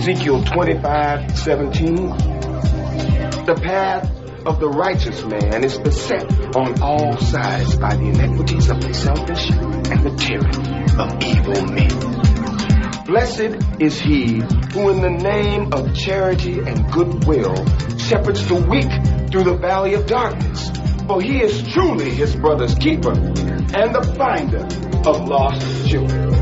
Ezekiel 25:17. The path of the righteous man is beset on all sides by the iniquities of the selfish and the tyranny of evil men. Blessed is he who in the name of charity and goodwill shepherds the weak through the valley of darkness, for he is truly his brother's keeper and the finder of lost children.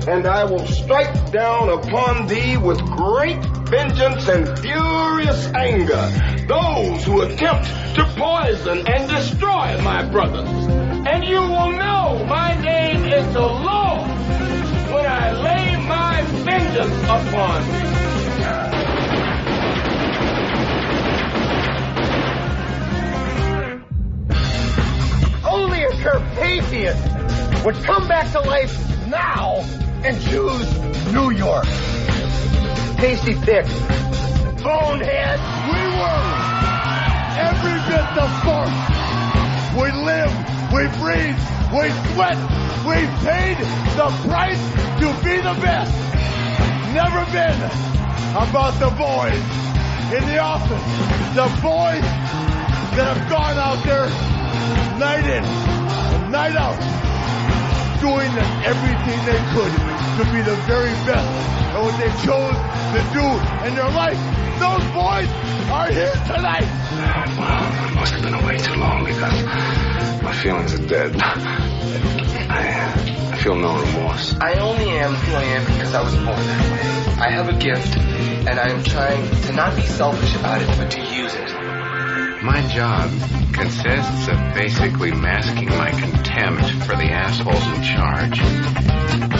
And I will strike down upon thee with great vengeance and furious anger those who attempt to poison and destroy my brothers. And you will know my name is the Lord when I lay my vengeance upon you. Only a Carpathian would come back to life now and choose New York. Tasty pick. Bonehead. We were every bit the first. We live, we breathe, we sweat, we paid the price to be the best. Never been about the boys in the office. The boys that have gone out there night in and night out, doing everything they could to be the very best at what they chose to do in their life. Those boys are here tonight. I must have been away too long because my feelings are dead. I feel no remorse. I only am who I am because I was born that way. I have a gift, and I am trying to not be selfish about it, but to use it. My job consists of basically masking my contempt for the assholes in charge,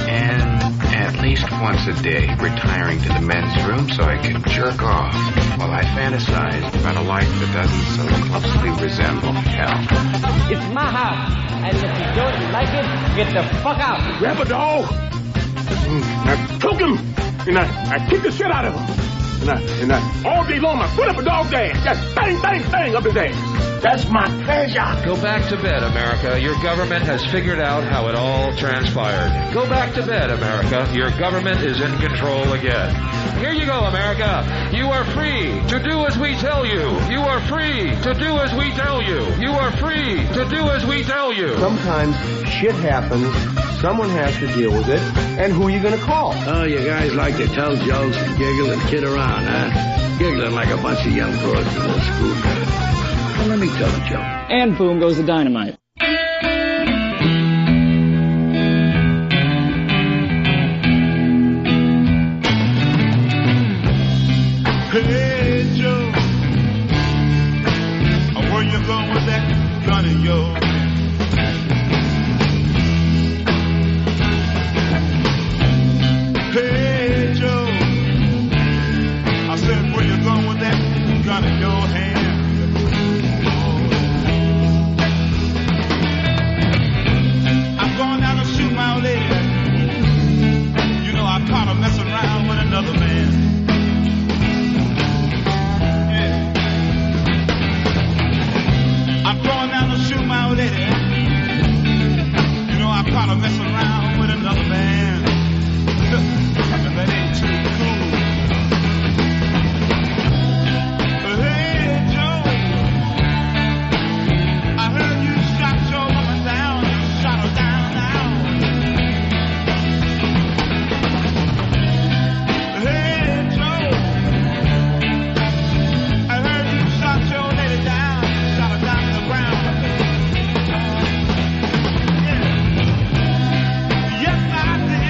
and at least once a day retiring to the men's room so I can jerk off while I fantasize about a life that doesn't so closely resemble hell. It's my house, and if you don't like it, get the fuck out. Grab a dog, I choke him, and I kick the shit out of him. And I all day long, I put up a dog's ass. Just bang, bang, bang up his ass. That's my pleasure. Go back to bed, America. Your government has figured out how it all transpired. Go back to bed, America. Your government is in control again. Here you go, America. You are free to do as we tell you. You are free to do as we tell you. You are free to do as we tell you. Sometimes shit happens. Someone has to deal with it. And who are you going to call? Oh, you guys like to tell jokes and giggle and kid around, huh? Giggling like a bunch of young broads in a school night. Well, let me tell a joke. And boom goes the dynamite. Hey, Joe, where you going with that gun of yours? Hey, Joe, I said, where you going with that gun in your hand? I'm going down to shoot my old lady. You know, I caught her messing around with another man. I'm going down to shoot my old lady. You know, I caught her messing around with another man. That ain't too cool. Hey, Joe, I heard you shot your woman down. You shot her down now. Hey, Joe, I heard you shot your lady down. You shot her down to the ground. Yeah. Yes, I did.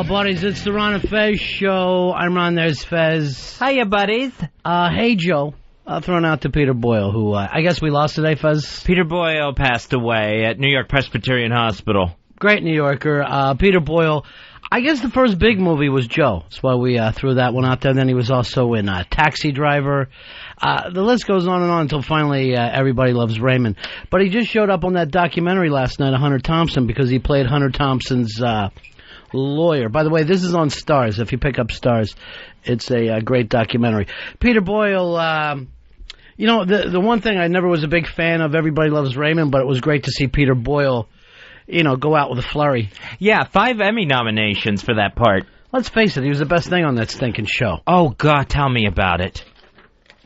buddies. It's the Ron and Fez show. I'm Ron, there's Fez. Hiya, buddies. Hey, Joe. Thrown out to Peter Boyle, who I guess we lost today, Fez. Peter Boyle passed away at New York Presbyterian Hospital. Great New Yorker. Peter Boyle, I guess the first big movie was Joe. That's why we threw that one out there. Then he was also in Taxi Driver. The list goes on and on until finally Everybody Loves Raymond. But he just showed up on that documentary last night of Hunter Thompson because he played Hunter Thompson's lawyer. By the way, this is on Stars. If you pick up Stars, it's a great documentary. Peter Boyle, the one thing, I never was a big fan of Everybody Loves Raymond, but it was great to see Peter Boyle, go out with a flurry. Yeah, 5 Emmy nominations for that part. Let's face it, he was the best thing on that stinking show. Oh, God, tell me about it.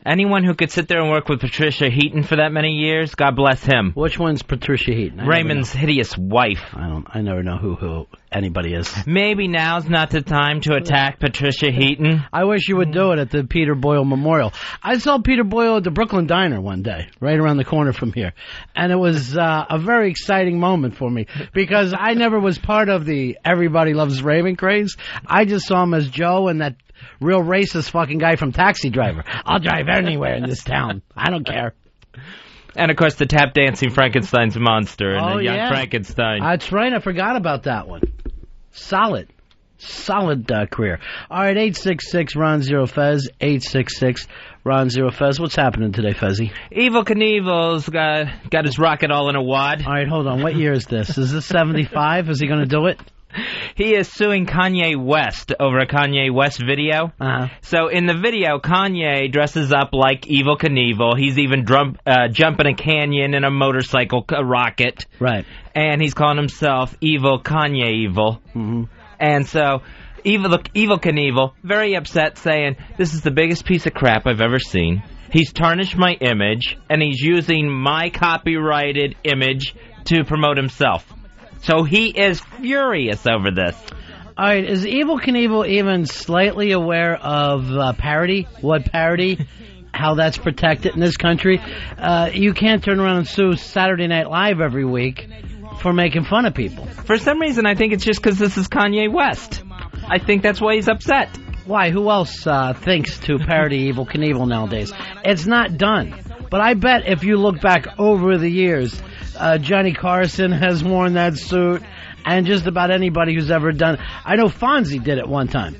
Anyone who could sit there and work with Patricia Heaton for that many years, God bless him. Which one's Patricia Heaton? Raymond's hideous wife. I never know who anybody is. Maybe now's not the time to attack Patricia Heaton. I wish you would do it at the Peter Boyle Memorial. I saw Peter Boyle at the Brooklyn Diner one day, right around the corner from here. And it was a very exciting moment for me because I never was part of the Everybody Loves Raymond craze. I just saw him as Joe and that real racist fucking guy from Taxi Driver. I'll drive anywhere in this town. I don't care. And, of course, the tap-dancing Frankenstein's monster and the young Frankenstein. That's right. I forgot about that one. Solid career. All right, 866-RON-0-FEZ, 866-RON-0-FEZ. What's happening today, Fezzy? Evel Knievel's got his rocket all in a wad. All right, hold on. What year is this? Is this 75? Is he going to do it? He is suing Kanye West over a Kanye West video. Uh-huh. So in the video, Kanye dresses up like Evel Knievel. He's even jumping a canyon in a motorcycle rocket. Right. And he's calling himself Evil Kanye Evil. Mm-hmm. And so Evel Knievel, very upset, saying, "This is the biggest piece of crap I've ever seen. He's tarnished my image, and he's using my copyrighted image to promote himself." So he is furious over this. All right, is Evel Knievel even slightly aware of parody? What parody? How that's protected in this country? You can't turn around and sue Saturday Night Live every week for making fun of people. For some reason, I think it's just because this is Kanye West. I think that's why he's upset. Why? Who else thinks to parody Evel Knievel nowadays? It's not done. But I bet if you look back over the years, Johnny Carson has worn that suit, and just about anybody who's ever done it. I know Fonzie did it one time.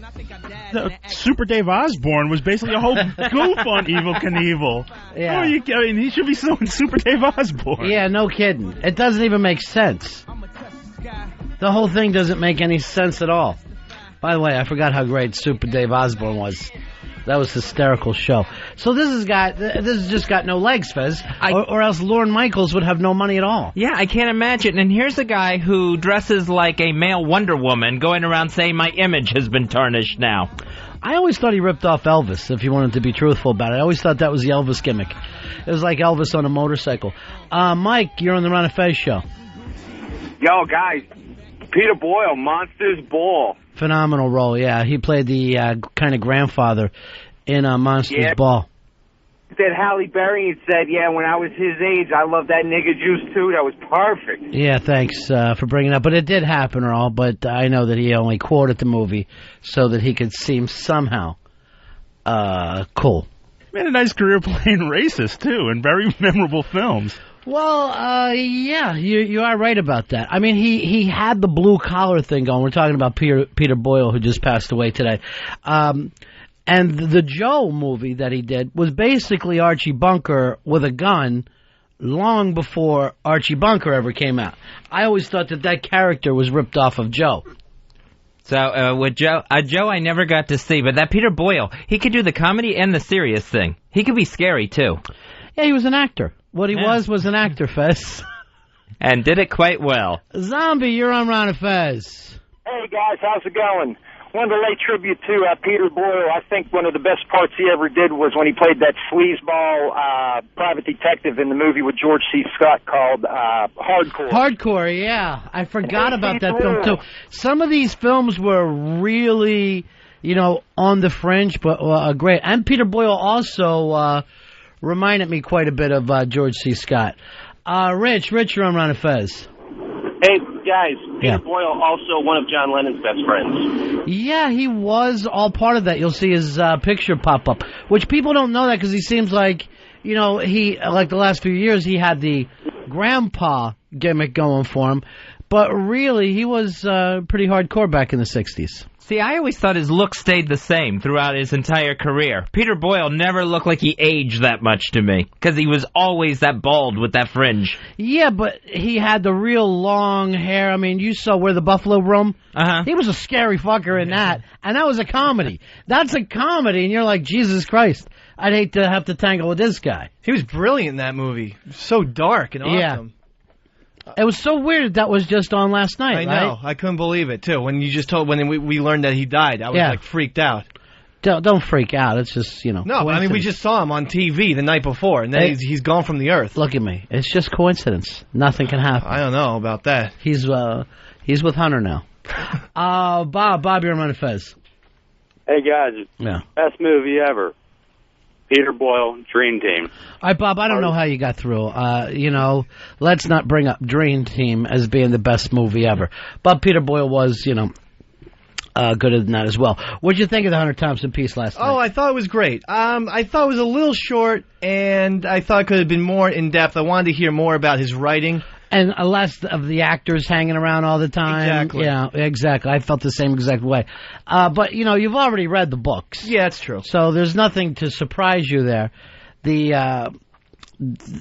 Super Dave Osborne was basically a whole goof on Evel Knievel. Yeah. He should be suing Super Dave Osborne. Yeah, no kidding. It doesn't even make sense. The whole thing doesn't make any sense at all. By the way, I forgot how great Super Dave Osborne was. That was a hysterical show. So this has just got no legs, Fez. Or else Lorne Michaels would have no money at all. Yeah, I can't imagine. And here's a guy who dresses like a male Wonder Woman going around saying my image has been tarnished now. I always thought he ripped off Elvis, if you wanted to be truthful about it. I always thought that was the Elvis gimmick. It was like Elvis on a motorcycle. Mike, you're on the Ron and Fez show. Yo, guys, Peter Boyle, Monsters Ball. Phenomenal role, yeah. He played the kind of grandfather in Monsters Ball. Said Halle Berry and said, yeah, when I was his age, I loved that nigga juice too. That was perfect. Yeah, thanks for bringing it up. But it did happen, or all. But I know that he only quoted the movie so that he could seem somehow cool. He had a nice career playing racist, too, in very memorable films. Well, yeah, you are right about that. I mean, he had the blue collar thing going. We're talking about Peter Boyle, who just passed away today. And the Joe movie that he did was basically Archie Bunker with a gun long before Archie Bunker ever came out. I always thought that character was ripped off of Joe. So with Joe I never got to see, but that Peter Boyle, he could do the comedy and the serious thing. He could be scary, too. Yeah, he was an actor. What he was an actor, Fez. And did it quite well. Zombie, you're on Ron and Fez. Hey, guys, how's it going? Wanted to lay tribute to Peter Boyle. I think one of the best parts he ever did was when he played that sleazeball private detective in the movie with George C. Scott called Hardcore. Hardcore, yeah. I forgot about that film, too. Some of these films were really, on the fringe, but great. And Peter Boyle also reminded me quite a bit of George C. Scott. Rich, you're on Ron and Fez. Hey, Guys, Yeah. Peter Boyle, also one of John Lennon's best friends. Yeah, he was all part of that. You'll see his picture pop up, which people don't know that because he seems like, you know, he, like the last few years, he had the grandpa gimmick going for him, but really, he was pretty hardcore back in the 60s. See, I always thought his look stayed the same throughout his entire career. Peter Boyle never looked like he aged that much to me, because he was always that bald with that fringe. Yeah, but he had the real long hair. I mean, you saw Where the Buffalo Roam. He was a scary fucker in that, and that was a comedy. That's a comedy, and you're like, Jesus Christ, I'd hate to have to tangle with this guy. He was brilliant in that movie. So dark and awesome. Yeah. It was so weird that was just on last night, I know. I couldn't believe it, too. When you just told, when we learned that he died, I was, like, freaked out. Don't freak out. It's just, you know. No, I mean, we just saw him on TV the night before, and then he's gone from the earth. Look at me. It's just coincidence. Nothing can happen. I don't know about that. He's with Hunter now. Bob, you're on Ron and Fez. Hey, guys. Yeah. Best movie ever. Peter Boyle, Dream Team. All right, Bob, I don't know how you got through. You know, let's not bring up Dream Team as being the best movie ever. But Peter Boyle was, you know, good than that as well. What did you think of the Hunter Thompson piece last night? Oh, I thought it was great. I thought it was a little short, and I thought it could have been more in-depth. I wanted to hear more about his writing. And less of the actors hanging around all the time. Exactly. Yeah, exactly. I felt the same exact way. But, you know, you've already read the books. Yeah, that's true. So there's nothing to surprise you there.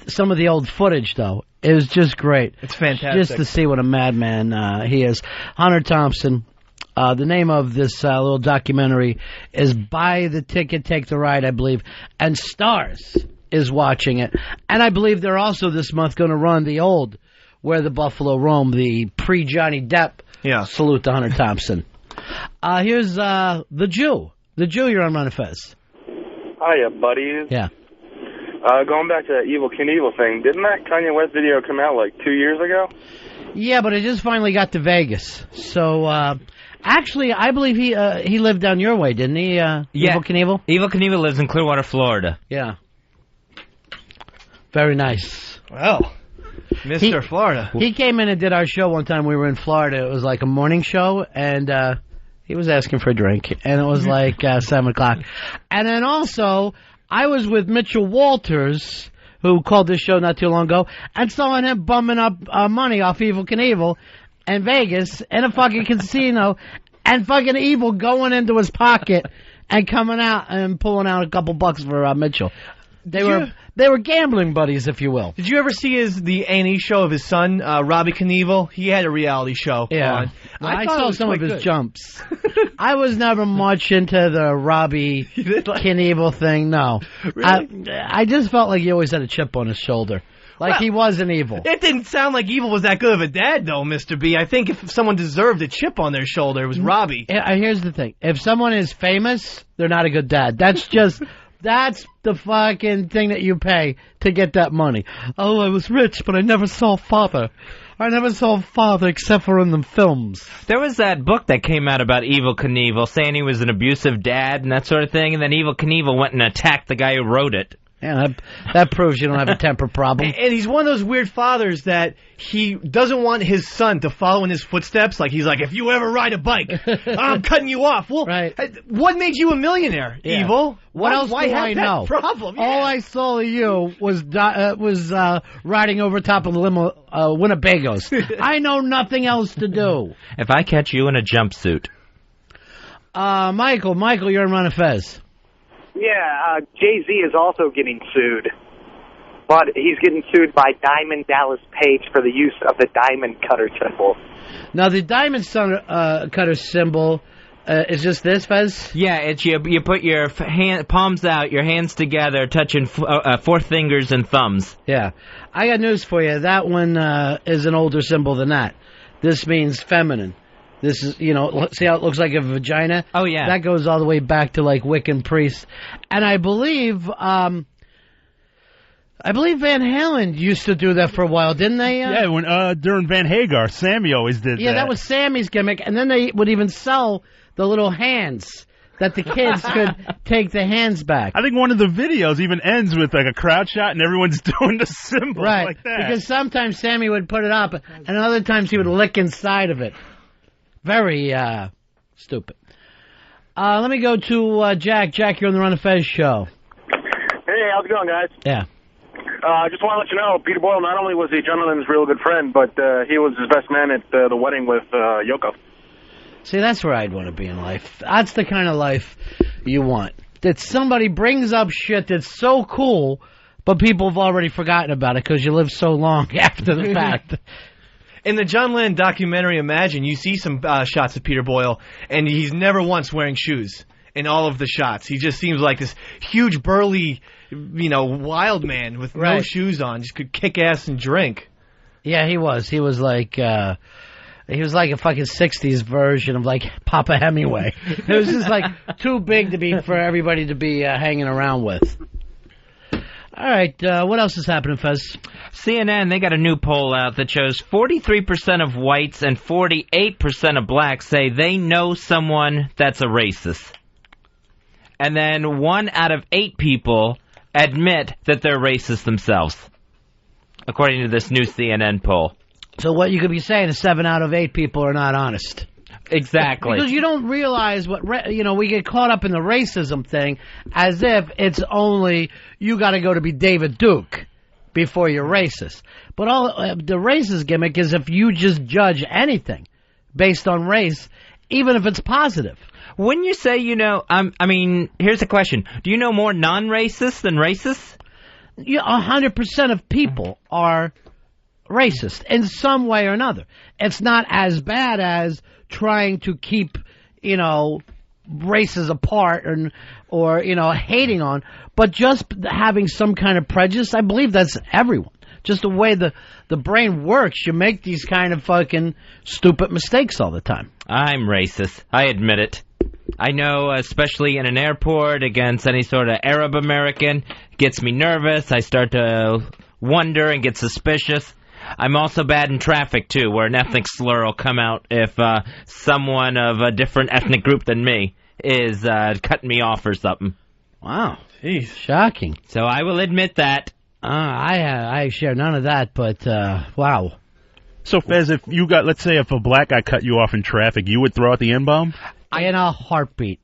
Some of the old footage, though, is just great. It's fantastic. Just to see what a madman he is. Hunter Thompson. The name of this little documentary is Buy the Ticket, Take the Ride, I believe. And Stars is watching it. And I believe they're also this month going to run the old Where the Buffalo Roam, the pre-Johnny Depp salute to Hunter Thompson. Here's the Jew. The Jew, you're on Ron and Fez. Hiya, buddies. Yeah. Going back to that Evel Knievel thing, didn't that Kanye West video come out like 2 years ago? Yeah, but it just finally got to Vegas. So, actually, I believe he lived down your way, didn't he, Evel Knievel? Evel Knievel lives in Clearwater, Florida. Yeah. Very nice. Well, Mr. Florida. He came in and did our show one time. We were in Florida. It was like a morning show, and he was asking for a drink, and it was like 7 o'clock. And then also, I was with Mitchell Walters, who called this show not too long ago, and saw him bumming up money off Evel Knievel in Vegas in a fucking casino, and fucking Evel going into his pocket and coming out and pulling out a couple bucks for Mitchell. They were gambling buddies, if you will. Did you ever see the A&E show of his son, Robbie Knievel? He had a reality show. Yeah. I saw some of his jumps. I was never much into the Robbie Knievel thing, no. Really? I just felt like he always had a chip on his shoulder. Like he wasn't evil. It didn't sound like Evel was that good of a dad, though, Mr. B. I think if someone deserved a chip on their shoulder, it was Robbie. Here's the thing. If someone is famous, they're not a good dad. That's just... That's the fucking thing that you pay to get that money. Oh, I was rich, but I never saw father. I never saw father except for in the films. There was that book that came out about Evel Knievel, saying he was an abusive dad and that sort of thing, and then Evel Knievel went and attacked the guy who wrote it. Yeah, that proves you don't have a temper problem. And he's one of those weird fathers that he doesn't want his son to follow in his footsteps. Like, he's like, if you ever ride a bike, I'm cutting you off. Well, what made you a millionaire, Evel? What else why do have I that know? Problem? Yeah. All I saw of you was riding over top of the limo Winnebagos. I know nothing else to do. If I catch you in a jumpsuit. Michael, you're on Ron and Fez. Yeah, Jay-Z is also getting sued. But he's getting sued by Diamond Dallas Page for the use of the diamond cutter symbol. Now, the diamond cutter symbol, is just this, Fez? Yeah, it's you put your palms out, your hands together, touching four fingers and thumbs. Yeah. I got news for you. That one is an older symbol than that. This means feminine. This is, see how it looks like a vagina? Oh, yeah. That goes all the way back to, like, Wiccan priests. And I believe Van Halen used to do that for a while, didn't they? Yeah, when during Van Hagar, Sammy always did that. Yeah, that was Sammy's gimmick. And then they would even sell the little hands that the kids could take the hands back. I think one of the videos even ends with like a crowd shot and everyone's doing the symbol Right, like that. because sometimes Sammy would put it up, and other times he would lick inside of it. Very stupid. Let me go to Jack. Jack, you're on the Ron and Fez show. Hey, how's it going, guys? Yeah. I just want to let you know, Peter Boyle not only was he John Lennon's real good friend, but he was his best man at the wedding with Yoko. See, that's where I'd want to be in life. That's the kind of life you want. That somebody brings up shit that's so cool, but people have already forgotten about it because you live so long after the fact. In the John Lennon documentary, Imagine, you see some shots of Peter Boyle, and he's never once wearing shoes in all of the shots. He just seems like this huge, burly, wild man with no shoes on, just could kick ass and drink. Yeah, he was. He was like a fucking 60s version of like Papa Hemingway. It was just like too big for everybody to be hanging around with. All right, what else is happening, Fez? CNN, they got a new poll out that shows 43% of whites and 48% of blacks say they know someone that's a racist. And then 1 out of 8 people admit that they're racist themselves, according to this new CNN poll. So what you could be saying is 7 out of 8 people are not honest. Exactly. Because you don't realize what, we get caught up in the racism thing as if it's only you got to go to be David Duke before you're racist. But all the racist gimmick is if you just judge anything based on race, even if it's positive. When you say here's the question. Do you know more non-racists than racists? 100% of people are racist in some way or another. It's not as bad as trying to keep, races apart or hating on, but just having some kind of prejudice. I believe that's everyone. Just the way the brain works, you make these kind of fucking stupid mistakes all the time. I'm racist. I admit it. I know, especially in an airport against any sort of Arab American, it gets me nervous. I start to wonder and get suspicious. I'm also bad in traffic, too, where an ethnic slur will come out if someone of a different ethnic group than me is cutting me off or something. Wow. Jeez. Shocking. So I will admit that. I share none of that, but wow. So, Fez, if a black guy cut you off in traffic, you would throw out the N-bomb? In a heartbeat.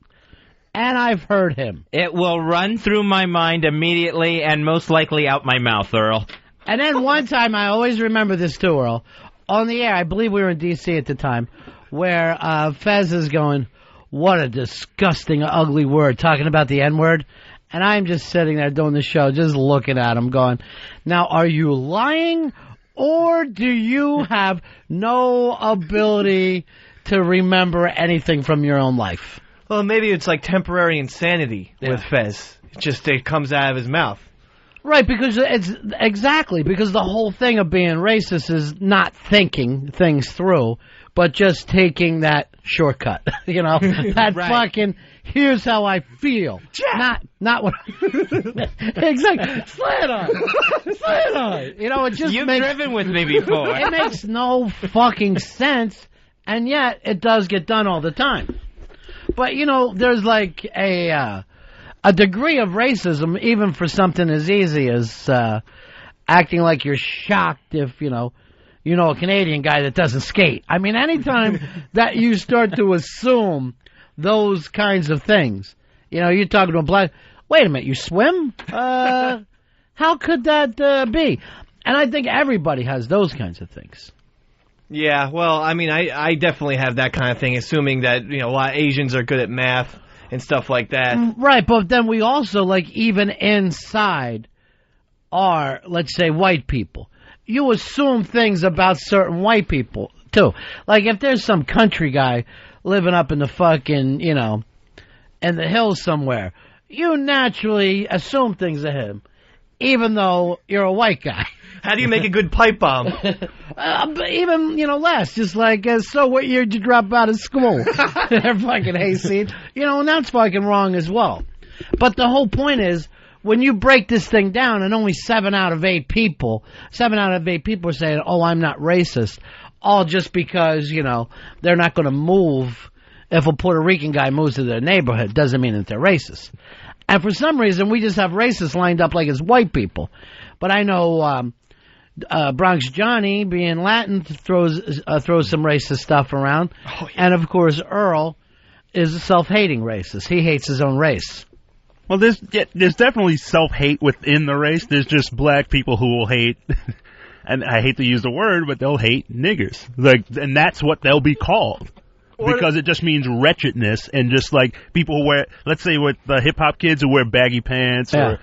And I've heard him. It will run through my mind immediately and most likely out my mouth, Earl. And then one time, I always remember this too, Earl, on the air, I believe we were in D.C. at the time, where Fez is going, what a disgusting, ugly word, talking about the N-word. And I'm just sitting there doing the show, just looking at him, going, now, are you lying, or do you have no ability to remember anything from your own life? Well, maybe it's like temporary insanity with Fez. It comes out of his mouth. Right, because because the whole thing of being racist is not thinking things through, but just taking that shortcut. That fucking here's how I feel. Not what exactly. Slant on. It just You've driven with me before. It makes no fucking sense, and yet it does get done all the time. But there's like a degree of racism, even for something as easy as acting like you're shocked if, a Canadian guy that doesn't skate. I mean, anytime that you start to assume those kinds of things, you're talking to a black, wait a minute, you swim? How could that be? And I think everybody has those kinds of things. Yeah, well, I mean, I definitely have that kind of thing, assuming that, a lot of Asians are good at math and stuff like that. Right, but then we also, even inside are, let's say, white people. You assume things about certain white people, too. Like, if there's some country guy living up in the fucking, in the hills somewhere, you naturally assume things of him, even though you're a white guy. How do you make a good pipe bomb? Even, less. Just like, so what year did you drop out of school? They're fucking hayseed. And that's fucking wrong as well. But the whole point is, when you break this thing down and only 7 out of 8 people are saying, oh, I'm not racist, all just because, they're not going to move if a Puerto Rican guy moves to their neighborhood, doesn't mean that they're racist. And for some reason, we just have racists lined up like it's white people. But I know Bronx Johnny, being Latin, throws some racist stuff around. Oh, yeah. And, of course, Earl is a self-hating racist. He hates his own race. Well, there's definitely self-hate within the race. There's just black people who will hate, and I hate to use the word, but they'll hate niggers. And that's what they'll be called. Because it just means wretchedness, and just like people who wear, let's say with the hip-hop kids who wear baggy pants or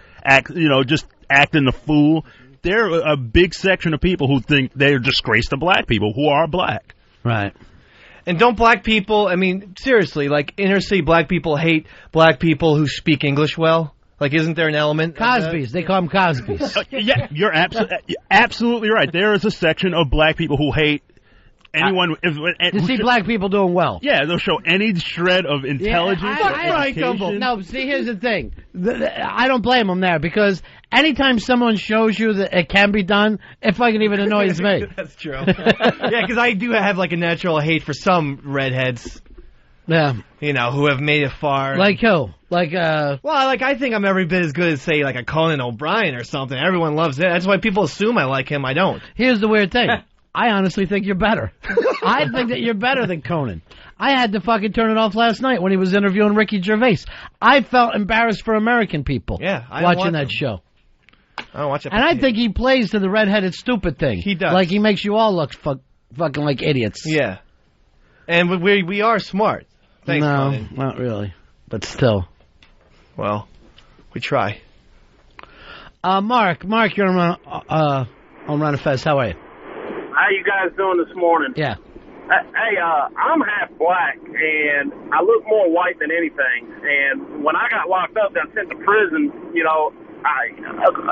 just acting the fool. They're a big section of people who think they're a disgrace to black people who are black. Right. And don't black people, I mean, seriously, like inner city black people hate black people who speak English well? Like, isn't there an element? Cosby's. They call them Cosby's. Yeah, you're absolutely right. There is a section of black people who hate anyone to see black people doing well. Yeah, they'll show any shred of intelligence or education. No, see, here's the thing. I don't blame them there, because anytime someone shows you that it can be done, it fucking even annoys me. That's true. Yeah, because I do have like a natural hate for some redheads. Yeah. You know, who have made it far. Like who? Like, well, like, I think I'm every bit as good as, say, like a Conan O'Brien or something. Everyone loves it. That's why people assume I like him. I don't. Here's the weird thing. I honestly think you're better. I think that you're better than Conan. I had to fucking turn it off last night when he was interviewing Ricky Gervais. I felt embarrassed for American people watching that show. I don't watch it. And I think he plays to the redheaded stupid thing. He does. Like he makes you all look fucking like idiots. Yeah. And we are smart. Thanks, no, Conan. not really. But still. Well, we try. Mark, you're on Ron and Fez. How are you? How you guys doing this morning? Yeah. Hey, I'm half black, and I look more white than anything. And when I got locked up and sent to prison, I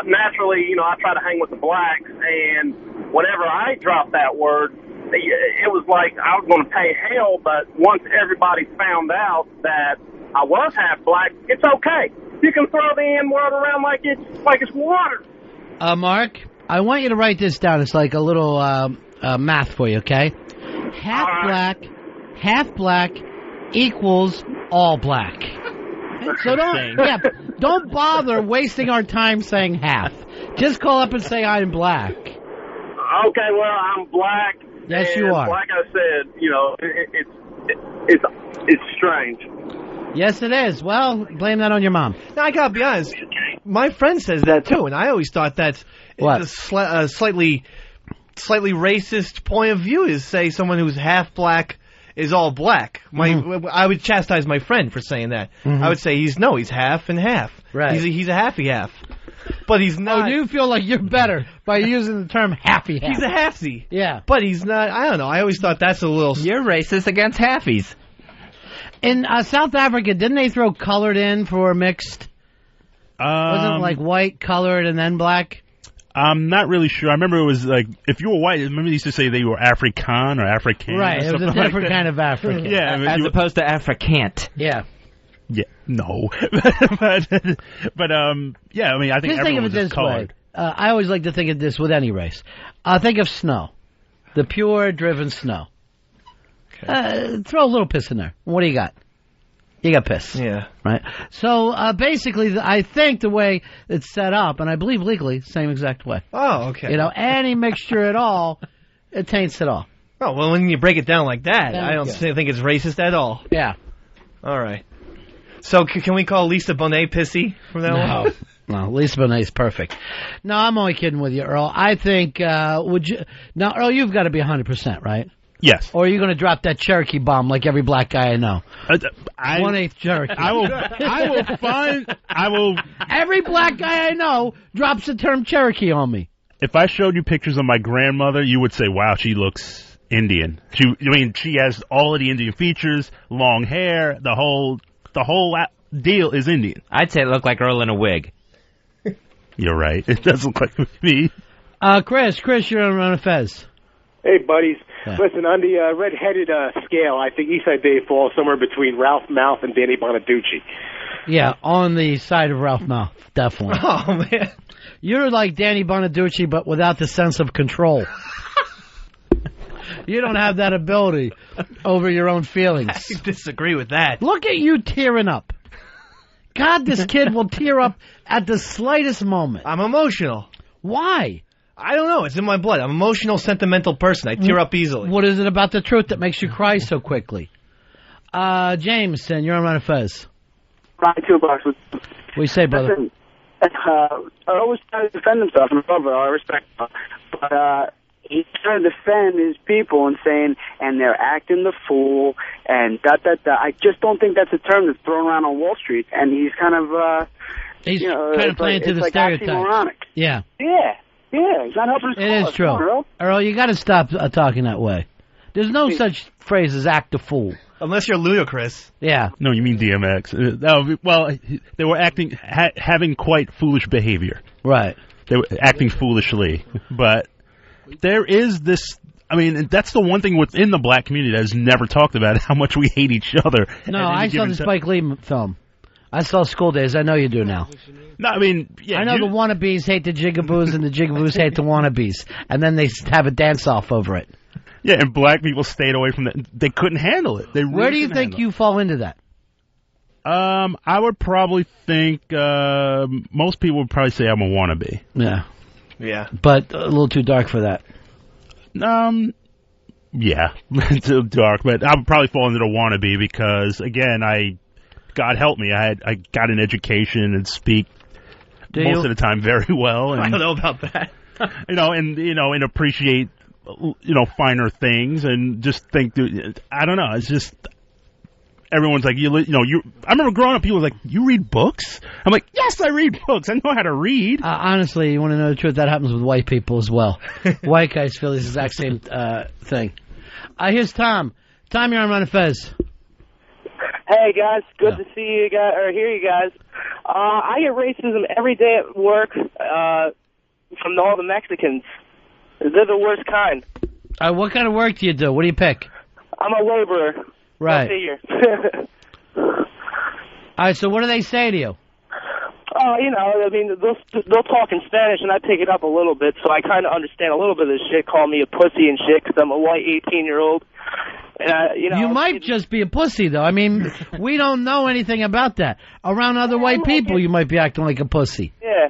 naturally, I try to hang with the blacks. And whenever I dropped that word, it was like I was going to pay hell. But once everybody found out that I was half black, it's okay. You can throw the N-word around like it's water. Mark, I want you to write this down. It's like a little math for you, okay? Half black equals all black. So don't bother wasting our time saying half. Just call up and say I'm black. Okay, well, I'm black. Yes, you are. Like I said, it's strange. Yes, it is. Well, blame that on your mom. Now, I gotta be honest. My friend says that too, and I always thought that's a slightly racist point of view. Is say someone who's half black is all black. I would chastise my friend for saying that. I would say he's half and half. Right. He's a halfy half. But he's not. Oh, you feel like you're better by using the term halfy half. He's a halfsy. Yeah. But he's not. I don't know. I always thought that's a little. You're racist against halfies. In South Africa, didn't they throw colored in for mixed? Wasn't it like white, colored, and then black? I'm not really sure. I remember it was like, if you were white, I remember they used to say they were African or African. Right, it was a different kind of African. Yeah, I mean, as opposed to Africant. Yeah. Yeah, no. but yeah, I mean, I think just everyone think of it was this just colored. way. I always like to think of this with any race. Think of snow. The pure, driven snow. Okay. Throw a little piss in there. What do you got? You got piss. Yeah. Right? So, basically, I think the way it's set up, and I believe legally, same exact way. Oh, okay. Any mixture at all, it taints it all. Oh, well, when you break it down like that, I don't think it's racist at all. Yeah. All right. So, can we call Lisa Bonet pissy from now on? No, Lisa Bonet's perfect. No, I'm only kidding with you, Earl. I think, now, Earl, you've got to be 100%, right? Yes. Or are you going to drop that Cherokee bomb like every black guy I know? 1/8 Cherokee. I will. Every black guy I know drops the term Cherokee on me. If I showed you pictures of my grandmother, you would say, wow, she looks Indian. She has all of the Indian features, long hair, the whole deal is Indian. I'd say it looked like Earl in a wig. You're right. It does look like me. Chris, you're on Ron and Fez. Hey, buddies. Yeah. Listen, on the red-headed scale, I think Eastside Dave falls somewhere between Ralph Mouth and Danny Bonaducci. Yeah, on the side of Ralph Mouth, definitely. Oh, man. You're like Danny Bonaducci, but without the sense of control. You don't have that ability over your own feelings. I disagree with that. Look at you tearing up. God, this kid will tear up at the slightest moment. I'm emotional. Why? I don't know. It's in my blood. I'm an emotional, sentimental person. I tear up easily. What is it about the truth that makes you cry so quickly? Jameson, you're on Ron and Fez. Right, $2. What do you say, brother? Listen, I always try to defend himself, and I respect him. But he's trying to defend his people and saying, and they're acting the fool, and da-da-da. I just don't think that's a term that's thrown around on Wall Street, and he's kind of, he's kind of playing to the stereotypes. Oxymoronic. Yeah. Yeah, he's not helping his cause. It is true. On, Earl, you got to stop talking that way. There's no such phrase as act a fool. Unless you're ludicrous. Yeah. No, you mean DMX. Well, they were having quite foolish behavior. Right. They were acting foolishly. But there is this... I mean, that's the one thing within the black community that is never talked about, how much we hate each other. No, I saw the Spike Lee film. I saw School Days. I know you do now. No, I mean... Yeah, I know the wannabes hate the jigaboos and the jigaboos hate the wannabes. And then they have a dance-off over it. Yeah, and black people stayed away from that. They couldn't handle it. Where do you think you fall into that? I would probably think most people would probably say I'm a wannabe. Yeah. Yeah. But a little too dark for that. Yeah, too dark. But I would probably fall into the wannabe because, again, God help me, I got an education and speak most of the time very well. And, I don't know about that. and appreciate finer things and just think, I don't know, it's just, everyone's like, I remember growing up, people were like, you read books? I'm like, yes, I read books. I know how to read. Honestly, you want to know the truth? That happens with white people as well. White guys feel this exact same thing. Here's Tom. Tom, you're on Ron and Fez. Hey, guys. Good to see you guys, or hear you guys. I get racism every day at work from all the Mexicans. They're the worst kind. What kind of work do you do? What do you pick? I'm a laborer. Right. All right, so what do they say to you? Oh, I mean, they'll talk in Spanish, and I pick it up a little bit, so I kind of understand a little bit of this shit. Call me a pussy and shit, because I'm a white 18-year-old. And you might just be a pussy, though. I mean, we don't know anything about that. Around other white people, you might be acting like a pussy. Yeah.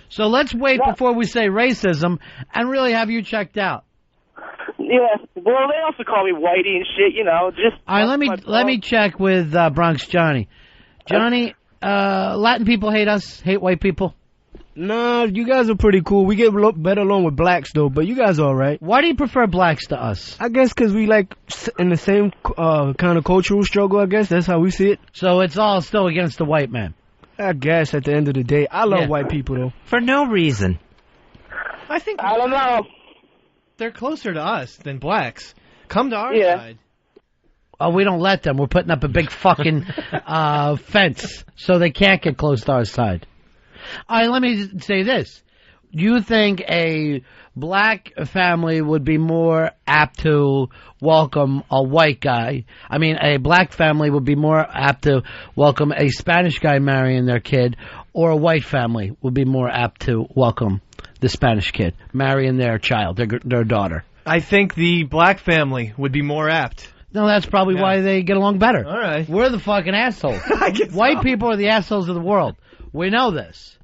So let's wait before we say racism and really have you checked out. Yeah, well, they also call me whitey and shit, just... All right, let me check with Bronx Johnny. Johnny, Latin people hate us, hate white people? No, you guys are pretty cool. We get better along with blacks, though, but you guys are all right. Why do you prefer blacks to us? I guess because we, in the same kind of cultural struggle, I guess. That's how we see it. So it's all still against the white man? I guess at the end of the day. I love white people, though. For no reason. I don't know. They're closer to us than blacks. Come to our side. Oh, we don't let them. We're putting up a big fucking fence so they can't get close to our side. All right, let me say this. Do you think a black family would be more apt to welcome a white guy? I mean, a black family would be more apt to welcome a Spanish guy marrying their kid, or a white family would be more apt to welcome the Spanish kid marrying their child, their daughter? I think the black family would be more apt. No, that's probably why they get along better. All right. We're the fucking assholes. White people are the assholes of the world. We know this.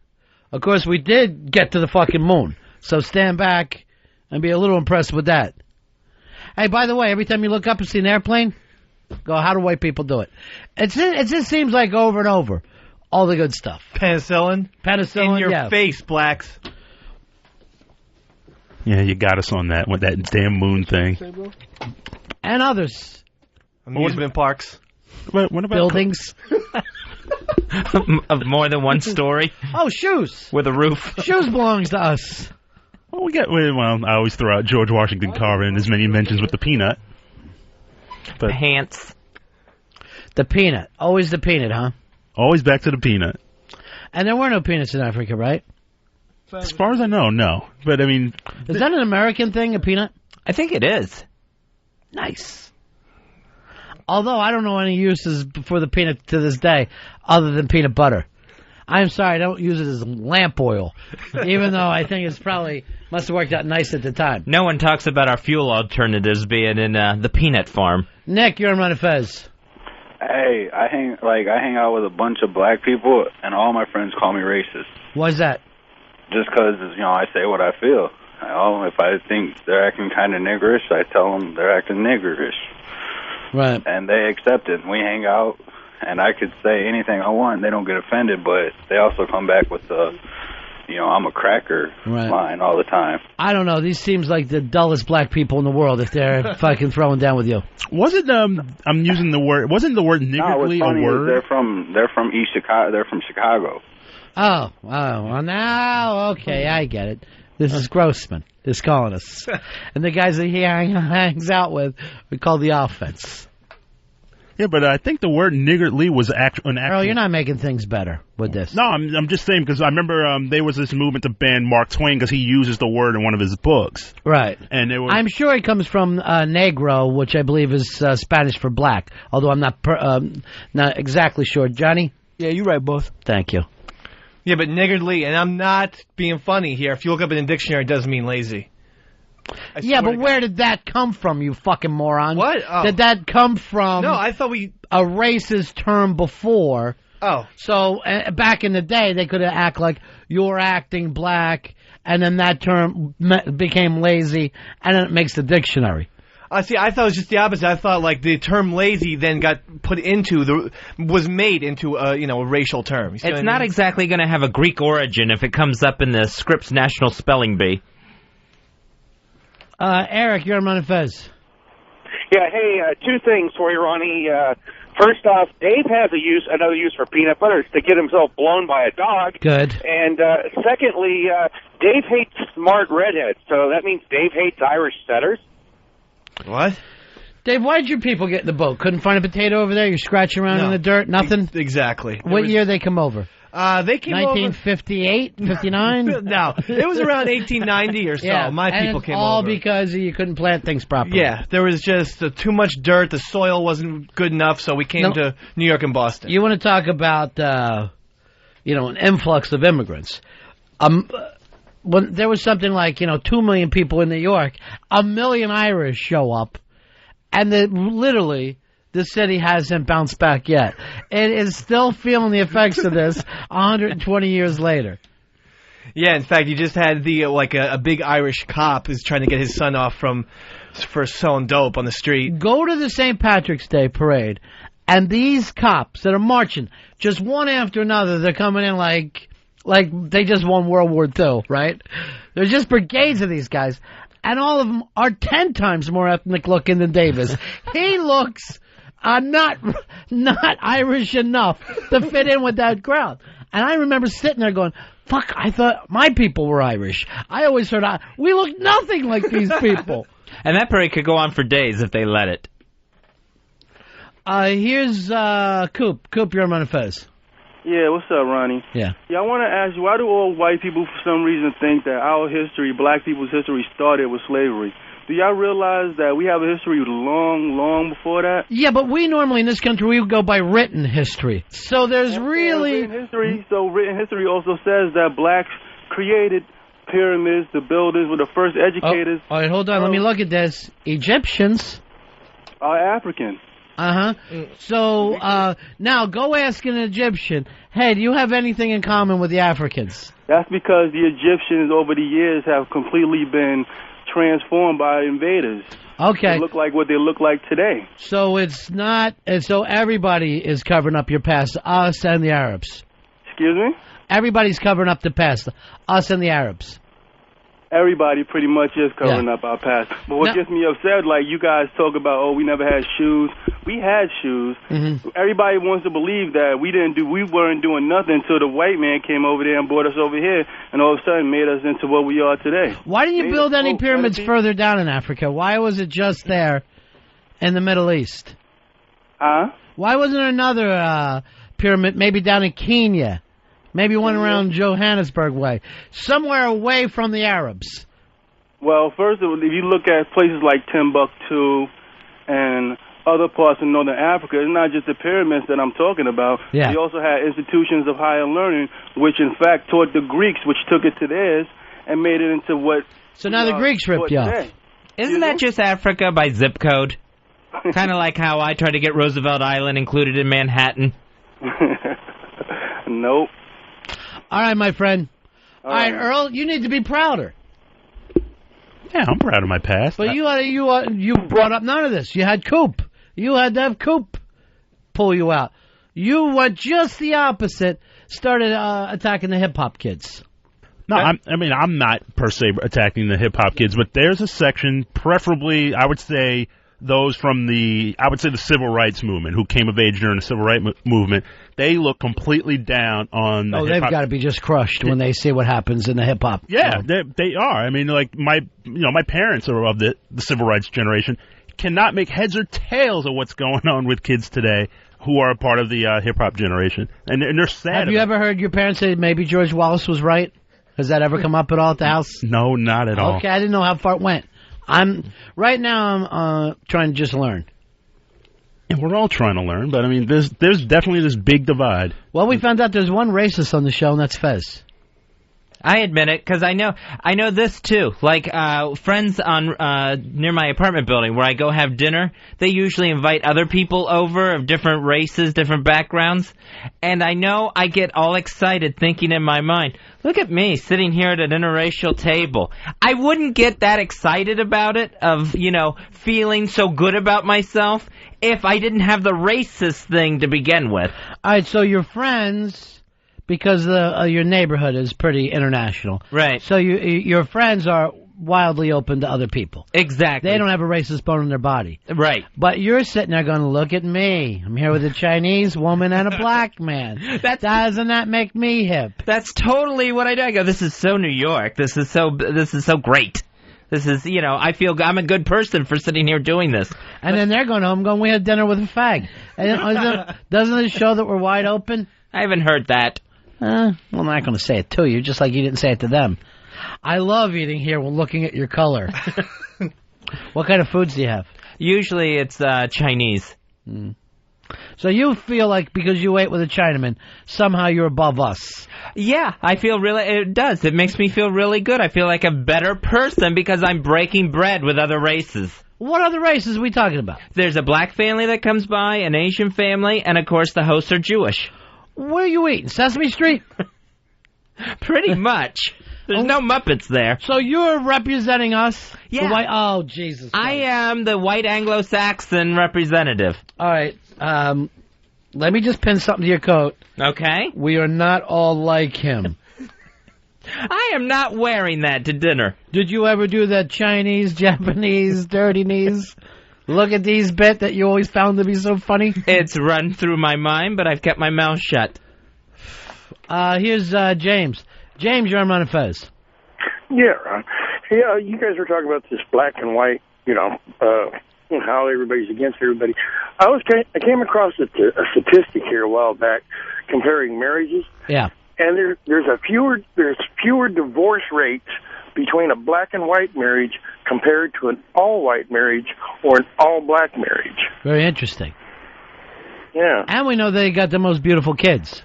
Of course, we did get to the fucking moon. So stand back and be a little impressed with that. Hey, by the way, every time you look up and see an airplane, go, how do white people do it? It just seems like over and over. All the good stuff. Penicillin? Penicillin, in your face, blacks. Yeah, you got us on that with that damn moon thing. And others. Amusement parks. What about buildings? Of more than one story? Oh, shoes. With a roof. Shoes belongs to us. Well, I always throw out George Washington Carver and as many mentions with the peanut. But pants. The peanut. Always the peanut, huh? Always back to the peanut. And there were no peanuts in Africa, right? As far as I know, no. But, I mean... Is that an American thing, a peanut? I think it is. Nice. Although I don't know any uses for the peanut to this day other than peanut butter. I'm sorry, I don't use it as lamp oil, even though I think it's probably must have worked out nice at the time. No one talks about our fuel alternatives being in the peanut farm. Nick, you're on Ron and Fez. Hey, I hang out with a bunch of black people, and all my friends call me racist. Why's that? Just because, I say what I feel. If I think they're acting kind of niggerish, I tell them they're acting niggerish. Right. And they accept it. We hang out, and I could say anything I want. They don't get offended, but they also come back with the, I'm a cracker line all the time. I don't know. These seems like the dullest black people in the world if they're fucking throwing down with you. Wasn't I'm using the word? Wasn't the word niggardly a word? They're from East Chicago. They're from Chicago. Oh, well, now, okay, I get it. This is Grossman is calling us. And the guys that he hangs out with, we call the offense. Yeah, but I think the word niggardly was an actual... Earl, you're not making things better with this. No, I'm just saying, because I remember there was this movement to ban Mark Twain because he uses the word in one of his books. Right. And it was, I'm sure it comes from negro, which I believe is Spanish for black, although I'm not exactly sure. Johnny? Yeah, you're right, both. Thank you. Yeah, but niggardly, and I'm not being funny here. If you look up in the dictionary, it does mean lazy. Yeah, but where did that come from, you fucking moron? What? Oh. Did that come from No, I thought a racist term before? Oh. So back in the day, they could act like you're acting black, and then that term became lazy, and then it makes the dictionary. See, I thought it was just the opposite. I thought like the term lazy then got put into was made into a racial term. It's not exactly going to have a Greek origin if it comes up in the Scripps National Spelling Bee. Eric, you're on Ron and Fez. Yeah, hey, two things for you, Ronnie. First off, Dave has another use for peanut butter. It's to get himself blown by a dog. Good. And secondly, Dave hates smart redheads, so that means Dave hates Irish setters. What? Dave, why did your people get in the boat? Couldn't find a potato over there? You're scratching around in the dirt? Nothing? Exactly. What year they come over? They came 1958, 59? No, it was around 1890 or so. Yeah, My people came all over. because you couldn't plant things properly. Yeah, there was just too much dirt. The soil wasn't good enough, so we came to New York and Boston. You want to talk about, an influx of immigrants. When there was something like, 2 million people in New York, 1 million Irish show up, and literally the city hasn't bounced back yet. It is still feeling the effects of this 120 years later. Yeah, in fact, you just had a big Irish cop is trying to get his son off for selling dope on the street. Go to the St. Patrick's Day parade, and these cops that are marching, just one after another, they're coming in like they just won World War II, right? There's just brigades of these guys, and all of them are 10 times more ethnic looking than Davis. He looks not Irish enough to fit in with that crowd. And I remember sitting there going, fuck, I thought my people were Irish. I always heard, we look nothing like these people. And that parade could go on for days if they let it. Here's Coop. Coop, you're on Ron and Fez. Yeah, what's up, Ronnie? Yeah. Yeah, I want to ask you, why do all white people for some reason think that our history, black people's history, started with slavery? Do y'all realize that we have a history long, long before that? Yeah, but we normally in this country, we go by written history. So there's really... Written history also says that blacks created pyramids, the builders were the first educators. All right, hold on. Let me look at this. Egyptians are African. So now go ask an Egyptian, hey, do you have anything in common with the Africans? That's because the Egyptians over the years have completely been transformed by invaders. Okay. They look like what they look like today. So it's not, so everybody is covering up your past, us and the Arabs. Excuse me? Everybody's covering up the past, us and the Arabs. Everybody pretty much is covering up our past. But what gets me upset, like you guys talk about, we never had shoes. We had shoes. Mm-hmm. Everybody wants to believe that we weren't doing nothing until the white man came over there and brought us over here and all of a sudden made us into what we are today. Why didn't you build any pyramids further down in Africa? Why was it just there in the Middle East? Huh? Why wasn't there another pyramid maybe down in Kenya? Maybe one around Johannesburg way. Somewhere away from the Arabs. Well, first of all, if you look at places like Timbuktu and other parts of Northern Africa. It's not just the pyramids that I'm talking about. Yeah. We also had institutions of higher learning, which in fact taught the Greeks, which took it to theirs and made it into what. So now the Greeks ripped you off. Today. Isn't that just Africa by zip code? Kind of like how I tried to get Roosevelt Island included in Manhattan. Nope. All right, my friend. All right, Earl, you need to be prouder. Yeah, I'm proud of my past. But you brought up none of this. You had Coop. You had to have Coop pull you out. You went just the opposite. Started attacking the hip hop kids. No, I'm not per se attacking the hip hop kids, but there's a section, preferably, I would say, those from the civil rights movement, who came of age during the civil rights movement. They look completely down on the hip-hop. They've got to be just crushed when they see what happens in the hip hop. Yeah, they are. I mean, like my parents are of the civil rights generation, cannot make heads or tails of what's going on with kids today who are a part of the hip hop generation, and they're sad. Have you ever heard your parents say maybe George Wallace was right? Has that ever come up at all at the house? No, not at all. Okay, I didn't know how far it went. I'm trying to just learn. Yeah, we're all trying to learn, but I mean, there's definitely this big divide. Well, we found out there's one racist on the show, and that's Fez. I admit it, because I know this too. Like friends on near my apartment building where I go have dinner, they usually invite other people over of different races, different backgrounds, and I know I get all excited thinking in my mind, look at me sitting here at an interracial table. I wouldn't get that excited about it, of feeling so good about myself, if I didn't have the racist thing to begin with. All right, so your friends. Because your neighborhood is pretty international. Right. So your friends are wildly open to other people. Exactly. They don't have a racist bone in their body. Right. But you're sitting there going, look at me. I'm here with a Chinese woman and a black man. Doesn't that make me hip? That's totally what I do. I go, this is so New York. This is so great. This is, I feel I'm a good person for sitting here doing this. And then they're going home going, we had dinner with a fag. And doesn't it show that we're wide open? I haven't heard that. Well, I'm not going to say it to you, just like you didn't say it to them. I love eating here while looking at your color. What kind of foods do you have? Usually it's Chinese. So you feel like because you ate with a Chinaman, somehow you're above us. Yeah, I feel it does. It makes me feel really good. I feel like a better person because I'm breaking bread with other races. What other races are we talking about? There's a black family that comes by, an Asian family, and of course the hosts are Jewish. Where are you eating? Sesame Street? Pretty much. There's no Muppets there. So you're representing us? Yeah. Oh, Jesus Christ. I am the white Anglo-Saxon representative. All right. Let me just pin something to your coat. Okay. We are not all like him. I am not wearing that to dinner. Did you ever do that Chinese, Japanese, dirty knees? Look at these bit that you always found to be so funny. It's run through my mind, but I've kept my mouth shut. Here's James. James, you're on Ron and Fez. Yeah, Ron. Hey, you guys were talking about this black and white, how everybody's against everybody. I came across a statistic here a while back comparing marriages. Yeah. And there's fewer divorce rates between a black and white marriage compared to an all-white marriage or an all-black marriage. Very interesting. Yeah. And we know they got the most beautiful kids.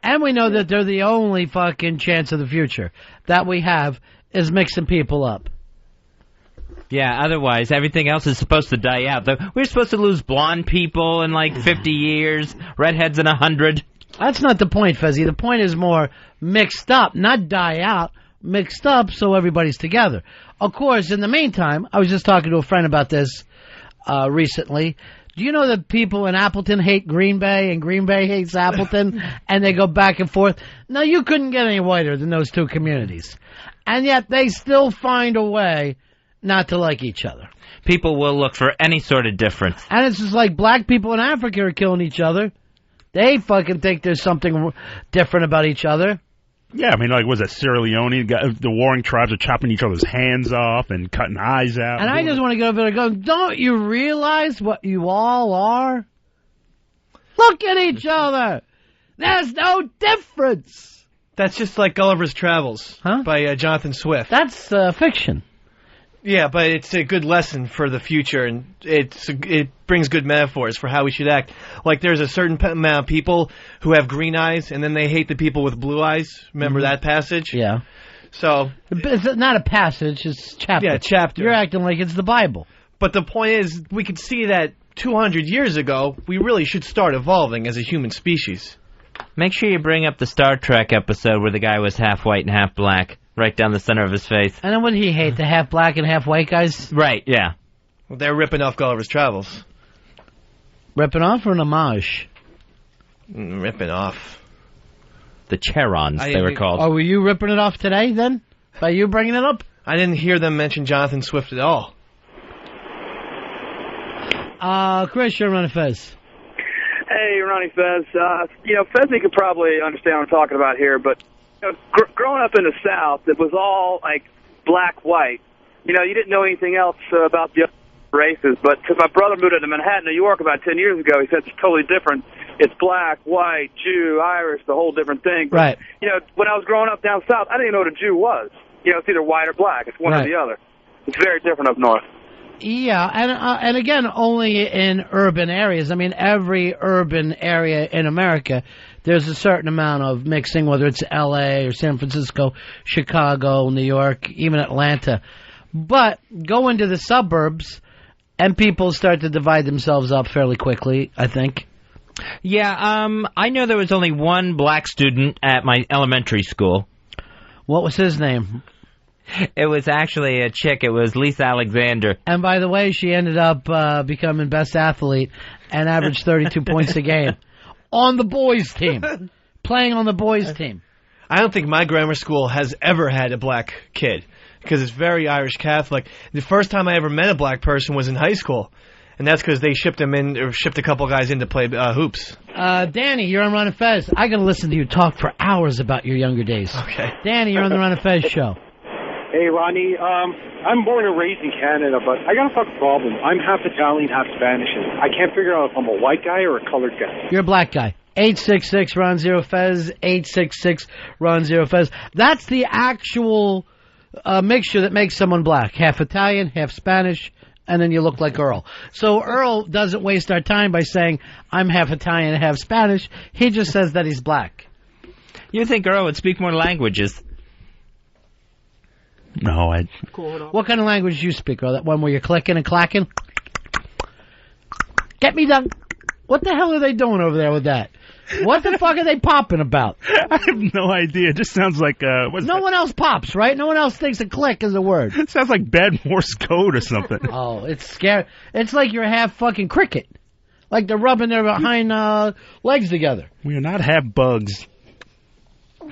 And we know that they're the only fucking chance of the future that we have is mixing people up. Yeah, otherwise, everything else is supposed to die out. We're supposed to lose blonde people in 50 years, redheads in 100. That's not the point, Fezzy. The point is more mixed up, not die out. Mixed up so everybody's together. Of course, in the meantime, I was just talking to a friend about this recently. Do you know that people in Appleton hate Green Bay and Green Bay hates Appleton and they go back and forth? No, you couldn't get any whiter than those two communities. And yet they still find a way not to like each other. People will look for any sort of difference. And it's just like black people in Africa are killing each other. They fucking think there's something different about each other. Yeah, I mean, was it Sierra Leone? The warring tribes are chopping each other's hands off and cutting eyes out. And I just want to go over there and go, don't you realize what you all are? Look at each other. There's no difference. That's just like Gulliver's Travels by Jonathan Swift. That's fiction. Yeah, but it's a good lesson for the future, and it brings good metaphors for how we should act. Like there's a certain amount of people who have green eyes, and then they hate the people with blue eyes. Remember that passage? Yeah. So it's not a passage; it's chapter. Yeah, chapter. You're acting like it's the Bible. But the point is, we could see that 200 years ago, we really should start evolving as a human species. Make sure you bring up the Star Trek episode where the guy was half white and half black, right down the center of his face. And then would he hate the half black and half white guys? Right, yeah. Well, they're ripping off Gulliver's Travels. Ripping off or an homage? Ripping off. The Charons, they were called. Oh, were you ripping it off today, then? By you bringing it up? I didn't hear them mention Jonathan Swift at all. Chris, you're Ron and Fez. Hey, Ronnie Fez. Fezzy could probably understand what I'm talking about here, but growing up in the South, it was all, like, black-white. You didn't know anything else about the other races, but because my brother moved into Manhattan, New York about 10 years ago, he said it's totally different. It's black, white, Jew, Irish, the whole different thing. But, right. When I was growing up down South, I didn't even know what a Jew was. It's either white or black. It's one or the other. It's very different up north. Yeah, and again, only in urban areas. I mean, every urban area in America, there's a certain amount of mixing, whether it's L.A. or San Francisco, Chicago, New York, even Atlanta. But go into the suburbs, and people start to divide themselves up fairly quickly, I think. Yeah, I know there was only one black student at my elementary school. What was his name? It was actually a chick. It was Lisa Alexander. And by the way, she ended up becoming best athlete and averaged 32 points a game on the boys' team, playing on the boys' team. I don't think my grammar school has ever had a black kid because it's very Irish Catholic. The first time I ever met a black person was in high school, and that's because they shipped a couple guys in to play hoops. Danny, you're on Ron and Fez. I got to listen to you talk for hours about your younger days. Okay. Danny, you're on the Ron and Fez show. Hey, Ronnie. I'm born and raised in Canada, but I got a fucking problem. I'm half Italian, half Spanish, and I can't figure out if I'm a white guy or a colored guy. You're a black guy. 866-RON-0-FEZ, 866-RON-0-FEZ. That's the actual mixture that makes someone black. Half Italian, half Spanish, and then you look like Earl. So Earl doesn't waste our time by saying, I'm half Italian and half Spanish. He just says that he's black. You think Earl would speak more languages? No, What kind of language do you speak, Earl? That one where you're clicking and clacking? Get me done. What the hell are they doing over there with that? What the fuck are they popping about? I have no idea. It just sounds like one else pops, right? No one else thinks a click is a word. It sounds like bad Morse code or something. Oh, it's scary. It's like you're half fucking cricket. Like they're rubbing their hind legs together. We are not half bugs.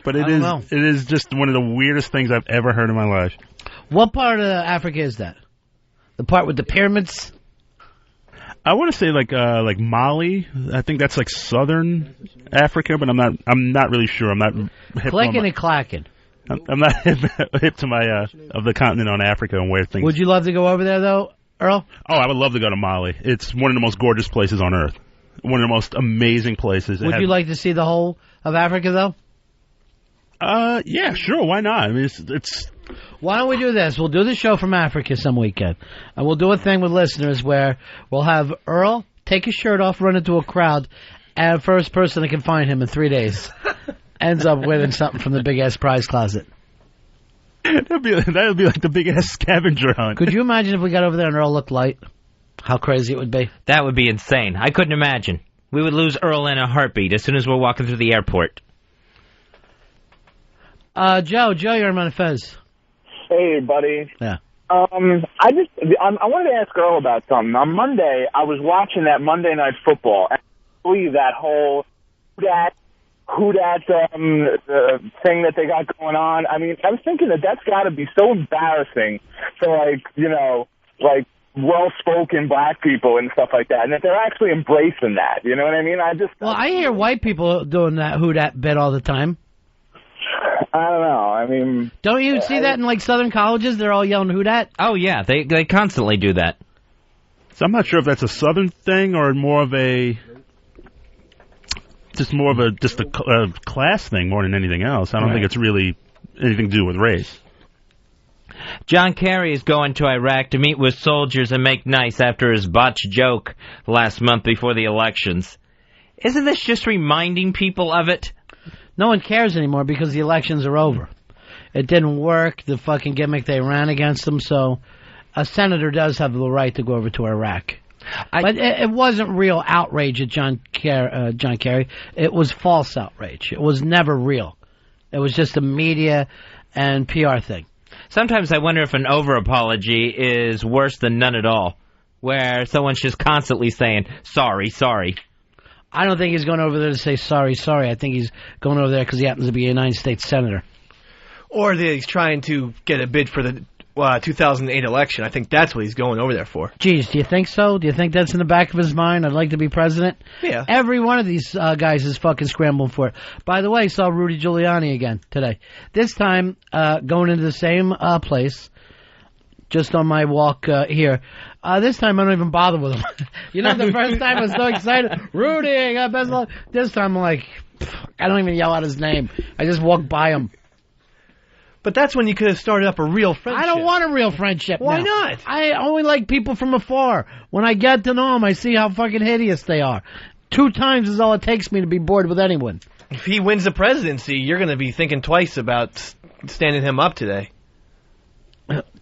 But it is just one of the weirdest things I've ever heard in my life. What part of Africa is that? The part with the pyramids? I want to say like Mali. I think that's like southern Africa, but I'm not really sure. I'm not hip clicking and clacking. I'm not hip to my of the continent on Africa and where things. Would you love to go over there though, Earl? Oh, I would love to go to Mali. It's one of the most gorgeous places on earth. One of the most amazing places. Would you like to see the whole of Africa though? Yeah, sure. Why not? I mean, it's. Why don't we do this? We'll do the show from Africa some weekend, and we'll do a thing with listeners where we'll have Earl take his shirt off, run into a crowd, and first person that can find him in 3 days ends up winning something from the big ass prize closet. That'd be like the big ass scavenger hunt. Could you imagine if we got over there and Earl looked light? How crazy it would be. That would be insane. I couldn't imagine. We would lose Earl in a heartbeat as soon as we're walking through the airport. Joe, you're on Fez. Hey, buddy. Yeah. I wanted to ask Earl about something. On Monday, I was watching that Monday Night Football, and I believe that whole who that thing that they got going on. I mean, I was thinking that's got to be so embarrassing for well-spoken black people and stuff like that, and that they're actually embracing that. You know what I mean? I hear white people doing that who that bit all the time. I don't know. I mean, don't you see that in like Southern colleges? They're all yelling "Who dat?" Oh yeah, they constantly do that. So I'm not sure if that's a Southern thing or more of a class thing more than anything else. I don't think it's really anything to do with race. John Kerry is going to Iraq to meet with soldiers and make nice after his botched joke last month before the elections. Isn't this just reminding people of it? No one cares anymore because the elections are over. It didn't work, the fucking gimmick they ran against them, so a senator does have the right to go over to Iraq. But it wasn't real outrage at John Kerry. It was false outrage. It was never real. It was just a media and PR thing. Sometimes I wonder if an over-apology is worse than none at all, where someone's just constantly saying, sorry, sorry. I don't think he's going over there to say sorry, sorry. I think he's going over there because he happens to be a United States senator. Or that he's trying to get a bid for the 2008 election. I think that's what he's going over there for. Geez, do you think so? Do you think that's in the back of his mind? I'd like to be president? Yeah. Every one of these guys is fucking scrambling for it. By the way, saw Rudy Giuliani again today. This time, going into the same place, just on my walk here. This time I don't even bother with him. You know, the first time I was so excited. Rudy, I got best luck. This time I'm like, I don't even yell out his name. I just walk by him. But that's when you could have started up a real friendship. I don't want a real friendship. Why now. not? I only like people from afar. When I get to know them, I see how fucking hideous they are. 2 times is all it takes me to be bored with anyone. If he wins the presidency, you're going to be thinking twice about standing him up today.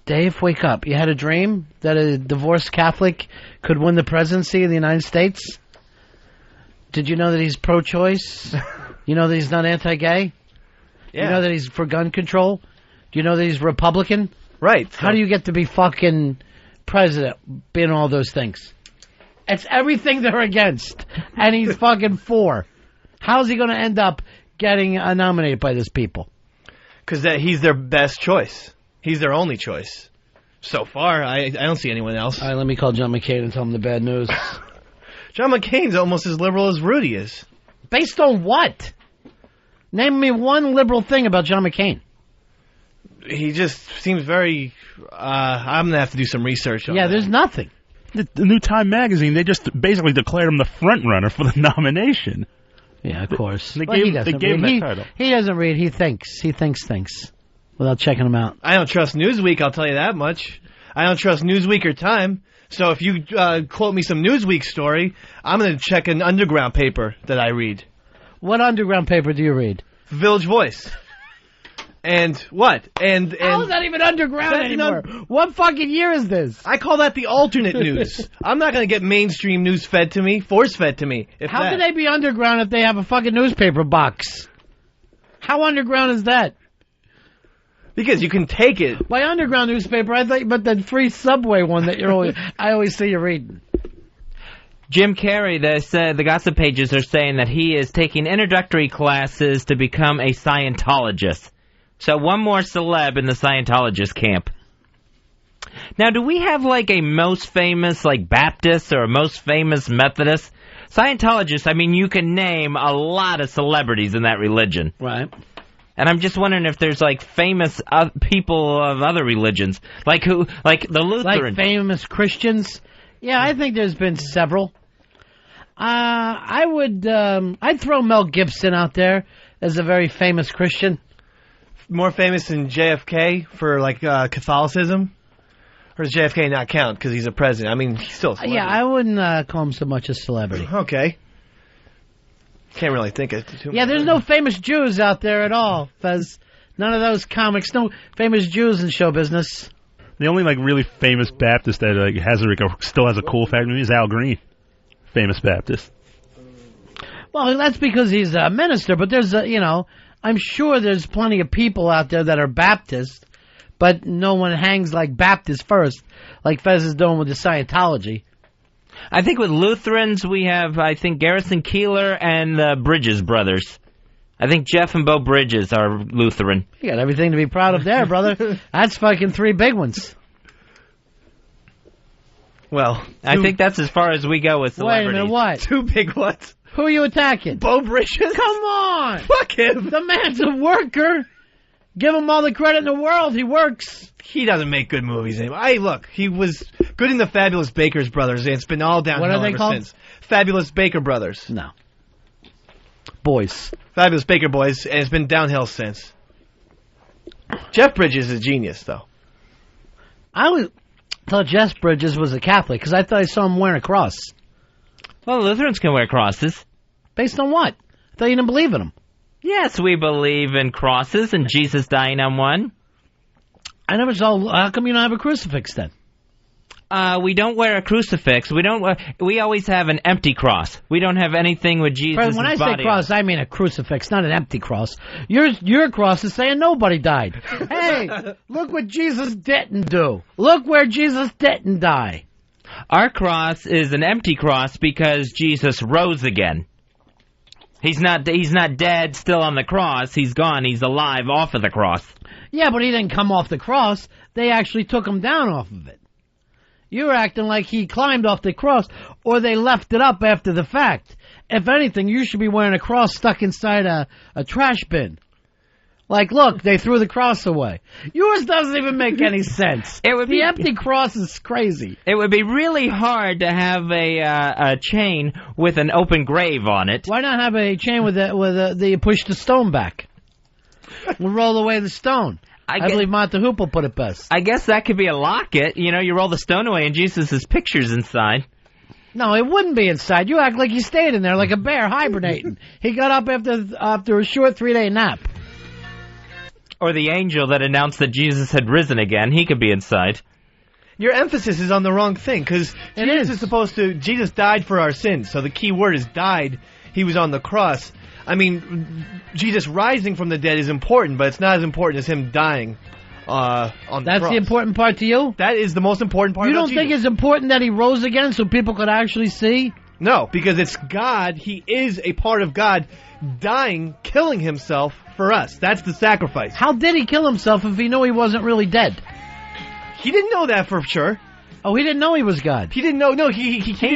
Dave, wake up. You had a dream that a divorced Catholic could win the presidency of the United States? Did you know that he's pro-choice? You know that he's not anti-gay? Yeah. You know that he's for gun control? Do you know that he's Republican? Right. How do you get to be fucking president, being all those things? It's everything they're against, and he's fucking for. How's he going to end up getting nominated by these people? Because he's their best choice. He's their only choice. So far, I don't see anyone else. All right, let me call John McCain and tell him the bad news. John McCain's almost as liberal as Rudy is. Based on what? Name me one liberal thing about John McCain. He just seems very... I'm going to have to do some research on that. Yeah, there's nothing. The New Time magazine, they just basically declared him the front runner for the nomination. Yeah, of course. They gave him that title. He doesn't read. He thinks things without checking them out. I don't trust Newsweek, I'll tell you that much. I don't trust Newsweek or Time. So if you quote me some Newsweek story, I'm going to check an underground paper that I read. What underground paper do you read? Village Voice. And what? And how is that even underground anymore? What fucking year is this? I call that the alternate news. I'm not going to get mainstream news fed to me, force-fed to me. How can they be underground if they have a fucking newspaper box? How underground is that? Because you can take it. By underground newspaper, I thought you meant that free Subway one that I always see you reading. Jim Carrey, the gossip pages are saying that he is taking introductory classes to become a Scientologist. So one more celeb in the Scientologist camp. Now, do we have like a most famous like Baptist or a most famous Methodist? Scientologists, I mean, you can name a lot of celebrities in that religion. Right. And I'm just wondering if there's like famous people of other religions. Like who? Like the Lutheran. Like famous Christians? Yeah, I think there's been several. I'd throw Mel Gibson out there as a very famous Christian. More famous than JFK for like Catholicism? Or does JFK not count because he's a president? I mean, he's still a celebrity. Yeah, I wouldn't call him so much a celebrity. Okay. Can't really think of too much. Yeah, there's no famous Jews out there at all, Fez. None of those comics. No famous Jews in show business. The only like really famous Baptist that still has a cool fact to me is Al Green. Famous Baptist. Well, that's because he's a minister, but there's I'm sure there's plenty of people out there that are Baptist, but no one hangs like Baptist first, like Fez is doing with the Scientology. I think with Lutherans we have, Garrison Keillor and the Bridges brothers. I think Jeff and Bo Bridges are Lutheran. You got everything to be proud of there, brother. That's fucking 3 big ones. Well, I think that's as far as we go with celebrities. Wait a minute, what? 2 big ones. Who are you attacking? Bo Bridges? Come on! Fuck him! The man's a worker. Give him all the credit in the world. He works. He doesn't make good movies anymore. Look, he was good in the Fabulous Baker's Brothers, and it's been all downhill What are they ever called? since. Fabulous Baker Brothers. No. Boys. Fabulous Baker Boys, and it's been downhill since. Jeff Bridges is a genius, though. I always thought Jess Bridges was a Catholic because I thought I saw him wearing a cross. Well, Lutherans can wear crosses. Based on what? I thought you didn't believe in them. Yes, we believe in crosses and Jesus dying on one. I never saw. How come you don't have a crucifix then? We don't wear a crucifix. We always have an empty cross. We don't have anything with Jesus' body. When I say cross, I mean a crucifix, not an empty cross. Your cross is saying nobody died. Hey, look what Jesus didn't do. Look where Jesus didn't die. Our cross is an empty cross because Jesus rose again. He's not dead, still on the cross. He's gone. He's alive off of the cross. Yeah, but he didn't come off the cross. They actually took him down off of it. You're acting like he climbed off the cross, or they left it up after the fact. If anything, you should be wearing a cross stuck inside a trash bin. Like, look, they threw the cross away. Yours doesn't even make any sense. The empty cross is crazy. It would be really hard to have a chain with an open grave on it. Why not have a chain with the push the stone back? We'll roll away the stone. I believe Martha Hoople put it best. I guess that could be a locket. You know, you roll the stone away and Jesus' picture's inside. No, it wouldn't be inside. You act like he stayed in there like a bear hibernating. He got up after a short 3-day nap. Or the angel that announced that Jesus had risen again. He could be inside. Your emphasis is on the wrong thing, because Jesus died for our sins, so the key word is died. He was on the cross. I mean, Jesus rising from the dead is important, but it's not as important as him dying on the cross. That's the important part to you? That is the most important part. You don't think it's important that he rose again so people could actually see? No, because it's God. He is a part of God dying, killing himself for us. That's the sacrifice. How did he kill himself if he knew he wasn't really dead? He didn't know that for sure. Oh, he didn't know he was God. He didn't know. No, he knew he was God.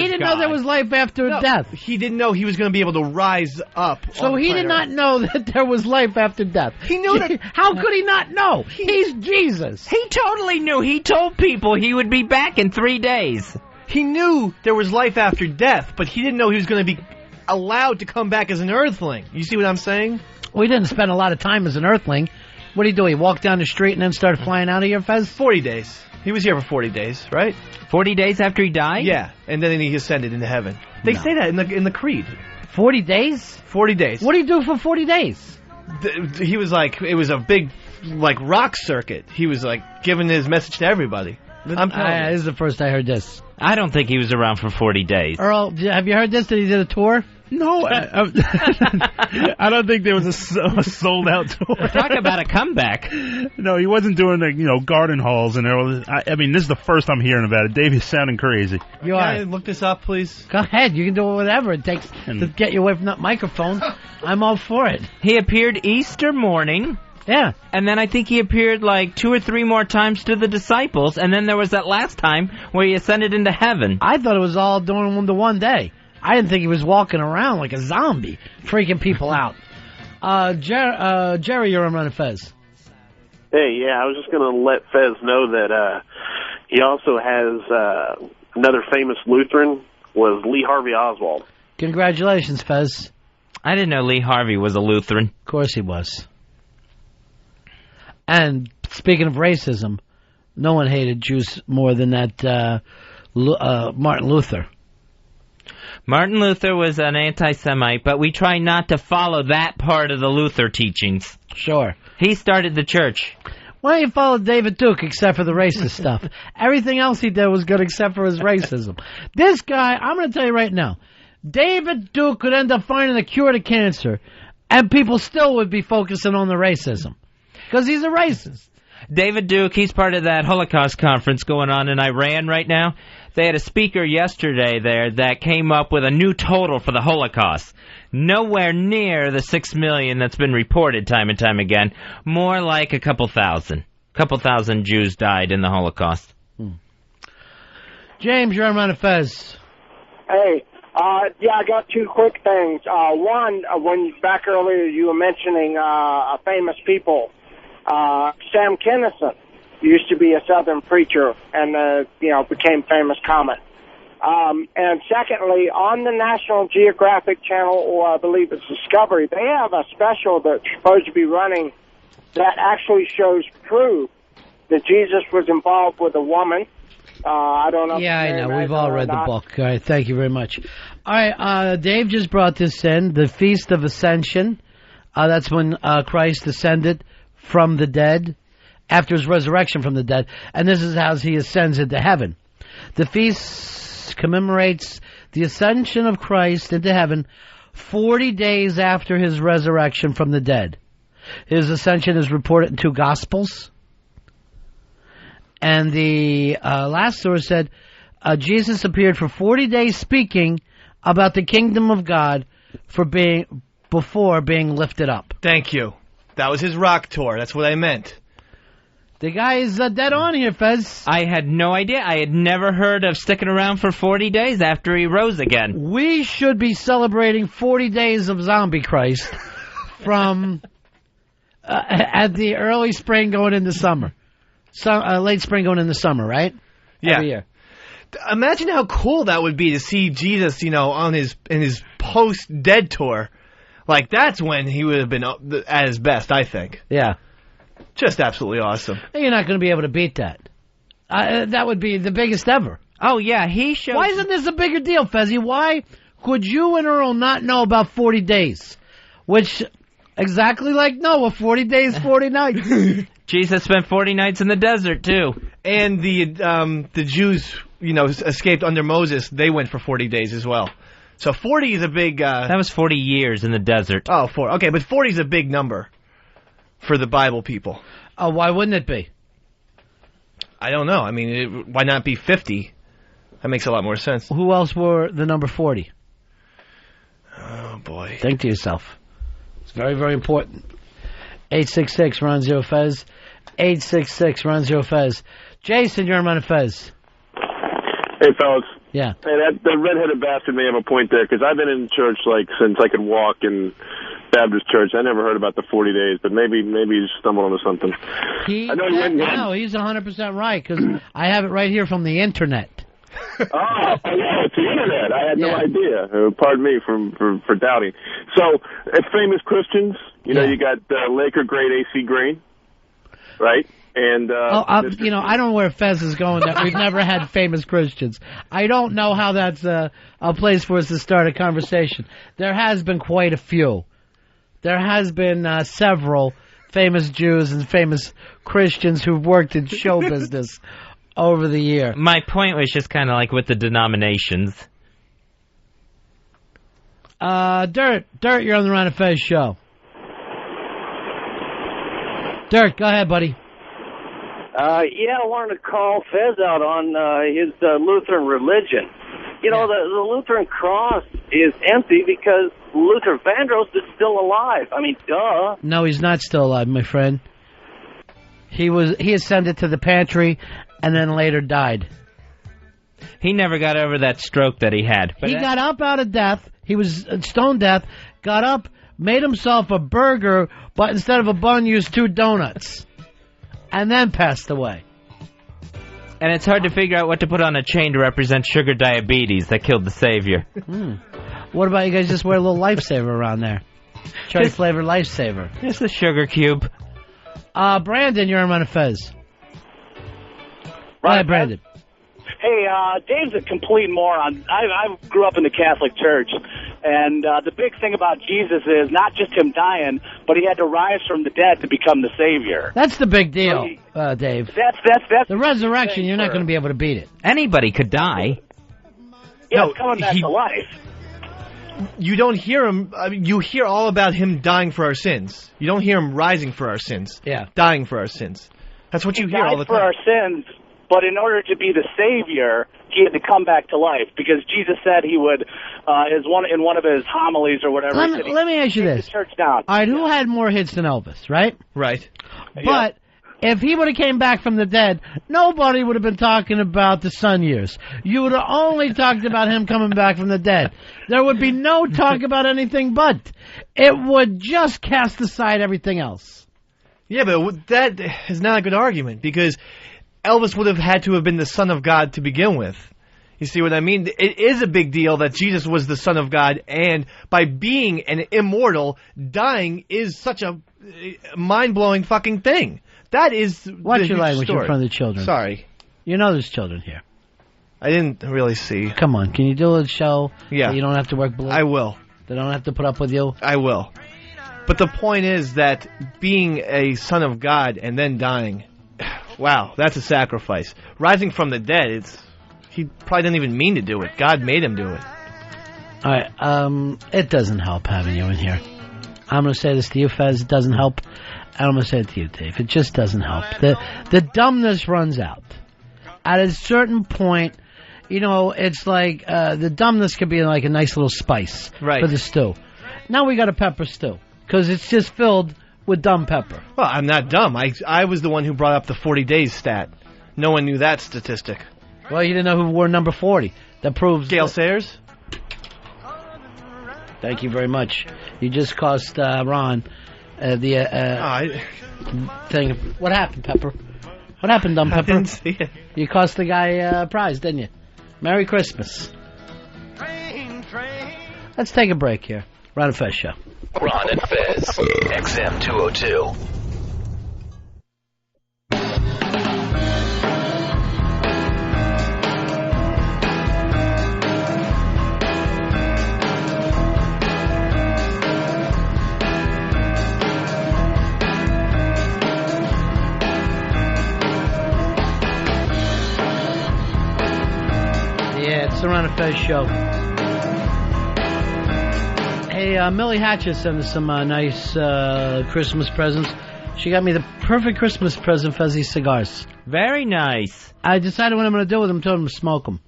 He didn't know there was life after death. He didn't know he was going to be able to rise up. So he did not know that there was life after death. He knew that. How could he not know? He's Jesus. He totally knew. He told people he would be back in 3 days. He knew there was life after death, but he didn't know he was going to be allowed to come back as an earthling. You see what I'm saying? We didn't spend a lot of time as an earthling. What did he do? He walked down the street and then started flying out of here, Fez? 40 days. He was here for 40 days, right? 40 days after he died? Yeah, and then he ascended into heaven. They say that in the creed. 40 days? 40 days. What do you do for 40 days? He was like, it was a big, like, rock circuit. He was like giving his message to everybody. I'm telling you. This is the first I heard this. I don't think he was around for 40 days. Earl, have you heard this, that he did a tour? No, I don't think there was a sold-out tour. Talk about a comeback. No, he wasn't doing the garden halls and all. I mean, this is the first I'm hearing about it. Dave is sounding crazy. You are. Look this up, please. Go ahead. You can do whatever it takes to get you away from that microphone. I'm all for it. He appeared Easter morning. Yeah. And then I think he appeared like 2 or 3 more times to the disciples, and then there was that last time where he ascended into heaven. I thought it was all doing the one day. I didn't think he was walking around like a zombie, freaking people out. Jerry, you're on Ron and Fez. Hey, yeah, I was just going to let Fez know that he also has another famous Lutheran was Lee Harvey Oswald. Congratulations, Fez. I didn't know Lee Harvey was a Lutheran. Of course he was. And speaking of racism, no one hated Jews more than that Martin Luther. Martin Luther was an anti-Semite, but we try not to follow that part of the Luther teachings. Sure. He started the church. Why don't you follow David Duke except for the racist stuff? Everything else he did was good except for his racism. This guy, I'm going to tell you right now, David Duke could end up finding a cure to cancer, and people still would be focusing on the racism. Because he's a racist. David Duke, he's part of that Holocaust conference going on in Iran right now. They had a speaker yesterday there that came up with a new total for the Holocaust. Nowhere near the 6 million that's been reported time and time again. More like a couple thousand. Couple thousand Jews died in the Holocaust. James, you're on Ron and Fez. Hey, yeah, I got 2 quick things. One, when back earlier you were mentioning famous people. Sam Kinison used to be a Southern preacher and, became famous comic. And secondly, on the National Geographic Channel, or I believe it's Discovery, they have a special that's supposed to be running that actually shows proof that Jesus was involved with a woman. I don't know. Yeah, I know. We've all read the book. All right, thank you very much. All right, Dave just brought this in, the Feast of Ascension. That's when Christ ascended from the dead, after his resurrection from the dead, and this is how he ascends into heaven. The feast commemorates the ascension of Christ into heaven 40 days after his resurrection from the dead. His ascension is reported in 2 Gospels. And the last source said, Jesus appeared for 40 days speaking about the kingdom of God before being lifted up. Thank you. That was his rock tour. That's what I meant. The guy is dead on here, Fez. I had no idea. I had never heard of sticking around for 40 days after he rose again. We should be celebrating 40 days of zombie Christ from at the early spring going into summer. Late spring going into summer, right? Yeah. Every year. Imagine how cool that would be to see Jesus, in his post-dead tour. Like, that's when he would have been at his best, I think. Yeah. Just absolutely awesome. You're not going to be able to beat that. That would be the biggest ever. Oh, yeah, he showed... Why isn't this a bigger deal, Fezzy? Why could you and Earl not know about 40 days? Which, exactly like Noah, 40 days, 40 nights. Jesus spent 40 nights in the desert, too. And the Jews, escaped under Moses. They went for 40 days as well. So 40 is a big... That was 40 years in the desert. Oh, 4. Okay, but 40 is a big number for the Bible people. Oh, why wouldn't it be? I don't know. I mean, why not be 50? That makes a lot more sense. Who else were the number 40? Oh, boy. Think to yourself. It's very, very important. 866 Ron Zero Fez. 866 Ron Zero Fez. Jason, you're on Ron and Fez. Hey, fellas. Yeah. Hey, that redheaded bastard may have a point there, because I've been in church, since I could walk in Baptist church. I never heard about the 40 days, but maybe you stumbled onto something. No, he's 100% right, because I have it right here from the internet. Oh, yeah, it's the internet. I had no idea. Pardon me for doubting. So, famous Christians, you got Laker great AC Green, right? And I don't know where Fez is going. That we've never had famous Christians. I don't know how that's a place for us to start a conversation. There has been quite a few. There has been several famous Jews and famous Christians who've worked in show business over the year. My point was just kind of like with the denominations. Dirt, you're on the Ron and Fez show. Dirt, go ahead, buddy. I wanted to call Fez out on his Lutheran religion. The Lutheran cross is empty because Luther Vandross is still alive. I mean, duh. No, he's not still alive, my friend. He ascended to the pantry and then later died. He never got over that stroke that he had. But he got up out of death. He was stone death, got up, made himself a burger, but instead of a bun, used 2 donuts. And then passed away. And it's hard to figure out what to put on a chain to represent sugar diabetes that killed the Savior. What about you guys just wear a little Lifesaver around there? Choice-flavored Lifesaver. It's a sugar cube. Brandon, you're on Ron and Fez. Right, Brandon. Hey, Dave's a complete moron. I grew up in the Catholic Church, and the big thing about Jesus is not just him dying, but he had to rise from the dead to become the Savior. That's the big deal, Dave. That's the resurrection. You're not going to be able to beat it. Anybody could die. Yeah, it's coming back to life. You don't hear him. I mean, you hear all about him dying for our sins. You don't hear him rising for our sins. Yeah, dying for our sins. That's what you hear all the time. For our sins. But in order to be the Savior, he had to come back to life because Jesus said he would, in one of his homilies or whatever. Let me ask you this: the church down. All right, who had more hits than Elvis? Right. Right. But if he would have came back from the dead, nobody would have been talking about the Sun years. You would have only talked about him coming back from the dead. There would be no talk about anything but. It would just cast aside everything else. Yeah, but that is not a good argument because Elvis would have had to have been the Son of God to begin with. You see what I mean? It is a big deal that Jesus was the Son of God, and by being an immortal, dying is such a mind-blowing fucking thing. That is Watch the your huge language story. in front of the children. Sorry. You know there's children here. I didn't really see. Come on, can you do a show? Yeah. So you don't have to work blue? I will. They don't have to put up with you? I will. But the point is that being a son of God and then dying, wow, that's a sacrifice. Rising from the dead, he probably didn't even mean to do it. God made him do it. All right, it doesn't help having you in here. I'm going to say this to you, Fez. It doesn't help. And I'm going to say it to you, Dave. It just doesn't help. The dumbness runs out. At a certain point, it's like the dumbness could be like a nice little spice for the stew. Now we got a pepper stew because it's just filled with dumb pepper. Well, I'm not dumb. I was the one who brought up the 40 days stat. No one knew that statistic. Well, you didn't know who wore number 40. That proves... Gail Sayers? Thank you very much. You just cost Ron the thing. What happened, Pepper? What happened, dumb Pepper? I didn't see it. You cost the guy a prize, didn't you? Merry Christmas. Let's take a break here. Ron and Fez Show. Ron and Fez, XM 202. It's the Ron and Fez Show. Hey, Millie Hatchett sent us some nice Christmas presents. She got me the perfect Christmas present, Fezzy cigars. Very nice. I decided what I'm going to do with them. Told them to smoke them.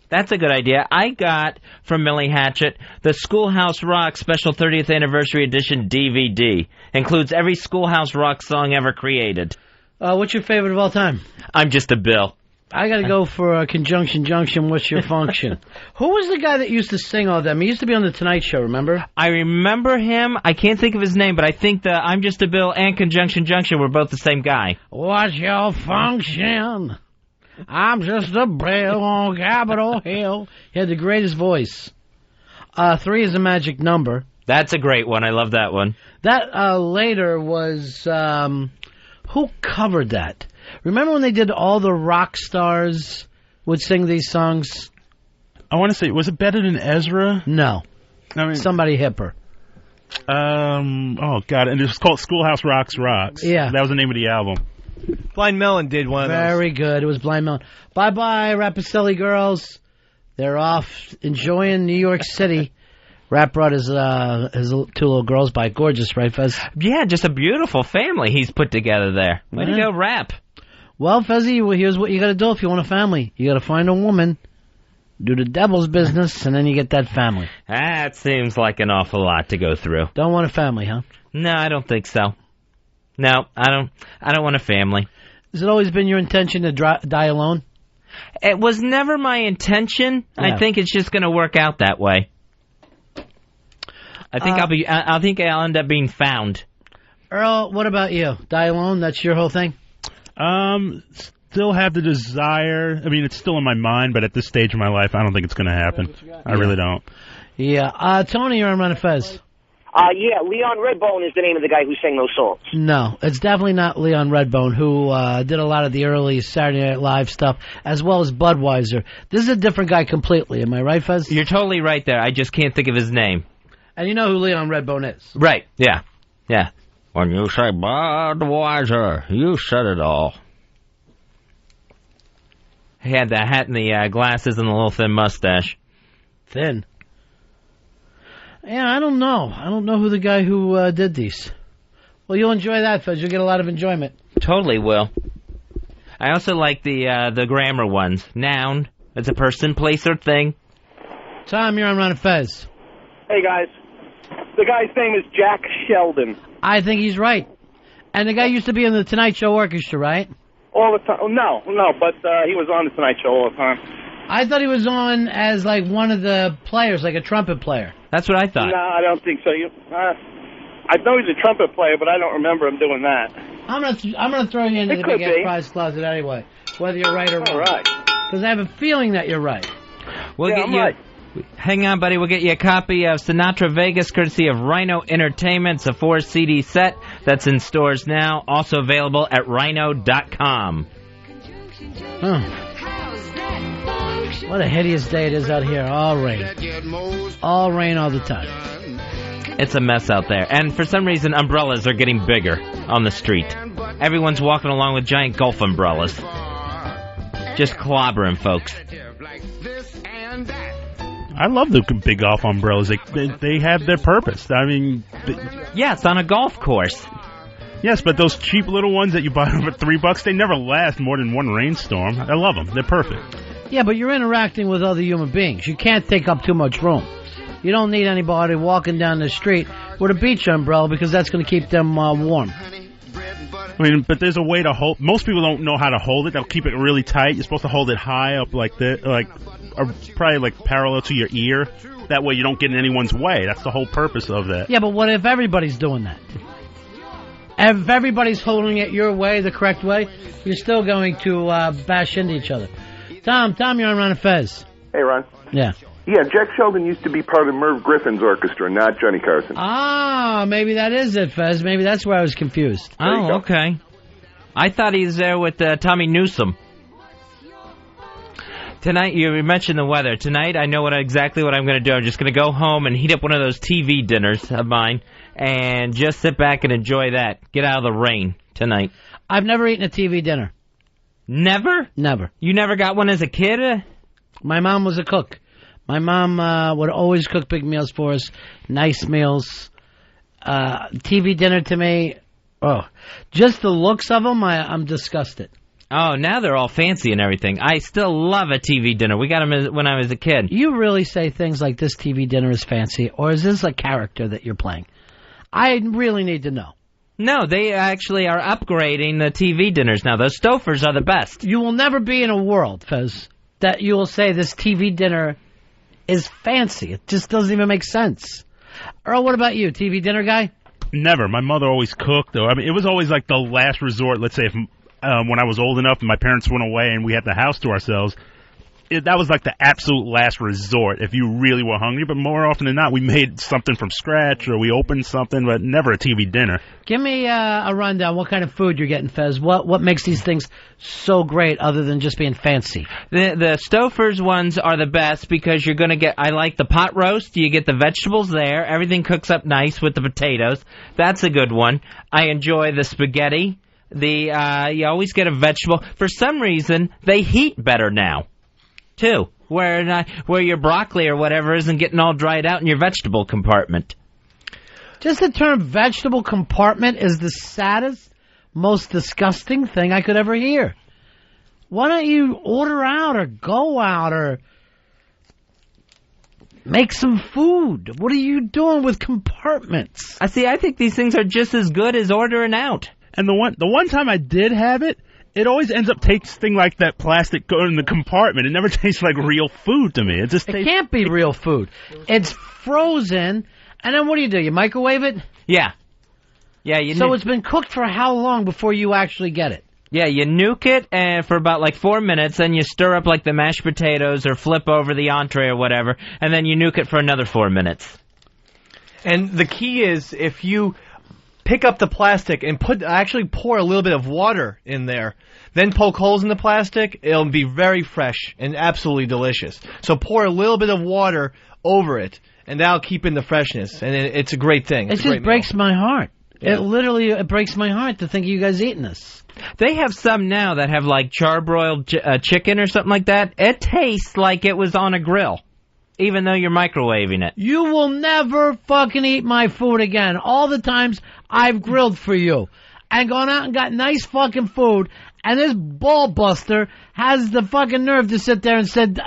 That's a good idea. I got from Millie Hatchett the Schoolhouse Rock Special 30th Anniversary Edition DVD. Includes every Schoolhouse Rock song ever created. What's your favorite of all time? I'm Just a Bill. I got to go for Conjunction Junction, What's Your Function? Who was the guy that used to sing all them? He used to be on The Tonight Show, remember? I remember him. I can't think of his name, but I think the I'm Just a Bill and Conjunction Junction were both the same guy. What's your function? I'm just a bill on Capitol Hill. He had the greatest voice. 3 is a magic number. That's a great one. I love that one. That later was... who covered that? Remember when they did all the rock stars would sing these songs? I want to say, was it better than Ezra? No. I mean, somebody hipper. Oh, God. And it was called Schoolhouse Rocks. Yeah. That was the name of the album. Blind Melon did one of those. Very good. It was Blind Melon. Bye-bye, Rapacelli girls. They're off enjoying New York City. Rap brought his 2 little girls by. Gorgeous, right, Fez? Yeah, just a beautiful family he's put together there. Way to go, Rap. Well, Fezzy, here's what you got to do if you want a family. You got to find a woman, do the devil's business, and then you get that family. That seems like an awful lot to go through. Don't want a family, huh? No, I don't think so. No, I don't want a family. Has it always been your intention to die alone? It was never my intention. Yeah. I think it's just going to work out that way. I think I'll end up being found. Earl, what about you? Die alone? That's your whole thing? Still have the desire. I mean, it's still in my mind, but at this stage of my life, I don't think it's going to happen. I really don't. Yeah. Tony, you're on Ron and Fez. Yeah, Leon Redbone is the name of the guy who sang those songs. No, it's definitely not Leon Redbone, who did a lot of the early Saturday Night Live stuff, as well as Budweiser. This is a different guy completely. Am I right, Fez? You're totally right there. I just can't think of his name. And you know who Leon Redbone is? Right, yeah. Yeah. When you say Budweiser, you said it all. He had the hat and the glasses and the little thin mustache. Thin? Yeah, I don't know. I don't know who the guy who did these. Well, you'll enjoy that, Fez. You'll get a lot of enjoyment. Totally will. I also like the grammar ones. Noun. It's a person, place, or thing. Tom, you're on Ron and Fez. Hey, guys. The guy's name is Jack Sheldon. I think he's right. And the guy used to be in the Tonight Show Orchestra, right? All the time. No, but he was on the Tonight Show all the time. I thought he was on as, like, one of the players, like a trumpet player. That's what I thought. No, I don't think so. I know he's a trumpet player, but I don't remember him doing that. I'm gonna throw you into the Big Ass Prize Closet anyway, whether you're right or wrong. All right. Because I have a feeling that you're right. We'll yeah, get I'm you. right. Hang on, buddy. We'll get you a copy of Sinatra Vegas, courtesy of Rhino Entertainment. It's a 4-CD set that's in stores now. Also available at rhino.com. What a hideous day it is out here. All rain. All rain all the time. It's a mess out there. And for some reason, umbrellas are getting bigger on the street. Everyone's walking along with giant golf umbrellas. Just clobbering folks. I love the big golf umbrellas. They have their purpose. I mean... Yeah, it's on a golf course. Yes, but those cheap little ones that you buy for $3, they never last more than one rainstorm. I love them. They're perfect. Yeah, but you're interacting with other human beings. You can't take up too much room. You don't need anybody walking down the street with a beach umbrella because that's going to keep them warm. I mean, but there's a way to hold... Most people don't know how to hold it. They'll keep it really tight. You're supposed to hold it high up like this, probably like parallel to your ear. That way you don't get in anyone's way. That's the whole purpose of that. Yeah, but what if everybody's doing that? If everybody's holding it your way, the correct way, you're still going to bash into each other. Tom, you're on Ron and Fez. Hey, Ron. Yeah. Yeah, Jack Sheldon used to be part of Merv Griffin's orchestra, not Johnny Carson. Ah, maybe that is it, Fez. Maybe that's where I was confused. Oh, okay. I thought he was there with Tommy Newsom. Tonight, you mentioned the weather. Tonight, I know exactly what I'm going to do. I'm just going to go home and heat up one of those TV dinners of mine and just sit back and enjoy that. Get out of the rain tonight. I've never eaten a TV dinner. Never? Never. You never got one as a kid? My mom was a cook. My mom would always cook big meals for us, nice meals. TV dinner to me, just the looks of them, I'm disgusted. Oh, now they're all fancy and everything. I still love a TV dinner. We got them when I was a kid. You really say things like this TV dinner is fancy, or is this a character that you're playing? I really need to know. No, they actually are upgrading the TV dinners now. Those Stofers are the best. You will never be in a world, Fez, that you will say this TV dinner is fancy. It just doesn't even make sense. Earl, what about you? TV dinner guy? Never. My mother always cooked, though. I mean, it was always like the last resort. Let's say if when I was old enough and my parents went away and we had the house to ourselves, that was like the absolute last resort if you really were hungry. But more often than not, we made something from scratch or we opened something, but never a TV dinner. Give me a rundown. What kind of food you're getting, Fez? What makes these things so great other than just being fancy? The Stouffer's ones are the best because you're going to get, I like the pot roast. You get the vegetables there. Everything cooks up nice with the potatoes. That's a good one. I enjoy the spaghetti. You always get a vegetable. For some reason, they heat better now, too, where your broccoli or whatever isn't getting all dried out in your vegetable compartment. Just the term vegetable compartment is the saddest, most disgusting thing I could ever hear. Why don't you order out or go out or make some food? What are you doing with compartments? I think these things are just as good as ordering out. And the one time I did have it, it always ends up tasting like that plastic in the compartment. It never tastes like real food to me. It can't be real food. It's frozen, and then what do? You microwave it? Yeah. Yeah. So it's been cooked for how long before you actually get it? Yeah, you nuke it for about 4 minutes, then you stir up the mashed potatoes or flip over the entree or whatever, and then you nuke it for another 4 minutes. And the key is if you pick up the plastic and actually pour a little bit of water in there, then poke holes in the plastic, it'll be very fresh and absolutely delicious. So pour a little bit of water over it, and that'll keep in the freshness, and it's a great thing. It just breaks my heart. Yeah. It breaks my heart to think of you guys eating this. They have some now that have charbroiled chicken or something like that. It tastes like it was on a grill, even though you're microwaving it. You will never fucking eat my food again. All the times I've grilled for you and gone out and got nice fucking food, and this ball buster has the fucking nerve to sit there and said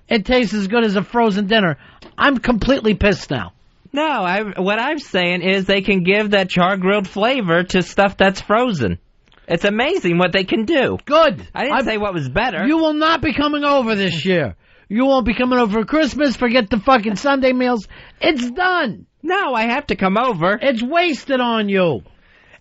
it tastes as good as a frozen dinner. I'm completely pissed now. No, what I'm saying is they can give that char-grilled flavor to stuff that's frozen. It's amazing what they can do. Good. I didn't say what was better. You will not be coming over this year. You won't be coming over for Christmas. Forget the fucking Sunday meals. It's done. No, I have to come over. It's wasted on you.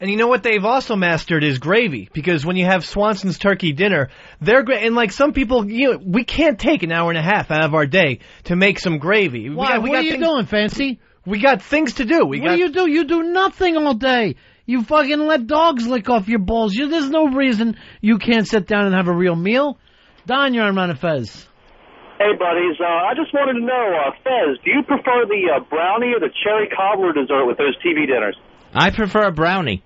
And you know what they've also mastered is gravy, because when you have Swanson's turkey dinner, they're great. And like some people, we can't take an hour and a half out of our day to make some gravy. Why? What are you doing, Fancy? We got things to do. What do you do? You do nothing all day. You fucking let dogs lick off your balls. There's no reason you can't sit down and have a real meal. Don, you're on Ron and Fez. Hey, buddies. I just wanted to know, Fez, do you prefer the brownie or the cherry cobbler dessert with those TV dinners? I prefer a brownie.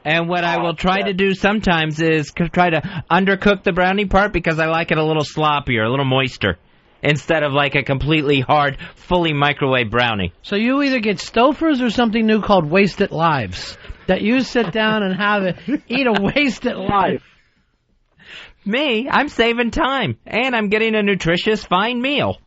And what I will try to do sometimes is try to undercook the brownie part because I like it a little sloppier, a little moister, instead of like a completely hard, fully microwave brownie. So you either get Stouffer's or something new called Wasted Lives, that you sit down and have it, eat a wasted life. Me, I'm saving time, and I'm getting a nutritious, fine meal.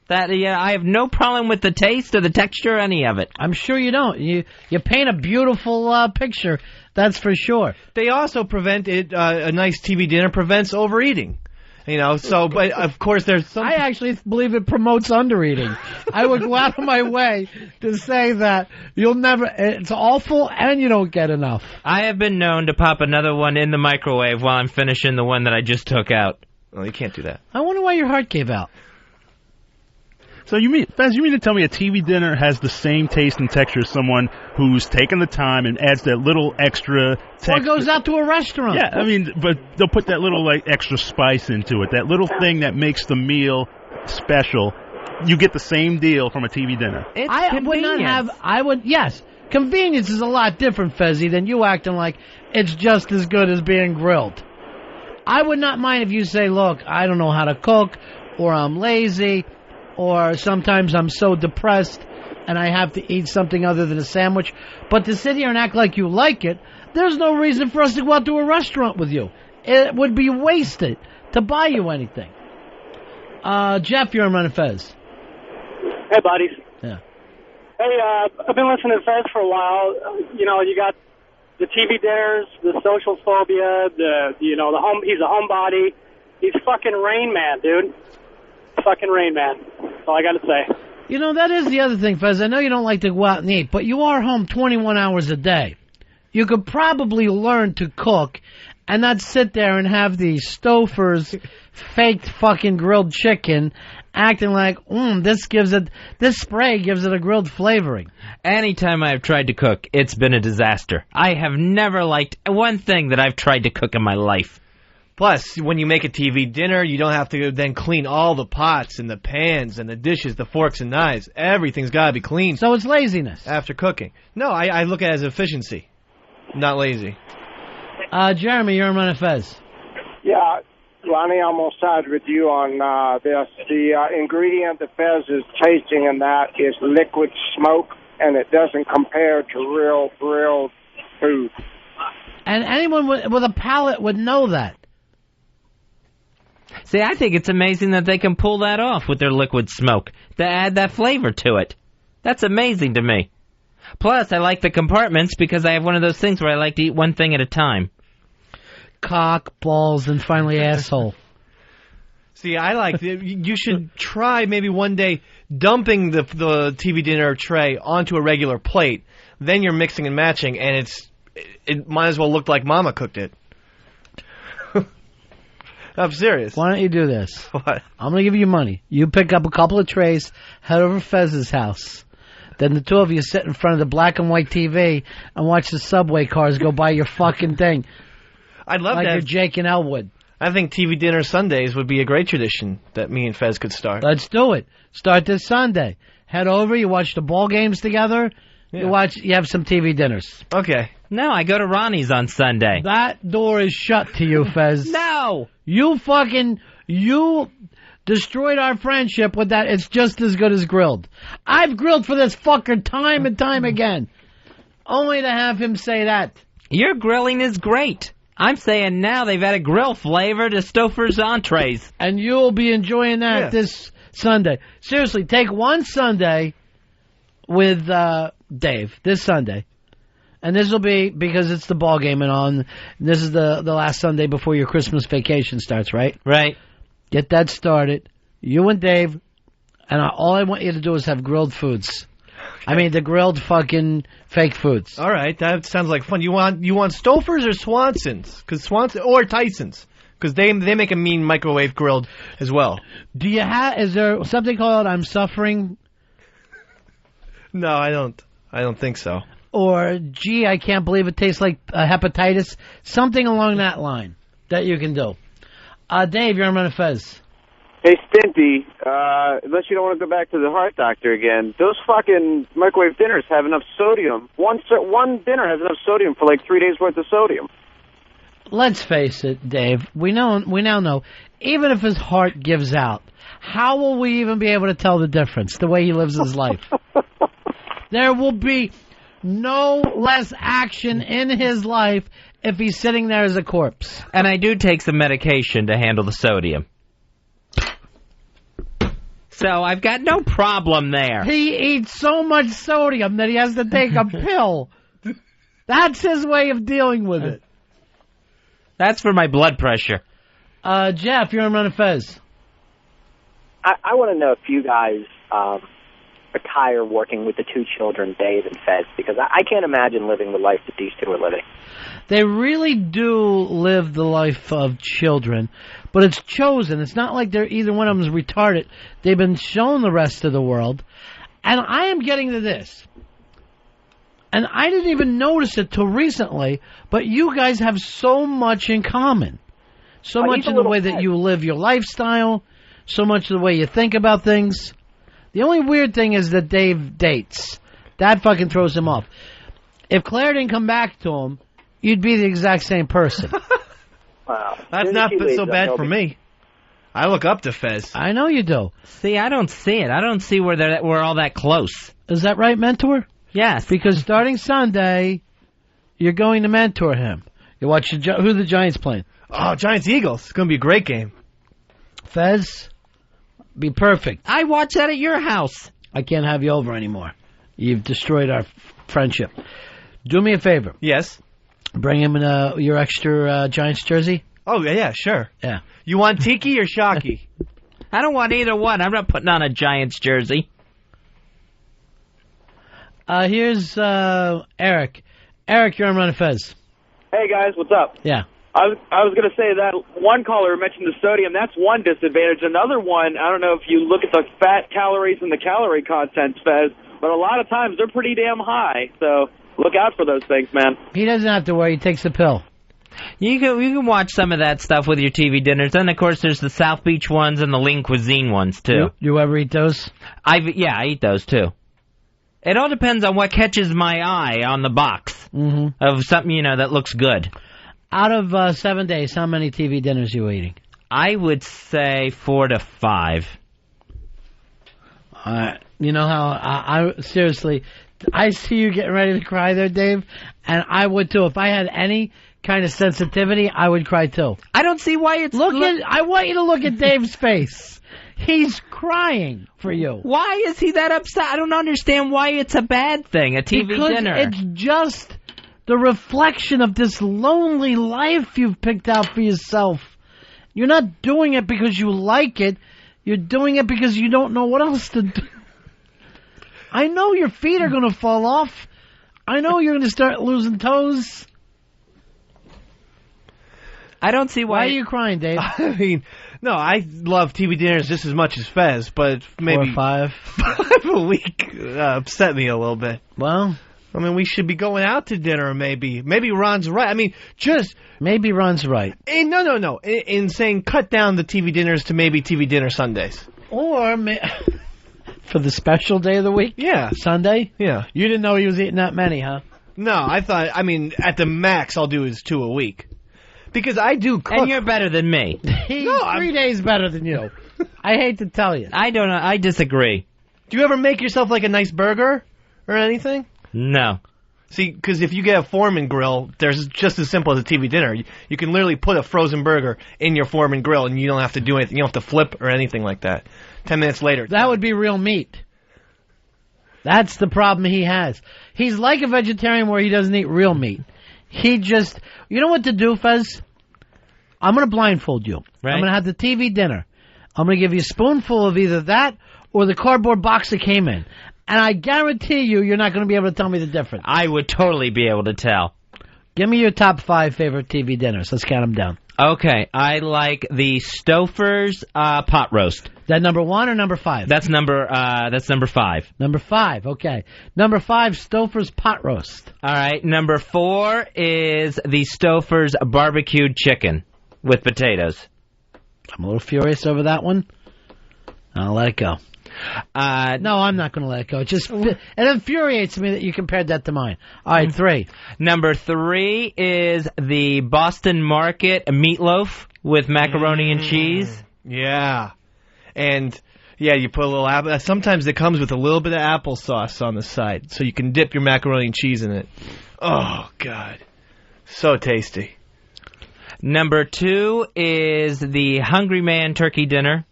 I have no problem with the taste or the texture or any of it. I'm sure you don't. You paint a beautiful picture, that's for sure. They also prevent it. A nice TV dinner prevents overeating. But of course there's some... I actually believe it promotes undereating. I would go out of my way to say that it's awful and you don't get enough. I have been known to pop another one in the microwave while I'm finishing the one that I just took out. Well, you can't do that. I wonder why your heart gave out. So Fez, you mean to tell me a TV dinner has the same taste and texture as someone who's taken the time and adds that little extra texture? Or goes out to a restaurant. Yeah, but they'll put that little extra spice into it, that little thing that makes the meal special. You get the same deal from a TV dinner. Yes. Convenience is a lot different, Fezzy, than you acting like it's just as good as being grilled. I would not mind if you say, look, I don't know how to cook, or I'm lazy, or sometimes I'm so depressed and I have to eat something other than a sandwich. But to sit here and act like you like it, there's no reason for us to go out to a restaurant with you. It would be wasted to buy you anything. Jeff, you're on Ron and Fez. Hey, buddies. Yeah. Hey, I've been listening to Fez for a while. You got the TV dinners, the social phobia, the home. He's a homebody. He's fucking Rain Man, dude. Fucking Rain Man. That's all I got to say. That is the other thing, Fez. I know you don't like to go out and eat, but you are home 21 hours a day. You could probably learn to cook and not sit there and have the Stouffer's faked fucking grilled chicken acting like, this spray gives it a grilled flavoring. Anytime I've tried to cook, it's been a disaster. I have never liked one thing that I've tried to cook in my life. Plus, when you make a TV dinner, you don't have to then clean all the pots and the pans and the dishes, the forks and knives. Everything's got to be clean. So it's laziness. After cooking. No, I look at it as efficiency, not lazy. Jeremy, you're on Ron and Fez. Yeah, Ronnie, I'm on side with you on this. The ingredient that Fez is tasting in that is liquid smoke, and it doesn't compare to real grilled food. And anyone with a palate would know that. See, I think it's amazing that they can pull that off with their liquid smoke, to add that flavor to it. That's amazing to me. Plus, I like the compartments because I have one of those things where I like to eat one thing at a time. Cock, balls, and finally asshole. See, I like you should try maybe one day dumping the TV dinner tray onto a regular plate. Then you're mixing and matching, and it might as well look like Mama cooked it. I'm serious. Why don't you do this? What? I'm going to give you money. You pick up a couple of trays, head over to Fez's house. Then the two of you sit in front of the black and white TV and watch the subway cars go by your fucking thing. I'd love like that. Like you're Jake and Elwood. I think TV dinner Sundays would be a great tradition that me and Fez could start. Let's do it. Start this Sunday. Head over, you watch the ball games together. Yeah. You have some TV dinners. Okay. No, I go to Ronnie's on Sunday. That door is shut to you, Fez. No! You destroyed our friendship with that. It's just as good as grilled. I've grilled for this fucker time and time again. Only to have him say that. Your grilling is great. I'm saying now they've added grill flavor to Stouffer's entrees. And you'll be enjoying that this Sunday. Seriously, take one Sunday with Dave, this Sunday. And this will be because it's the ball game and on. This is the last Sunday before your Christmas vacation starts, right? Right. Get that started. You and Dave, and all I want you to do is have grilled foods. I mean, the grilled fucking fake foods. All right, that sounds like fun. You want Stouffer's or Swanson's? Because Swanson or Tyson's, because they make a mean microwave grilled as well. Do you have? Is there something called "I'm suffering"? No, I don't. I don't think so. Or gee, I can't believe it tastes like hepatitis. Something along that line that you can do. Dave, you're on Ron and Fez. Hey, Stinty, unless you don't want to go back to the heart doctor again, those fucking microwave dinners have enough sodium. One dinner has enough sodium for like 3 days worth of sodium. Let's face it, Dave. We now know, even if his heart gives out, how will we even be able to tell the difference, the way he lives his life? There will be no less action in his life if he's sitting there as a corpse. And I do take some medication to handle the sodium. So I've got no problem there. He eats so much sodium that he has to take a pill. That's his way of dealing with it. That's for my blood pressure. Jeff, you're on Ron and Fez. I want to know if you guys retire working with the two children, Dave and Fez, because I can't imagine living the life that these two are living. They really do live the life of children, but it's chosen. It's not like either one of them is retarded. They've been shown the rest of the world. And I am getting to this. And I didn't even notice it till recently, but you guys have so much in common. So much in the way that you live your lifestyle, so much in the way you think about things. The only weird thing is that Dave dates. That fucking throws him off. If Claire didn't come back to him, you'd be the exact same person. Wow. That's not so bad for me. I look up to Fez. I know you do. See, I don't see it. I don't see where we're all that close. Is that right, Mentor? Yes. Because starting Sunday, you're going to mentor him. You watch who the Giants playing. Oh, Giants-Eagles. It's going to be a great game. Fez, be perfect. I watch that at your house. I can't have you over anymore. You've destroyed our friendship. Do me a favor. Yes. Bring him in your extra Giants jersey. Oh, yeah, sure. Yeah. You want Tiki or Shockey? I don't want either one. I'm not putting on a Giants jersey. Here's Eric. Eric, you're on Ron and Fez. Hey, guys, what's up? Yeah. I was going to say that one caller mentioned the sodium. That's one disadvantage. Another one, I don't know if you look at the fat calories and the calorie content, Fez, but a lot of times they're pretty damn high. So look out for those things, man. He doesn't have to worry. He takes the pill. You can watch some of that stuff with your TV dinners. And, of course, there's the South Beach ones and the Lean Cuisine ones, too. You ever eat those? I eat those, too. It all depends on what catches my eye on the box of something, that looks good. Out of 7 days, how many TV dinners are you eating? I would say 4 to 5. You know how I seriously, I see you getting ready to cry there, Dave, and I would too. If I had any kind of sensitivity, I would cry too. I don't see why it's... I want you to look at Dave's face. He's crying for you. Why is he that upset? I don't understand why it's a bad thing, a TV dinner. It's just the reflection of this lonely life you've picked out for yourself. You're not doing it because you like it. You're doing it because you don't know what else to do. I know your feet are going to fall off. I know you're going to start losing toes. I don't see Why are you crying, Dave? I mean, no, I love TV dinners just as much as Fez, but maybe 4 or 5 a week upset me a little bit. Well, I mean, we should be going out to dinner, maybe. Maybe Ron's right. I mean, just... Maybe Ron's right. No. In saying cut down the TV dinners to maybe TV dinner Sundays. Or for the special day of the week? Yeah. Sunday? Yeah. You didn't know he was eating that many, huh? No, at the max I'll do is 2 a week. Because I do cook. And you're better than me. He's 3 days better than you. I hate to tell you. I don't know. I disagree. Do you ever make yourself like a nice burger or anything? No. See, because if you get a Foreman grill, there's just as simple as a TV dinner. You can literally put a frozen burger in your Foreman grill, and you don't have to do anything. You don't have to flip or anything like that. 10 minutes later. That would be real meat. That's the problem he has. He's like a vegetarian where he doesn't eat real meat. He just... You know what to do, Fez? I'm going to blindfold you. Right. I'm going to have the TV dinner. I'm going to give you a spoonful of either that or the cardboard box that came in. And I guarantee you're not going to be able to tell me the difference. I would totally be able to tell. Give me your top 5 favorite TV dinners. Let's count them down. Okay, I like the Stouffer's pot roast. That number 1 or number 5? That's number 5. Number 5, okay. Number 5, Stouffer's pot roast. All right, number 4 is the Stouffer's barbecued chicken with potatoes. I'm a little furious over that one. I'll let it go. No, I'm not going to let it go. It infuriates me that you compared that to mine. All right, 3. Number 3 is the Boston Market meatloaf with macaroni and cheese. Yeah. And, yeah, you put a little apple. Sometimes it comes with a little bit of applesauce on the side, so you can dip your macaroni and cheese in it. Oh, God. So tasty. Number 2 is the Hungry Man turkey dinner.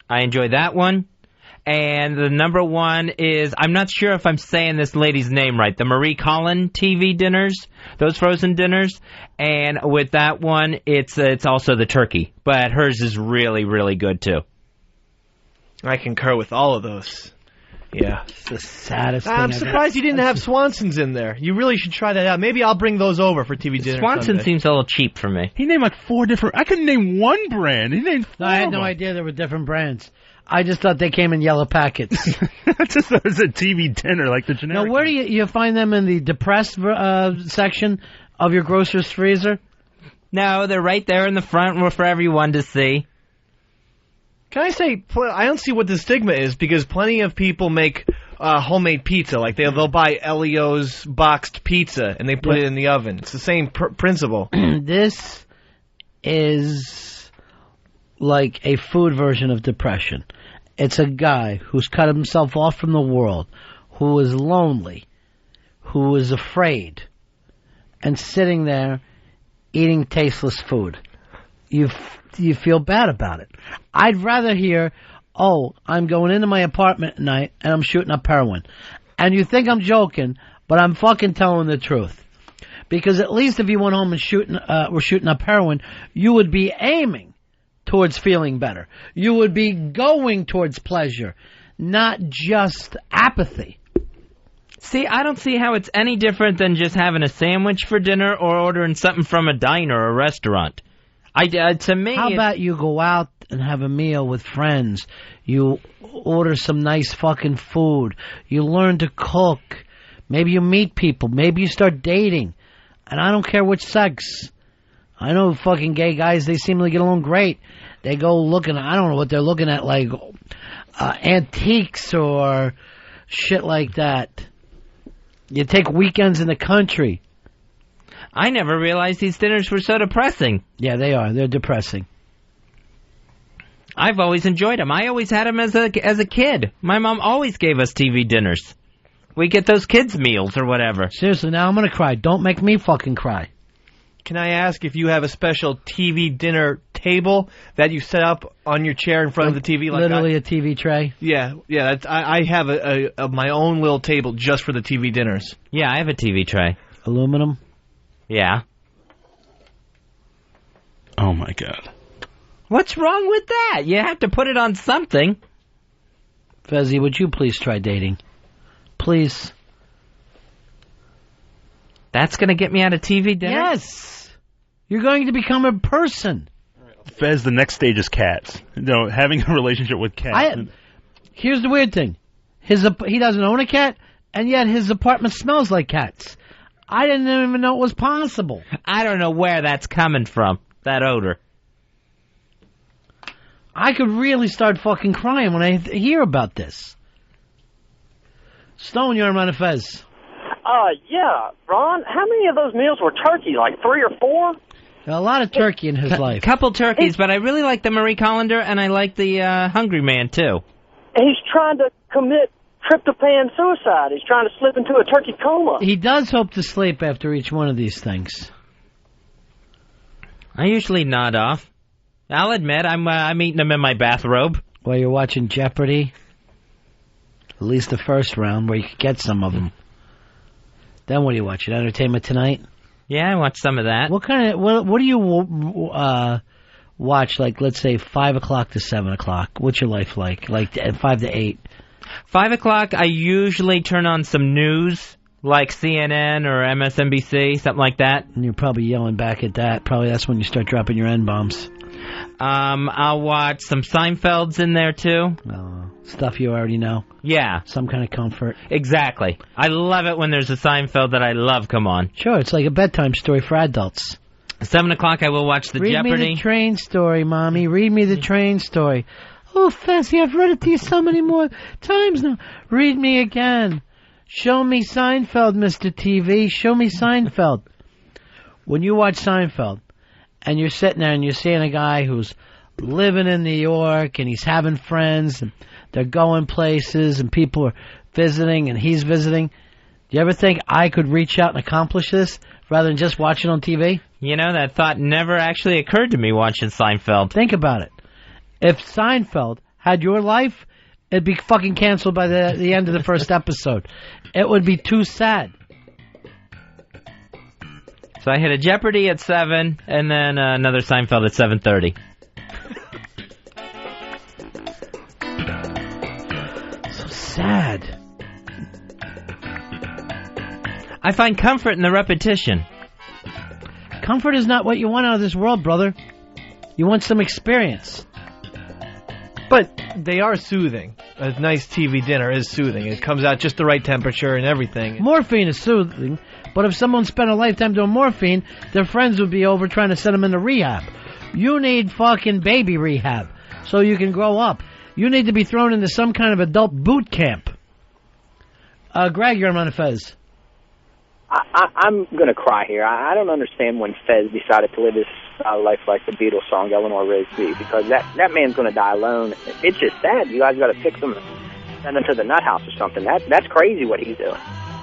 I enjoy that one. And the number 1 is, I'm not sure if I'm saying this lady's name right, the Marie Collin TV dinners, those frozen dinners. And with that one, it's also the turkey. But hers is really, really good, too. I concur with all of those. Yeah. It's the saddest thing I'm surprised you didn't have Swanson's in there. You really should try that out. Maybe I'll bring those over for TV dinner Swanson someday. seems a little cheap for me. He named like 4 different... I couldn't name one brand. He named 4 I had no idea there were different brands. I just thought they came in yellow packets. I just thought it was a TV dinner, like the generic. Now, where do you find them in the depressed section of your grocer's freezer? No, they're right there in the front for everyone to see. Can I say, I don't see what the stigma is, because plenty of people make homemade pizza. Like, they'll buy Elio's boxed pizza, and they put it in the oven. It's the same principle. This is like a food version of depression. It's a guy who's cut himself off from the world, who is lonely, who is afraid, and sitting there eating tasteless food. You feel bad about it. I'd rather hear, oh, I'm going into my apartment at night and I'm shooting up heroin. And you think I'm joking, but I'm fucking telling the truth. Because at least if you went home and were shooting up heroin, you would be aiming towards feeling better. You would be going towards pleasure, not just apathy. See, I don't see how it's any different than just having a sandwich for dinner or ordering something from a diner or a restaurant. To me, how about you go out and have a meal with friends? You order some nice fucking food. You learn to cook. Maybe you meet people. Maybe you start dating. And I don't care which sex. I know fucking gay guys, they seem to get along great. They go looking, I don't know what they're looking at, like antiques or shit like that. You take weekends in the country. I never realized these dinners were so depressing. Yeah, they are. They're depressing. I've always enjoyed them. I always had them as a kid. My mom always gave us TV dinners. We get those kids' meals or whatever. Seriously, now I'm going to cry. Don't make me fucking cry. Can I ask if you have a special TV dinner table that you set up on your chair in front of the TV? Literally a TV tray? Yeah. I have my own little table just for the TV dinners. Yeah, I have a TV tray. Aluminum? Yeah. Oh, my God. What's wrong with that? You have to put it on something. Fezzy, would you please try dating? Please. That's going to get me out of TV dinner? Yes. You're going to become a person. Fez, the next stage is cats. Having a relationship with cats. Here's the weird thing. He doesn't own a cat, and yet his apartment smells like cats. I didn't even know it was possible. I don't know where that's coming from, that odor. I could really start fucking crying when I hear about this. Stone, you're on Ron and Fez. Yeah. Ron, how many of those meals were turkey? Like 3 or 4? A lot of turkey in his life. A couple turkeys, but I really like the Marie Colander, and I like the Hungry Man, too. He's trying to commit tryptophan suicide. He's trying to slip into a turkey coma. He does hope to sleep after each one of these things. I usually nod off. I'll admit, I'm eating them in my bathrobe. While you're watching Jeopardy. At least the first round, where you could get some of them. Then what are you watching? Entertainment Tonight? Yeah, I watch some of that. What do you watch, like, let's say, 5 o'clock to 7 o'clock? What's your life like? Like, 5 to 8? 5 o'clock, I usually turn on some news, like CNN or MSNBC, something like that. And you're probably yelling back at that. Probably that's when you start dropping your N-bombs. I'll watch some Seinfelds in there, too. Stuff you already know. Yeah. Some kind of comfort. Exactly. I love it when there's a Seinfeld that I love come on. Sure, it's like a bedtime story for adults. 7 o'clock, I will watch the Jeopardy. Read me the train story, Mommy. Read me the train story. Oh, Fessy, I've read it to you so many more times now. Read me again. Show me Seinfeld, Mr. TV. Show me Seinfeld. When you watch Seinfeld, and you're sitting there and you're seeing a guy who's living in New York, and he's having friends, and they're going places, and people are visiting, and he's visiting, do you ever think I could reach out and accomplish this rather than just watch it on TV? You know, that thought never actually occurred to me watching Seinfeld. Think about it. If Seinfeld had your life, it'd be fucking canceled by the end of the first episode. It would be too sad. So I hit a Jeopardy at 7, and then another Seinfeld at 7:30. So sad. I find comfort in the repetition. Comfort is not what you want out of this world, brother. You want some experience. But they are soothing. A nice TV dinner is soothing. It comes out just the right temperature and everything. Morphine is soothing, but if someone spent a lifetime doing morphine, their friends would be over trying to send them into rehab. You need fucking baby rehab so you can grow up. You need to be thrown into some kind of adult boot camp. Greg, you're on Ron and Fez. I'm going to cry here. I don't understand when Fez decided to live his life like the Beatles song, Eleanor Rigby, because that man's going to die alone. It's just sad. You guys got to pick them and send them to the nut house or something. That's crazy what he's doing.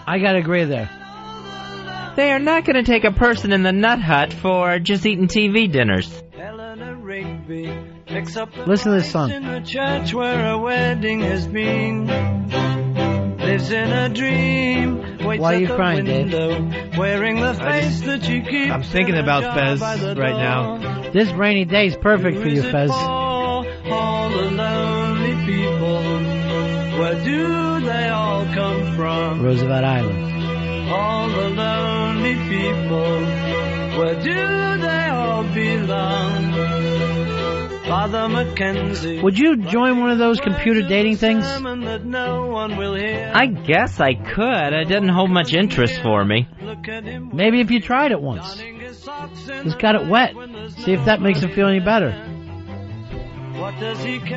I got to agree there. They are not going to take a person in the nut hut for just eating TV dinners. Listen to this song. In the church where a wedding has been. Lives in a dream. Why are you crying, Dave? Wearing the face that you keep. I'm thinking about Fez right now. This rainy day is perfect for you, Fez. All the lonely people. Where do they all come from? Roosevelt Island. All the lonely people. Where do they all belong? Father Mackenzie. Would you join one of those computer dating things? I guess I could. It didn't hold much interest for me. Maybe if you tried it once. Just got it wet. See if that makes it feel any better.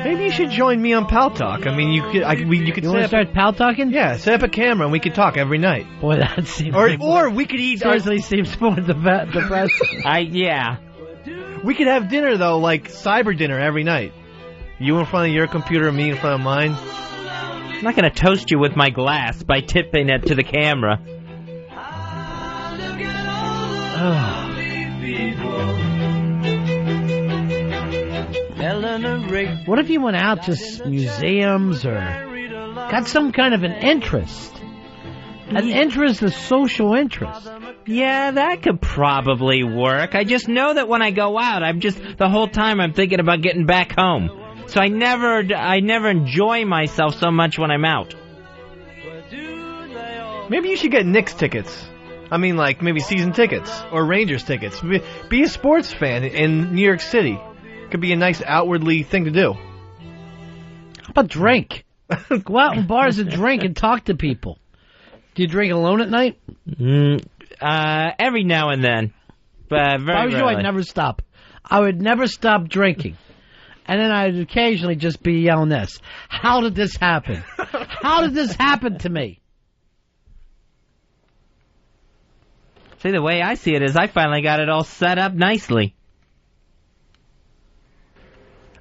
Maybe you should join me on Pal Talk. I mean, you could. You want to start Pal Talking? Yeah, set up a camera and we could talk every night. Boy, that seems. Or we could eat. Seriously, seems more depressing. Yeah. We could have dinner though, like cyber dinner every night. You in front of your computer, and me in front of mine. I'm not going to toast you with my glass by tipping it to the camera. What if you went out to museums or got some kind of an interest? An interest, a social interest. Yeah, that could probably work. I just know that when I go out, the whole time I'm thinking about getting back home. So I never enjoy myself so much when I'm out. Maybe you should get Knicks tickets. I mean, like maybe season tickets or Rangers tickets. Be a sports fan in New York City. Could be a nice outwardly thing to do. How about drink? Go out in bars and drink and talk to people. Do you drink alone at night? Every now and then. But very I was you, I'd never stop. I would never stop drinking. And then I'd occasionally just be yelling this. How did this happen? How did this happen to me? See, the way I see it is I finally got it all set up nicely.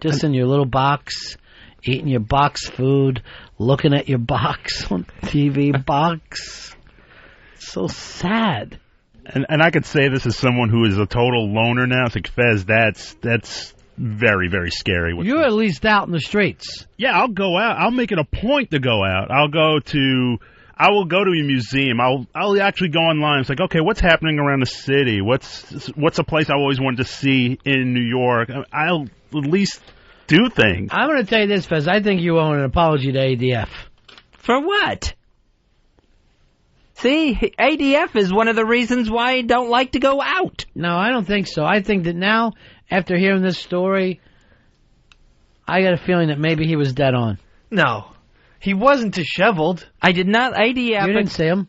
Just in your little box, eating your box food, looking at your box on TV box. So sad. And I could say this as someone who is a total loner now. It's like, Fez, that's very, very scary. You're at least out in the streets. Yeah, I'll go out. I'll make it a point to go out. I will go to a museum. I'll actually go online. It's like, okay, what's happening around the city? What's a place I always wanted to see in New York? I'll at least do things. I'm going to tell you this, Fez. I think you owe an apology to ADF. For what? See, ADF is one of the reasons why I don't like to go out. No, I don't think so. I think that now, after hearing this story, I got a feeling that maybe he was dead on. No. He wasn't disheveled. I did not ADF. You didn't see him.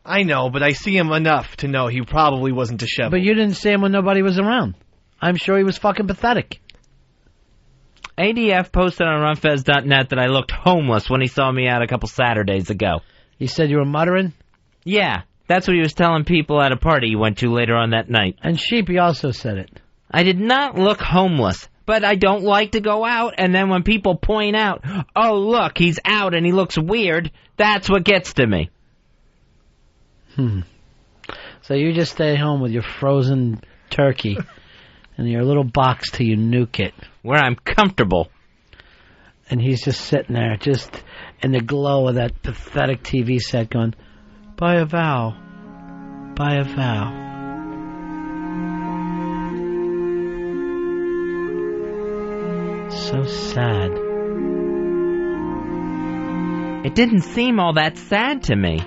I know, but I see him enough to know he probably wasn't disheveled. But you didn't see him when nobody was around. I'm sure he was fucking pathetic. ADF posted on runfez.net that I looked homeless when he saw me out a couple Saturdays ago. He said you were muttering? Yeah, that's what he was telling people at a party he went to later on that night. And Sheepy also said it. I did not look homeless, but I don't like to go out, and then when people point out, oh, look, he's out and he looks weird, that's what gets to me. So you just stay home with your frozen turkey and your little box till you nuke it. Where I'm comfortable. And he's just sitting there, just in the glow of that pathetic TV set going, buy a vow. Buy a vow. So sad. It didn't seem all that sad to me.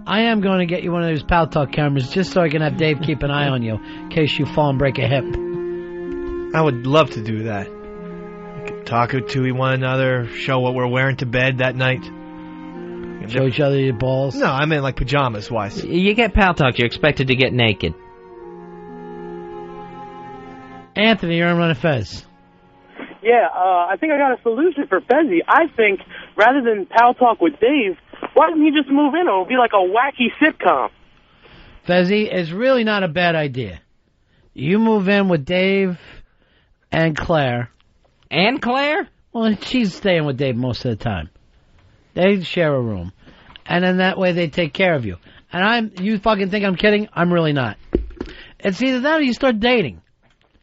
I am going to get you one of those Pal Talk cameras just so I can have Dave keep an eye on you in case you fall and break a hip. I would love to do that. We could talk to one another, show what we're wearing to bed that night. Show each other your balls? No, I meant like pajamas-wise. You get Pal Talk, you're expected to get naked. Anthony, you're on Ron and Fez. Yeah, I think I got a solution for Fezzy. I think rather than Pal Talk with Dave, why doesn't he just move in? It'll be like a wacky sitcom. Fezzy, it's really not a bad idea. You move in with Dave and Claire. And Claire? Well, she's staying with Dave most of the time. They share a room. And then that way they take care of you. And you fucking think I'm kidding? I'm really not. It's either that or you start dating.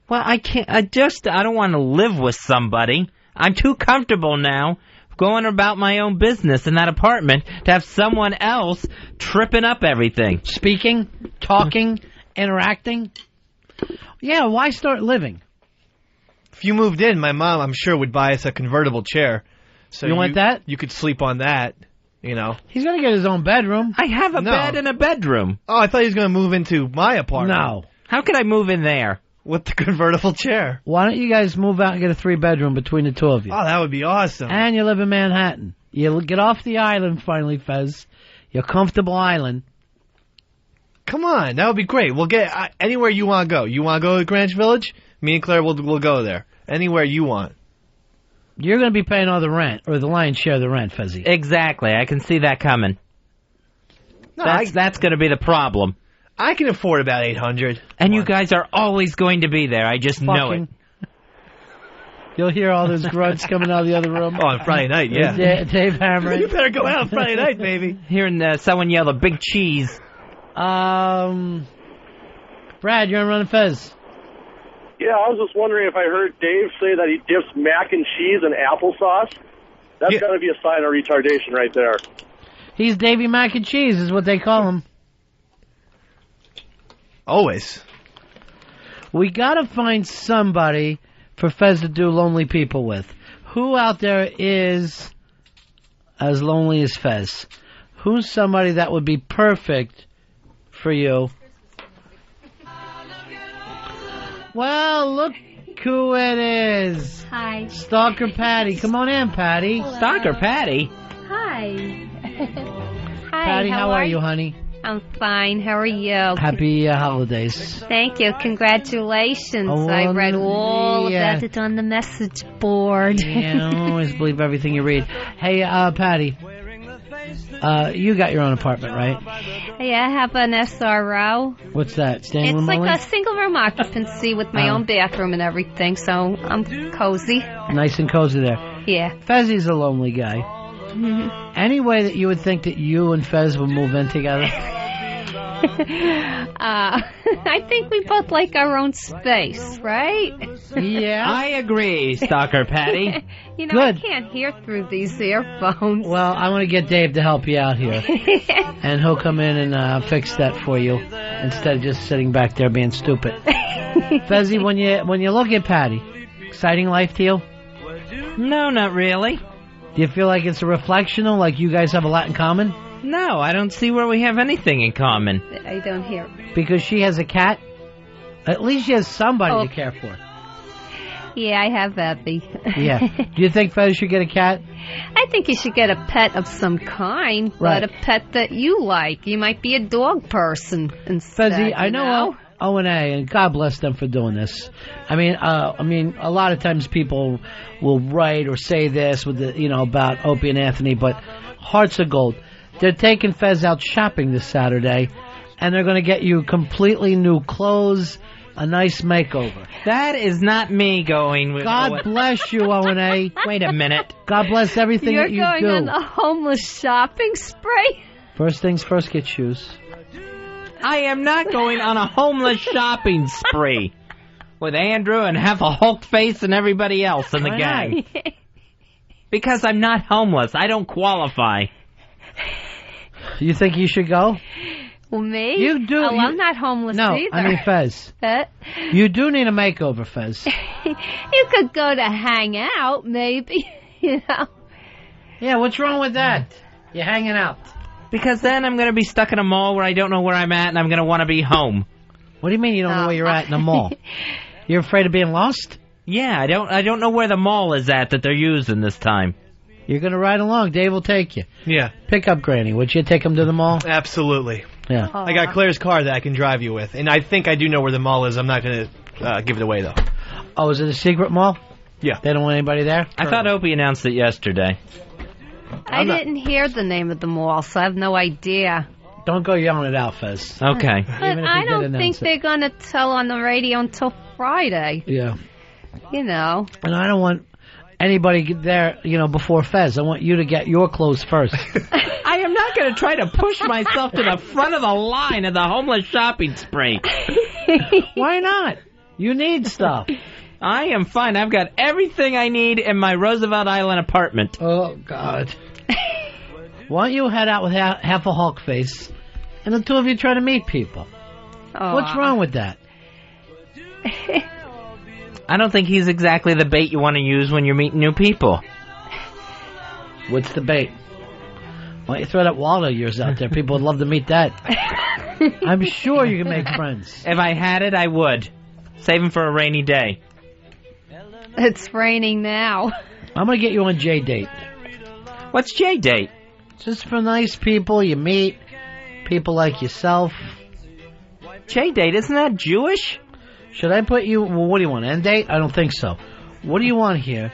Well, I can't, I don't want to live with somebody. I'm too comfortable now going about my own business in that apartment to have someone else tripping up everything. Speaking, talking, interacting. Yeah, why start living? If you moved in, my mom, I'm sure, would buy us a convertible chair. So you want that? You could sleep on that, you know. He's going to get his own bedroom. I have a bed and a bedroom. Oh, I thought he was going to move into my apartment. No. How could I move in there? With the convertible chair. Why don't you guys move out and get a 3-bedroom between the two of you? Oh, that would be awesome. And you live in Manhattan. You get off the island finally, Fez. Your comfortable island. Come on, that would be great. We'll get anywhere you want to go. You want to go to Greenwich Village? Me and Claire will go there. Anywhere you want. You're going to be paying all the rent, or the lion's share of the rent, Fezzy. Exactly. I can see that coming. No, that's going to be the problem. I can afford about $800. And you guys are always going to be there. I just know it. You'll hear all those grunts coming out of the other room. Oh, on Friday night, yeah. Dave hammering. You better go out Friday night, baby. Hearing someone yell, "a big cheese." Brad, you're on Ron and Fez. Yeah, I was just wondering if I heard Dave say that he dips mac and cheese in applesauce. That's got to be a sign of retardation right there. He's Davy Mac and Cheese, is what they call him. Always. We gotta find somebody for Fez to do Lonely People with. Who out there is as lonely as Fez? Who's somebody that would be perfect for you? Well, look who it is. Hi. Stalker Patty. Come on in, Patty. Hello. Stalker Patty. Hi. Hi. Patty, how are you, honey? I'm fine. How are you? Happy holidays. Thank you. Congratulations. Oh, I read all yeah. about it on the message board. Yeah, I always believe everything you read. Hey, Patty, you got your own apartment, right? Yeah, I have an SRO. What's that? Staying It's room like only? a single room occupancy with my own bathroom and everything, so I'm cozy. Nice and cozy there. Yeah. Fezzy's a lonely guy. Any way that you would think that you and Fez would move in together? I think we both like our own space, right? Yeah. I agree, Stalker Patty. You know, Good. I can't hear through these earphones. Well, I want to get Dave to help you out here. And he'll come in and fix that for you instead of just sitting back there being stupid. Fezzy, when you look at Patty, exciting life to you? No, not really. Do you feel like it's a reflection of like you guys have a lot in common? No, I don't see where we have anything in common. I don't hear. Because she has a cat? At least she has somebody to care for. Yeah, I have Effie. Yeah. Do you think Fez should get a cat? I think you should get a pet of some kind, Right. but a pet that you like. You might be a dog person instead. Fezzy, I know O&A, and God bless them for doing this. I mean, a lot of times people will write or say this with about Opie and Anthony, but hearts of gold. They're taking Fez out shopping this Saturday, and they're going to get you completely new clothes, a nice makeover. That is not me going with... God bless you, O&A. Wait a minute. God bless everything You're that you going do. on a homeless shopping spree? First things first, get shoes. I am not going on a homeless shopping spree with Andrew and half a Hulk face and everybody else in the gang. Because I'm not homeless. I don't qualify. You think you should go? Well, me? You do. Oh, I'm not homeless no, either. I mean Fez. You do need a makeover, Fez. You could go to hang out, maybe. Yeah, what's wrong with that? You're hanging out. Because then I'm going to be stuck in a mall where I don't know where I'm at, and I'm going to want to be home. What do you mean you don't know where you're at in the mall? You're afraid of being lost? Yeah, I don't know where the mall is at that they're using this time. You're going to ride along. Dave will take you. Yeah. Pick up Granny. Would you take him to the mall? Absolutely. Yeah. I got Claire's car that I can drive you with, and I think I do know where the mall is. I'm not going to give it away, though. Oh, is it a secret mall? Yeah. They don't want anybody there? I thought Opie announced it yesterday. I didn't hear the name of the mall, so I have no idea. Don't go yelling it out, Fez. Okay. But I don't think they're going to tell on the radio until Friday. Yeah. You know. And I don't want anybody there, before Fez. I want you to get your clothes first. I am not going to try to push myself to the front of the line of the homeless shopping spree. Why not? You need stuff. I am fine. I've got everything I need in my Roosevelt Island apartment. Oh, God. Why don't you head out with half a Hulk face, and the two of you try to meet people? Aww. What's wrong with that? I don't think he's exactly the bait you want to use when you're meeting new people. What's the bait? Why don't you throw that wallet of yours out there? People would love to meet that. I'm sure you can make friends. If I had it, I would. Save him for a rainy day. It's raining now. I'm going to get you on J-Date. What's J-Date? Just for nice people you meet, people like yourself. J-Date, isn't that Jewish? Should I put you... Well, what do you want, N-Date? I don't think so. What do you want here?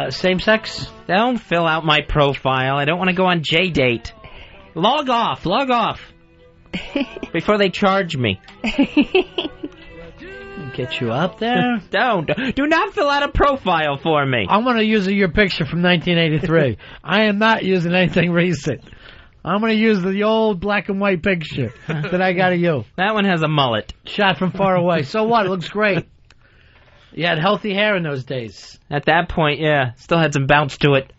Same sex? Don't fill out my profile. I don't want to go on J-Date. Log off. Before they charge me. Get you up there. Do not fill out a profile for me. I'm going to use your picture from 1983. I am not using anything recent. I'm going to use the old black and white picture that I got of you. That one has a mullet. Shot from far away. So what? It looks great. You had healthy hair in those days. At that point, yeah. Still had some bounce to it.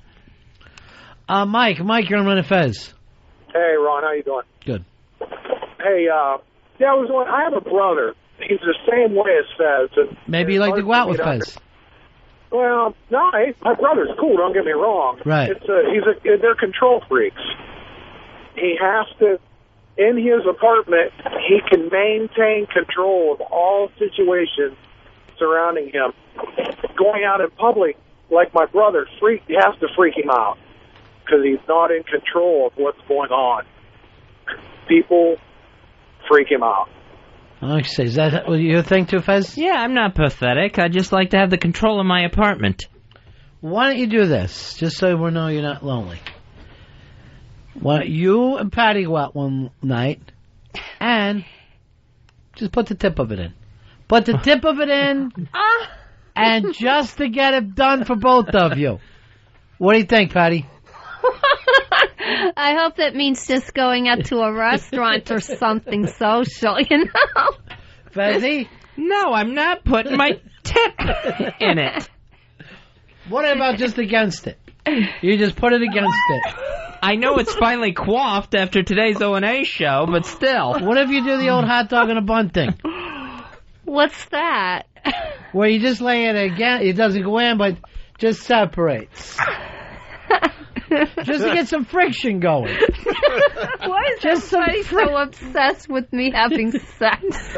Mike, you're on Ron and Fez. Hey, Ron, how you doing? Good. Hey, I have a brother. He's the same way as Fez. And maybe you like to go out with Fez. Well, no, my brother's cool. Don't get me wrong. Right. They're control freaks. He has to, in his apartment, he can maintain control of all situations surrounding him. Going out in public, like my brother, has to freak him out because he's not in control of what's going on. People freak him out. I see. Is that what you think too, Fez? Yeah, I'm not pathetic. I just like to have the control of my apartment. Why don't you do this, just so we know you're not lonely? Why don't you and Patty go out one night and just put the tip of it in. Put the tip of it in, and just to get it done for both of you. What do you think, Patty? I hope that means just going out to a restaurant or something social, Fezzy? No, I'm not putting my tip in it. What about just against it? You just put it against it. I know it's finally quaffed after today's O&A show, but still. What if you do the old hot dog in a bun thing? What's that? Where you just lay it again, it doesn't go in, but just separates. Just to get some friction going. Why is everybody so obsessed with me having sex?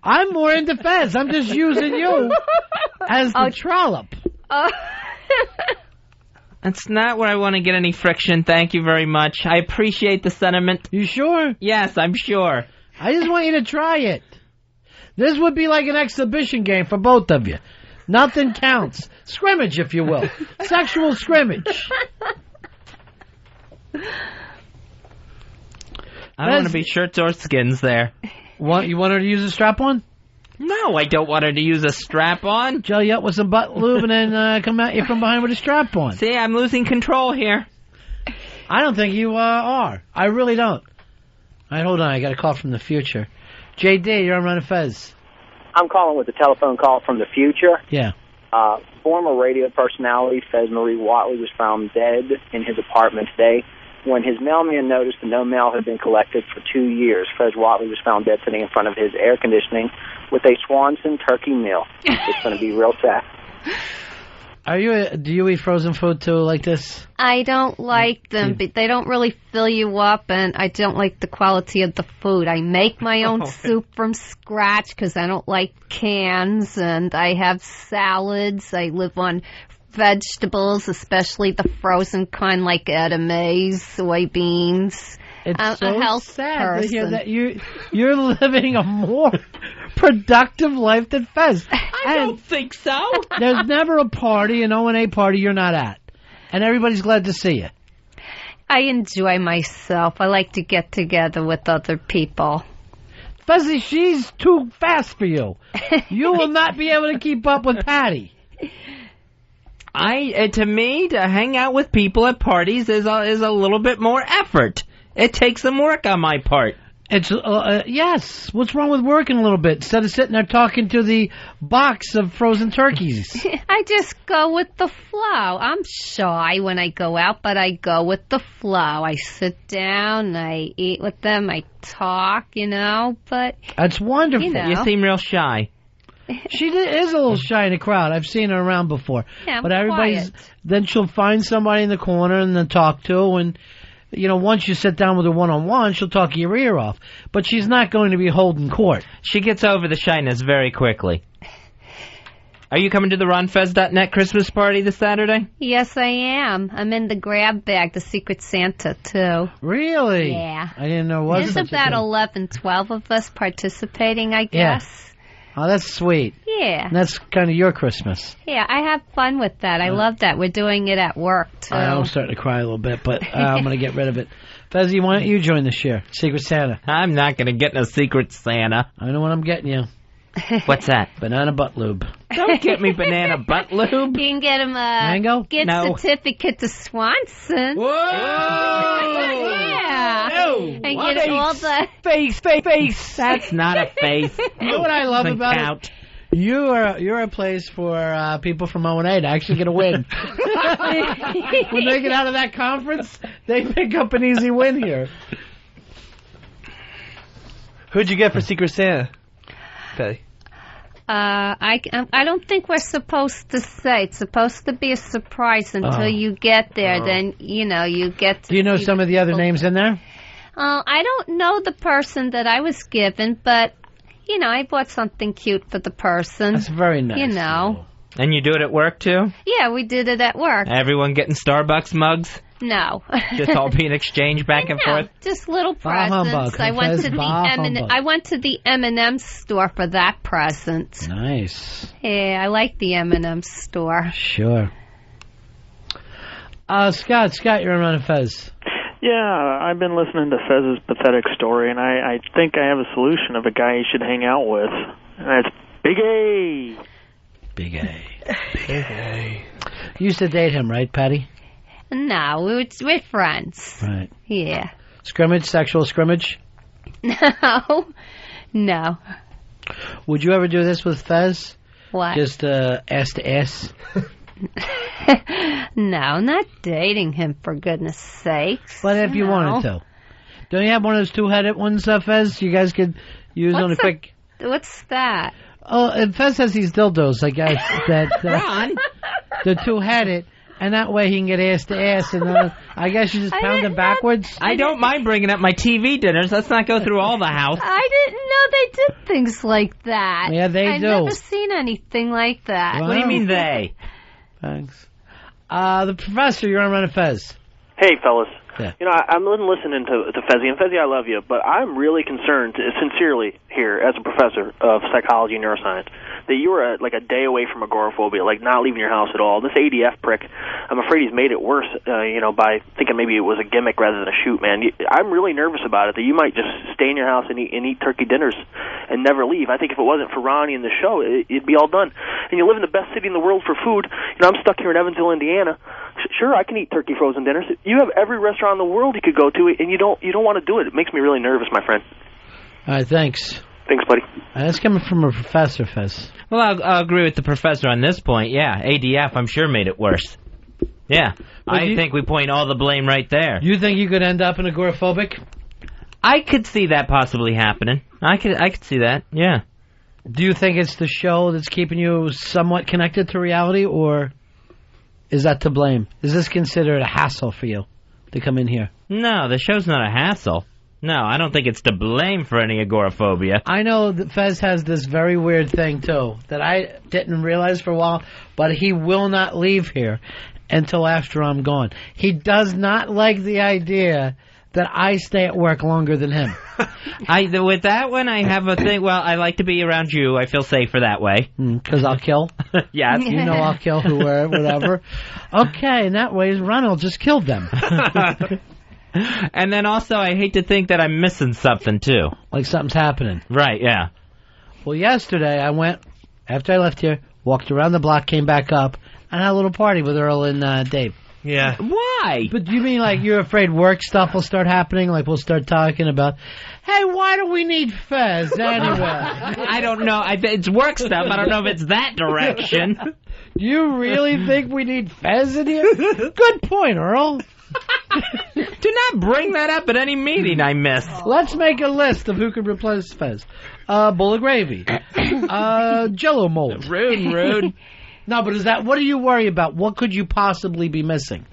I'm more into Fez. I'm just using you as the trollop. That's not where I want to get any friction. Thank you very much. I appreciate the sentiment. You sure? Yes, I'm sure. I just want you to try it. This would be like an exhibition game for both of you. Nothing counts. Scrimmage, if you will. Sexual scrimmage. I don't want to be shirts or skins there. You want her to use a strap-on? No, I don't want her to use a strap-on. Gel you up with some butt lube and then come at you from behind with a strap-on. See, I'm losing control here. I don't think you are. I really don't. All right, hold on. I got a call from the future. JD, you're on Ron and Fez. I'm calling with a telephone call from the future. Yeah. Former radio personality Fez Marie Watley was found dead in his apartment today. When his mailman noticed that no mail had been collected for 2 years, Fez Watley was found dead sitting in front of his air conditioning with a Swanson turkey meal. It's going to be real sad. Do you eat frozen food too like this? I don't like them, but they don't really fill you up, and I don't like the quality of the food. I make my own soup from scratch because I don't like cans, and I have salads. I live on vegetables, especially the frozen kind like edamame, soybeans. It's a health sad person. to hear that you're living a more productive life than Fez. I don't think so. There's never a party, an O&A party you're not at. And everybody's glad to see you. I enjoy myself. I like to get together with other people. Fezzy, she's too fast for you. You will not be able to keep up with Patty. To me, to hang out with people at parties is a little bit more effort. It takes some work on my part. It's yes. What's wrong with working a little bit instead of sitting there talking to the box of frozen turkeys? I just go with the flow. I'm shy when I go out, but I go with the flow. I sit down, I eat with them, I talk, but... That's wonderful. You seem real shy. She is a little shy in the crowd. I've seen her around before. Yeah, but everybody's... quiet. Then she'll find somebody in the corner and then talk to, and... once you sit down with her one-on-one, she'll talk your ear off. But she's not going to be holding court. She gets over the shyness very quickly. Are you coming to the RonFez.net Christmas party this Saturday? Yes, I am. I'm in the grab bag, the Secret Santa, too. Really? Yeah. I didn't know it was. There's about 11, 12 of us participating, I Yeah. guess. Oh, that's sweet. Yeah. And that's kind of your Christmas. Yeah, I have fun with that. I love that. We're doing it at work, too. I'm starting to cry a little bit, but I'm going to get rid of it. Fezzy, why don't you join this year? Secret Santa. I'm not going to get no Secret Santa. I know what I'm getting you. What's that? Banana butt lube. Don't get me banana butt lube. You can get him a Mango? gift certificate to Swanson. Whoa! Yeah. No. And get all the... Face. That's not a face. You know what I love Doesn't about count. it? You're a place for people from O&A to actually get a win. When they get out of that conference, they pick up an easy win here. Who'd you get for Secret Santa? Patty. I don't think we're supposed to say. It's supposed to be a surprise until you get there. Then, you get to... Do you know some of the other names in there? I don't know the person that I was given, but, I bought something cute for the person. That's very nice. And you do it at work, too? Yeah, we did it at work. Everyone getting Starbucks mugs? No. Just all being exchanged back and forth? Just little Bah presents. humbug. I went to Humbug. I went to the M&M store for that present. Nice. Yeah, I like the M&M store. Sure. Scott, you're on Ron and Fez. Yeah, I've been listening to Fez's pathetic story, and I think I have a solution of a guy he should hang out with. And that's Big A. Big A. Big A. You used to date him, right, Patty? No, we're friends. Right. Yeah. Scrimmage, sexual scrimmage? No. Would you ever do this with Fez? What? Just ass to ass? No, not dating him, for goodness sakes. But if you wanted to. Don't you have one of those two-headed ones, Fez? You guys could use on a quick... What's that? Oh, and Fez has these dildos, I guess, that... Ron? They're two-headed, And that way he can get ass to ass, and then I guess you just pound him backwards. I don't mind bringing up my TV dinners. Let's not go through all the house. I didn't know they did things like that. Yeah, they I've do. never seen anything like that. Wow. What do you mean they? Thanks. The professor, you're on Ron and Fez. Hey, fellas. Yeah. You know, I'm listening to Fezzy, and Fezzy, I love you, but I'm really concerned, sincerely, here, as a professor of psychology and neuroscience, that you were like a day away from agoraphobia, like not leaving your house at all. This ADF prick, I'm afraid he's made it worse, by thinking maybe it was a gimmick rather than a shoot, man. I'm really nervous about it, that you might just stay in your house and eat turkey dinners and never leave. I think if it wasn't for Ronnie and the show, it'd be all done. And you live in the best city in the world for food. You know, I'm stuck here in Evansville, Indiana. Sure, I can eat turkey frozen dinners. You have every restaurant in the world you could go to, and you don't want to do it. It makes me really nervous, my friend. All right, thanks. Thanks, buddy. That's coming from a professor, Fez. Well, I'll agree with the professor on this point. Yeah, ADF, I'm sure, made it worse. Yeah, I think we point all the blame right there. You think you could end up an agoraphobic? I could see that possibly happening. I could see that, yeah. Do you think it's the show that's keeping you somewhat connected to reality, or is that to blame? Is this considered a hassle for you to come in here? No, the show's not a hassle. No, I don't think it's to blame for any agoraphobia. I know that Fez has this very weird thing, too, that I didn't realize for a while, but he will not leave here until after I'm gone. He does not like the idea that I stay at work longer than him. With that one, I have a thing. Well, I like to be around you. I feel safer that way. Because I'll kill? Yes. You know I'll kill whoever, whatever. Okay, and that way Ronald just killed them. And then also, I hate to think that I'm missing something, too. Like something's happening. Right, yeah. Well, yesterday I went, after I left here, walked around the block, came back up, and had a little party with Earl and Dave. Yeah. Why? But do you mean like you're afraid work stuff will start happening? Like we'll start talking about, hey, why do we need Fez anyway? I don't know. It's work stuff. I don't know if it's that direction. Do you really think we need Fez in here? Good point, Earl. Do not bring that up at any meeting I miss. Let's make a list of who could replace Fez. Bowl of gravy. Jello mold. Rude. No, but what do you worry about? What could you possibly be missing?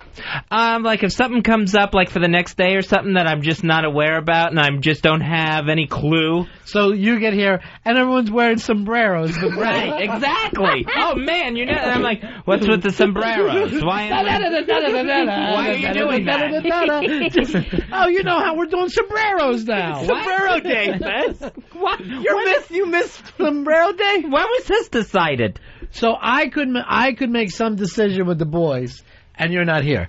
Like if something comes up like for the next day or something that I'm just not aware about and I just don't have any clue. So you get here and everyone's wearing sombreros. Right, exactly. Oh man, and I'm like, what's with the sombreros? Why are you doing that? Oh, you know how we're doing sombreros now. Sombrero Day, Fez. What? You missed Sombrero Day? When was this decided? So I could make some decision with the boys, and you're not here.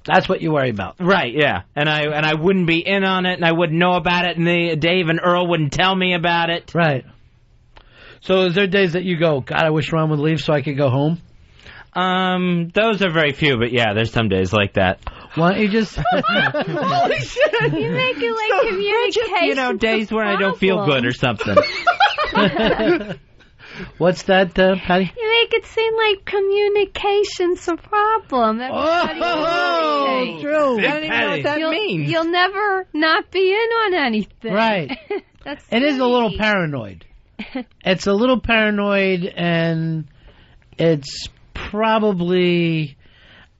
That's what you worry about. Right, yeah. And I wouldn't be in on it, and I wouldn't know about it, and Dave and Earl wouldn't tell me about it. Right. So is there days that you go, God, I wish Ron would leave so I could go home? Those are very few, but yeah, there's some days like that. Why don't you just... Holy shit! You make it like communication. You know, days where I don't feel good or something. What's that, Patty? You make it seem like communication's a problem. True. I don't even know what that means. You'll never not be in on anything. Right. It is a little paranoid. It's a little paranoid, and it's probably...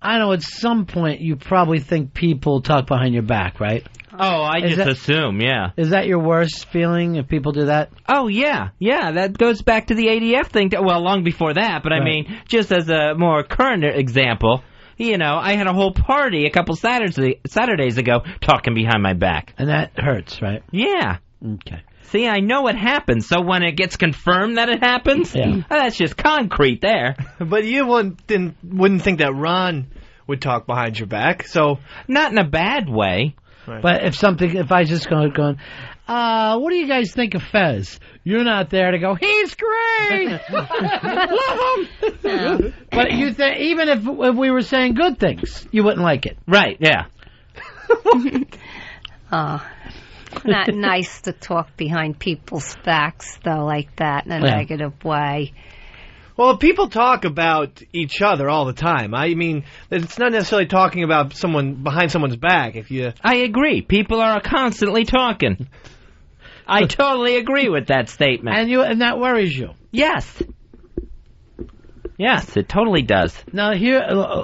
I know at some point you probably think people talk behind your back, right? Oh, I just assume, yeah. Is that your worst feeling if people do that? Oh, yeah. Yeah, that goes back to the ADF thing. Well, long before that, but right. I mean, just as a more current example, you know, I had a whole party a couple Saturdays ago talking behind my back. And that hurts, right? Yeah. Okay. See, I know it happens, so when it gets confirmed that it happens, that's just concrete there. But you wouldn't think that Ron would talk behind your back, so... Not in a bad way. Right. But if I just going, what do you guys think of Fez? You're not there to go, he's great! Love him! No. But you think, even if we were saying good things, you wouldn't like it. Right, yeah. Not nice to talk behind people's backs, though, like that, in a negative way. Well, people talk about each other all the time. I mean, it's not necessarily talking about someone behind someone's back. I agree. People are constantly talking. I totally agree with that statement. And that worries you? Yes. Yes, it totally does. Now, here,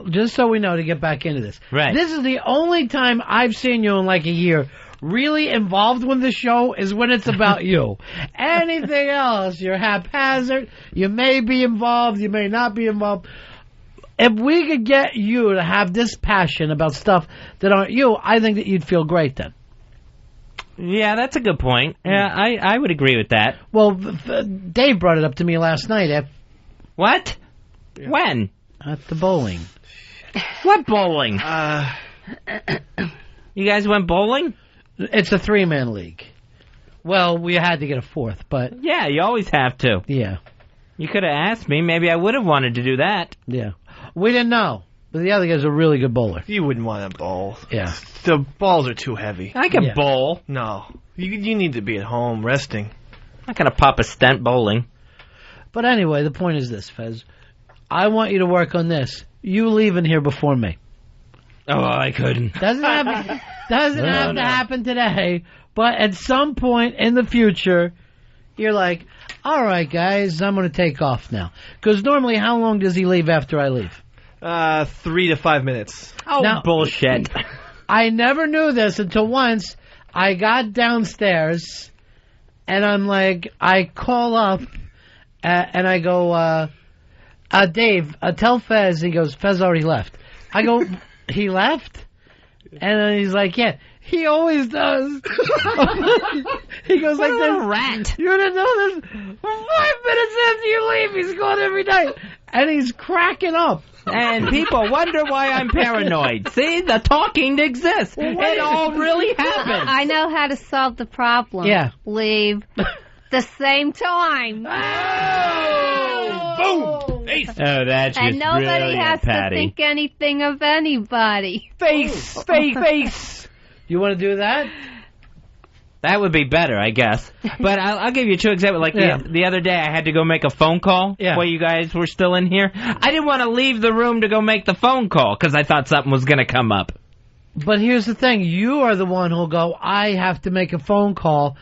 just so we know, to get back into this. Right. This is the only time I've seen you in like a year really involved with the show is when it's about you. Anything else, you're haphazard. You may be involved. You may not be involved. If we could get you to have this passion about stuff that aren't you, I think that you'd feel great then. Yeah, that's a good point. Yeah, I would agree with that. Well, Dave brought it up to me last night. What? Yeah. When? At the bowling. What bowling? You guys went bowling? It's a 3-man league. Well, we had to get a fourth, but... Yeah, you always have to. Yeah. You could have asked me. Maybe I would have wanted to do that. Yeah. We didn't know. But the other guy's a really good bowler. You wouldn't want to bowl. Yeah. The balls are too heavy. I can bowl. No. You need to be at home resting. I'm not going to pop a stent bowling. But anyway, the point is this, Fez. I want you to work on this. You leaving here before me. Oh, I couldn't. Doesn't have to happen today, but at some point in the future, you're like, all right, guys, I'm going to take off now. Because normally, how long does he leave after I leave? 3 to 5 minutes. Oh, now, bullshit. I never knew this until once I got downstairs, and I'm like, I call up, and I go, Dave, tell Fez. He goes, Fez already left. I go, he left? And then he's like, yeah, he always does. He goes like this. Rat. You didn't know this? 5 minutes after you leave, he's gone every night. And he's cracking up. And people wonder why I'm paranoid. See, the talking exists. It all really happened. I know how to solve the problem. Yeah. Leave the same time. Oh, boom. Face. Oh, that's and just nobody has Patty. to think anything of anybody. Face. You want to do that? That would be better, I guess. But I'll give you 2 examples. Like the other day, I had to go make a phone call while you guys were still in here. I didn't want to leave the room to go make the phone call because I thought something was going to come up. But here's the thing. You are the one who'll go, I have to make a phone call,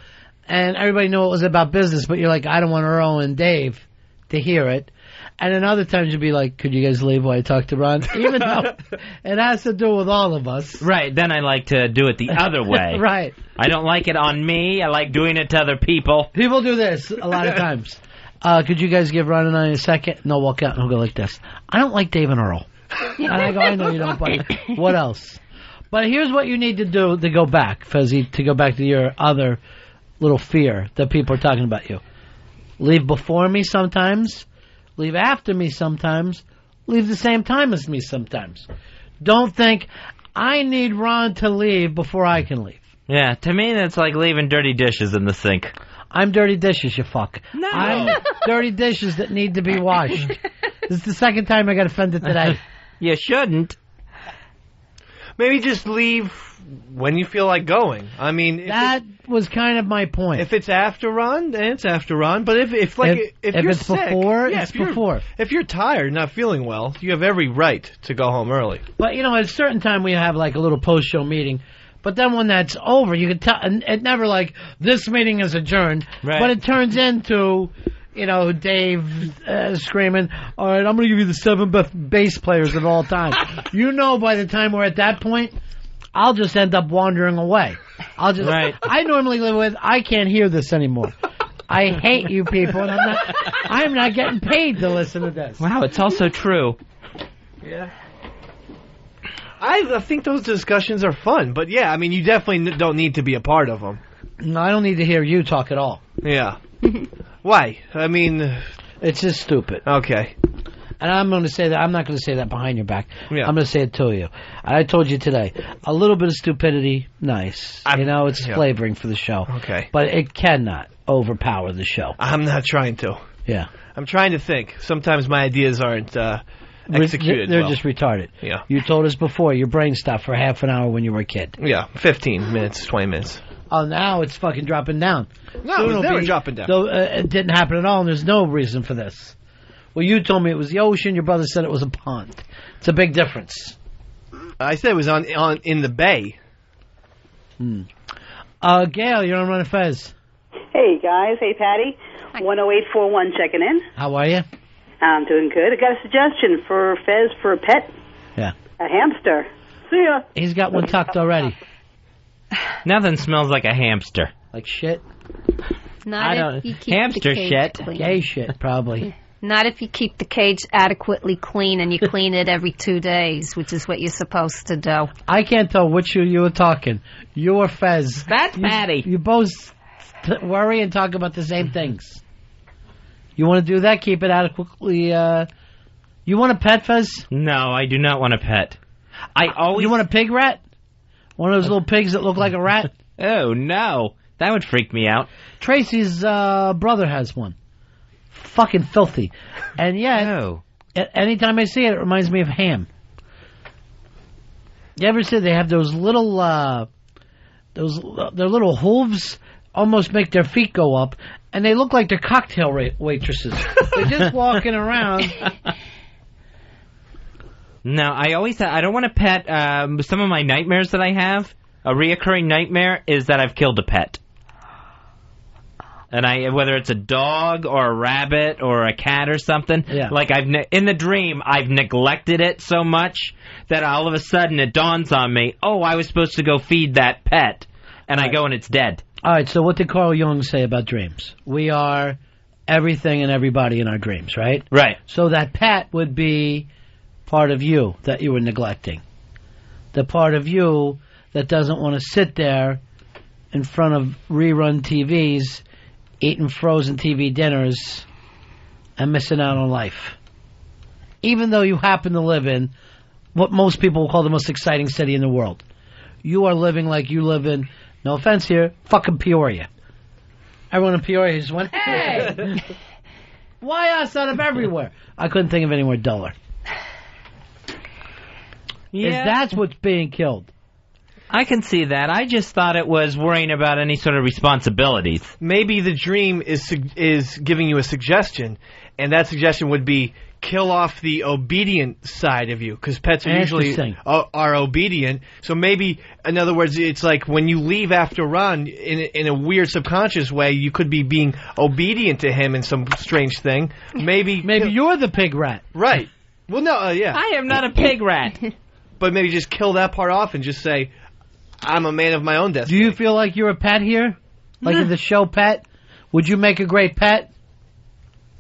and everybody knew it was about business, but you're like, I don't want Earl and Dave to hear it. And then other times you'd be like, could you guys leave while I talk to Ron? Even though it has to do with all of us. Right. Then I like to do it the other way. Right. I don't like it on me. I like doing it to other people. People do this a lot of times. Could you guys give Ron and I a second? And they'll walk out and he'll go like this. I don't like Dave and Earl. And I go, I know you don't, but what else? But here's what you need to do to go back, Fezzy, to go back to your other little fear that people are talking about you. Leave before me sometimes. Leave after me sometimes. Leave the same time as me sometimes. Don't think, I need Ron to leave before I can leave. Yeah, to me that's like leaving dirty dishes in the sink. I'm dirty dishes, you fuck. No. I'm dirty dishes that need to be washed. This is the second time I got offended today. You shouldn't. Maybe just leave when you feel like going. I mean, that was kind of my point. If it's after Ron, then it's after Ron. But if you're it's sick, before, it's before. If you're tired, not feeling well, you have every right to go home early. But at a certain time we have like a little post-show meeting. But then when that's over, you can tell. And it never like this meeting is adjourned. Right. But it turns into, Dave screaming, all right, I'm going to give you the 7 best bass players of all time. By the time we're at that point, I'll just end up wandering away. I normally live with, I can't hear this anymore. I hate you people, and I'm not getting paid to listen to this. Wow, it's also true. Yeah. I think those discussions are fun, but yeah, I mean, you definitely don't need to be a part of them. No, I don't need to hear you talk at all. Yeah. Why? I mean, it's just stupid. Okay. And I'm going to say that. I'm not going to say that behind your back. Yeah. I'm going to say it to you. I told you today. A little bit of stupidity, nice. It's flavoring for the show. Okay. But it cannot overpower the show. I'm not trying to. Yeah. I'm trying to think. Sometimes my ideas aren't executed. They're just retarded. Yeah. You told us before your brain stopped for half an hour when you were a kid. Yeah. 15 minutes, 20 minutes. Oh, now it's fucking dropping down. No, it's never dropping down. It didn't happen at all, and there's no reason for this. Well, you told me it was the ocean. Your brother said it was a pond. It's a big difference. I said it was in the bay. Gail, you're on Ron and Fez. Hey, guys. Hey, Patty. 10841 checking in. How are you? I'm doing good. I got a suggestion for Fez for a pet. Yeah. A hamster. See ya. He's got one tucked already. Nothing smells like a hamster. Like shit. Not if you keep hamster the cage shit. clean. Gay shit, probably. Not if you keep the cage adequately clean and you clean it every 2 days, which is what you're supposed to do. I can't tell which you were talking. You or Fez. That's Patty. You both worry and talk about the same things. You want to do that? Keep it adequately. You want a pet, Fez? No, I do not want a pet. You want a pig rat? One of those little pigs that look like a rat? Oh, no. That would freak me out. Tracy's brother has one. Fucking filthy. And yet, anytime I see it, it reminds me of ham. You ever see they have those little, their little hooves almost make their feet go up, and they look like they're cocktail waitresses. They're just walking around. No, I don't want a pet. Some of my nightmares that I have, a reoccurring nightmare, is that I've killed a pet. And whether it's a dog or a rabbit or a cat or something, like in the dream, I've neglected it so much that all of a sudden it dawns on me, oh, I was supposed to go feed that pet, and I go and it's dead. All right, so what did Carl Jung say about dreams? We are everything and everybody in our dreams, right? Right. So that pet would be part of you that you were neglecting. The part of you that doesn't want to sit there in front of rerun TVs eating frozen TV dinners and missing out on life. Even though you happen to live in what most people will call the most exciting city in the world. You are living like you live in, no offense here, fucking Peoria. Everyone in Peoria just went, hey! Why us out of everywhere? I couldn't think of anywhere duller. Yeah. Is that's what's being killed. I can see that. I just thought it was worrying about any sort of responsibilities. Maybe the dream is giving you a suggestion, and that suggestion would be kill off the obedient side of you, because pets are usually are obedient. So maybe, in other words, it's like when you leave after Ron, in a weird subconscious way, you could be being obedient to him in some strange thing. Maybe you're the pig rat. Right. Well, no, yeah. I am not a pig rat. But maybe just kill that part off and just say, I'm a man of my own destiny. Do you feel like you're a pet here? Like in the show Pet? Would you make a great pet?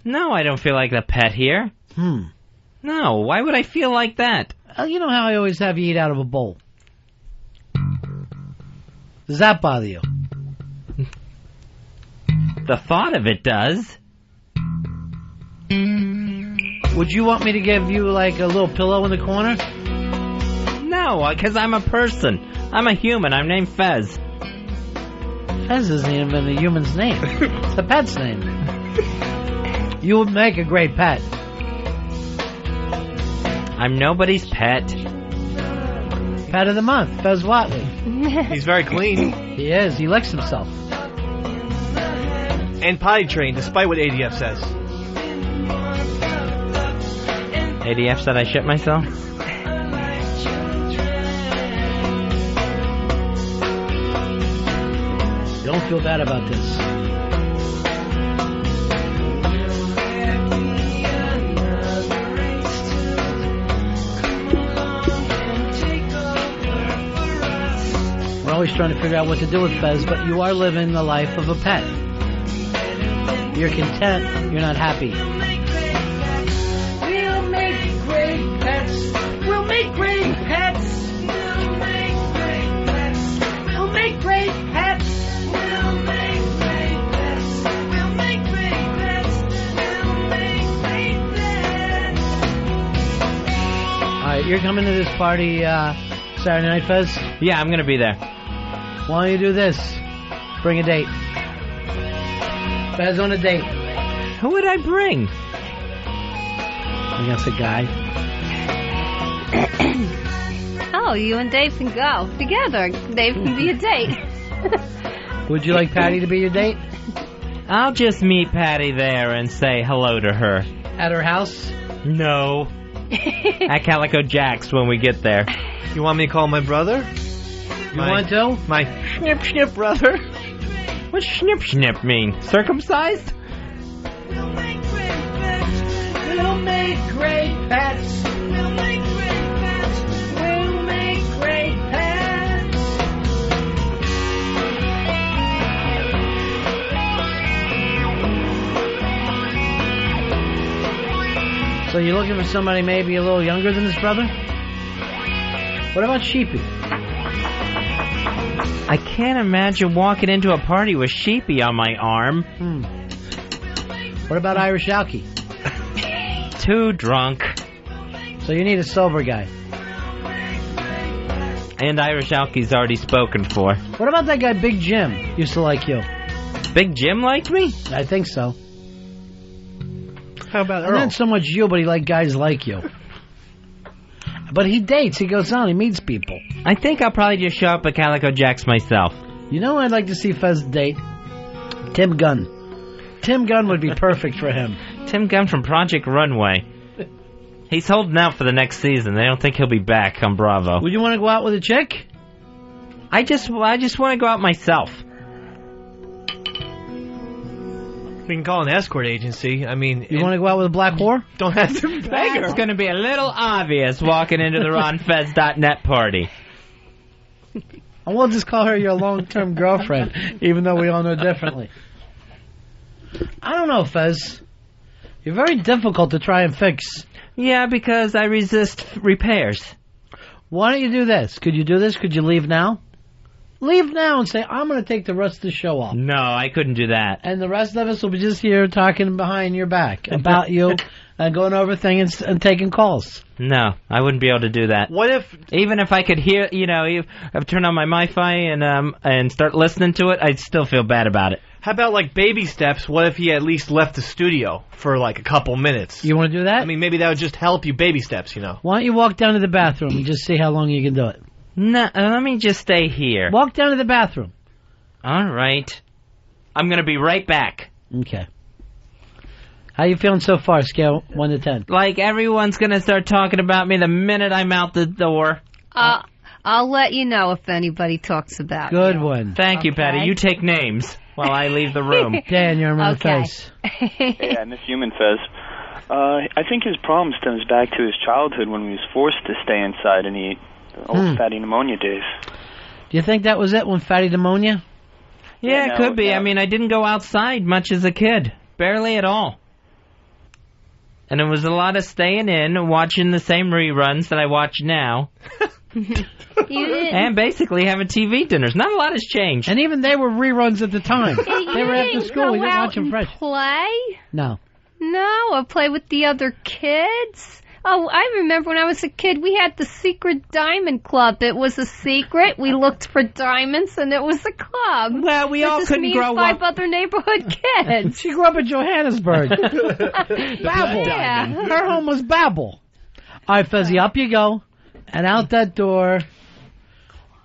No, I don't feel like a pet here. No, why would I feel like that? You know how I always have you eat out of a bowl. Does that bother you? The thought of it does. Would you want me to give you like a little pillow in the corner? No, because I'm a person. I'm a human. I'm named Fez. Fez isn't even the human's name. It's the pet's name. You would make a great pet. I'm nobody's pet. Pet of the month, Fez Watley. He's very clean. He is. He licks himself. And potty trained, despite what ADF says. ADF said I shit myself? Don't feel bad about this. We're always trying to figure out what to do with Fez, but you are living the life of a pet. You're content, you're not happy. We'll make great pets. We'll make great pets. We'll make great pets. We'll make great pets. We'll make great pets. We'll make great pets. We'll make great pets. All right, you're coming to this party Saturday night, Fez? Yeah, I'm going to be there. Why don't you do this? Bring a date. Fez on a date. Who would I bring? I guess a guy. Oh, you and Dave can go together. Dave can be a date. Would you like Patty to be your date? I'll just meet Patty there and say hello to her. At her house? No. At Calico Jack's when we get there. You want me to call my brother? You want to? My snip brother? What's snip mean? Circumcised? We'll make great pets. We'll make great pets. We'll make great pets. We'll make great pets. So you're looking for somebody maybe a little younger than his brother? What about Sheepy? I can't imagine walking into a party with Sheepy on my arm. What about Irish Alky? Too drunk. So you need a sober guy. And Irish Alky's already spoken for. What about that guy Big Jim? Used to like you. Big Jim liked me? I think so. How about Earl? Not so much you, but he liked guys like you. But he dates. He goes on. He meets people. I think I'll probably just show up at Calico Jack's myself. You know who I'd like to see Fez date? Tim Gunn. Tim Gunn would be perfect for him. Tim Gunn from Project Runway. He's holding out for the next season. They don't think he'll be back on Bravo. Would you want to go out with a chick? I just want to go out myself. We can call an escort agency. I mean... You want to go out with a black whore? Don't have to beg her. It's going to be a little obvious walking into the RonFez.net party. And we'll just call her your long-term girlfriend, even though we all know differently. I don't know, Fez. You're very difficult to try and fix. Yeah, because I resist repairs. Why don't you do this? Could you do this? Could you leave now? Leave now and say, I'm going to take the rest of the show off. No, I couldn't do that. And the rest of us will be just here talking behind your back about you and going over things and taking calls. No, I wouldn't be able to do that. What if... Even if I could hear, I've turned on my MiFi and start listening to it, I'd still feel bad about it. How about, like, baby steps? What if he at least left the studio for, like, a couple minutes? You want to do that? I mean, maybe that would just help you, baby steps, Why don't you walk down to the bathroom and just see how long you can do it? No, let me just stay here. Walk down to the bathroom. All right. I'm going to be right back. Okay. How you feeling so far, scale 1 to 10? Like, everyone's going to start talking about me the minute I'm out the door. I'll let you know if anybody talks about you. Good one. Thank you, Patty. You take names while I leave the room. Dan, you're on the face. Hey, I miss Human Fez. I think his problem stems back to his childhood when he was forced to stay inside and eat. Old fatty pneumonia days. Do you think that was it when fatty pneumonia? Yeah, it could be. I mean, I didn't go outside much as a kid. Barely at all. And it was a lot of staying in and watching the same reruns that I watch now. And basically having TV dinners. Not a lot has changed. And even they were reruns at the time. They were after school. We didn't watch them fresh. Play? No. No, I play with the other kids. Oh, I remember when I was a kid, we had the Secret Diamond Club. It was a secret. We looked for diamonds, and it was a club. Well, we all couldn't grow up. Me and 5 other neighborhood kids. She grew up in Johannesburg. Babel. Yeah. Her home was Babel. All right, Fezzy, up you go, and out that door,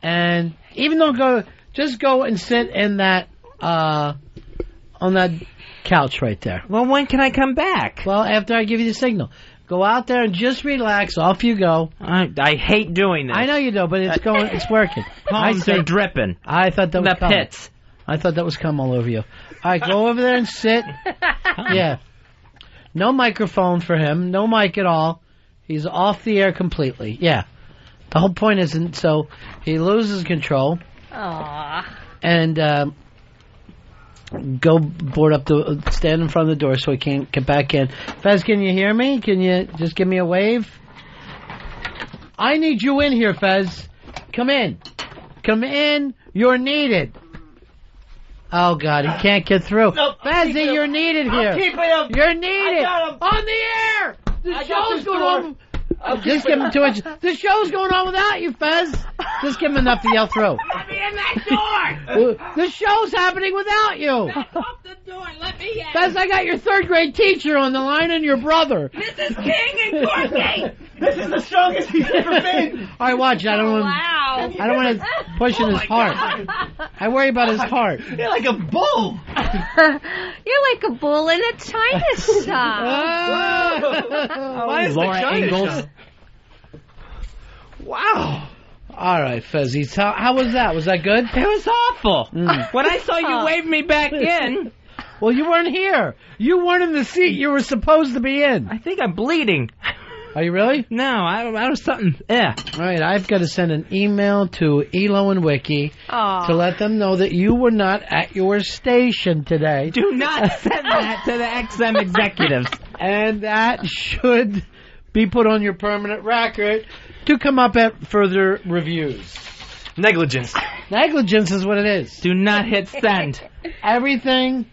and even though just go and sit in that on that couch right there. Well, when can I come back? Well, after I give you the signal. Go out there and just relax. Off you go. I hate doing this. I know you do, but it's going. It's working. Palms are dripping. I thought that was the pits. I thought that was cum all over you. All right, go over there and sit. Yeah. No microphone for him. No mic at all. He's off the air completely. Yeah. The whole point isn't so he loses control. Aww. And go board up stand in front of the door so he can't get back in. Fez, can you hear me? Can you just give me a wave? I need you in here, Fez. Come in. Come in. You're needed. Oh, God, he can't get through. No, Fezzy, you're needed here. I'm keeping him. You're needed. I got him. On the air. The show's going on. Just give him 2 inches. The show's going on without you, Fez. Just give him enough to yell through. Let me in that door. The show's happening without you. Back off the door. Let me in. Fez, I got your 3rd grade teacher on the line and your brother. Mrs. King and Courtney. This is the strongest he's ever been. All right, watch. I don't want. Wow. I don't want to push in his heart. I worry about his heart. You're like a bull. You're like a bull in a china shop. Why is Laura the china Ingalls. shop? Wow. All right, Fezzy. How was that? Was that good? It was awful. When I saw you wave me back in, Well, you weren't here. You weren't in the seat you were supposed to be in. I think I'm bleeding. Are you really? No, I was something. Yeah. All right, I've got to send an email to Elo and Wiki to let them know that you were not at your station today. Do not send that to the XM executives. And that should be put on your permanent record to come up at further reviews. Negligence. Negligence is what it is. Do not hit send. Everything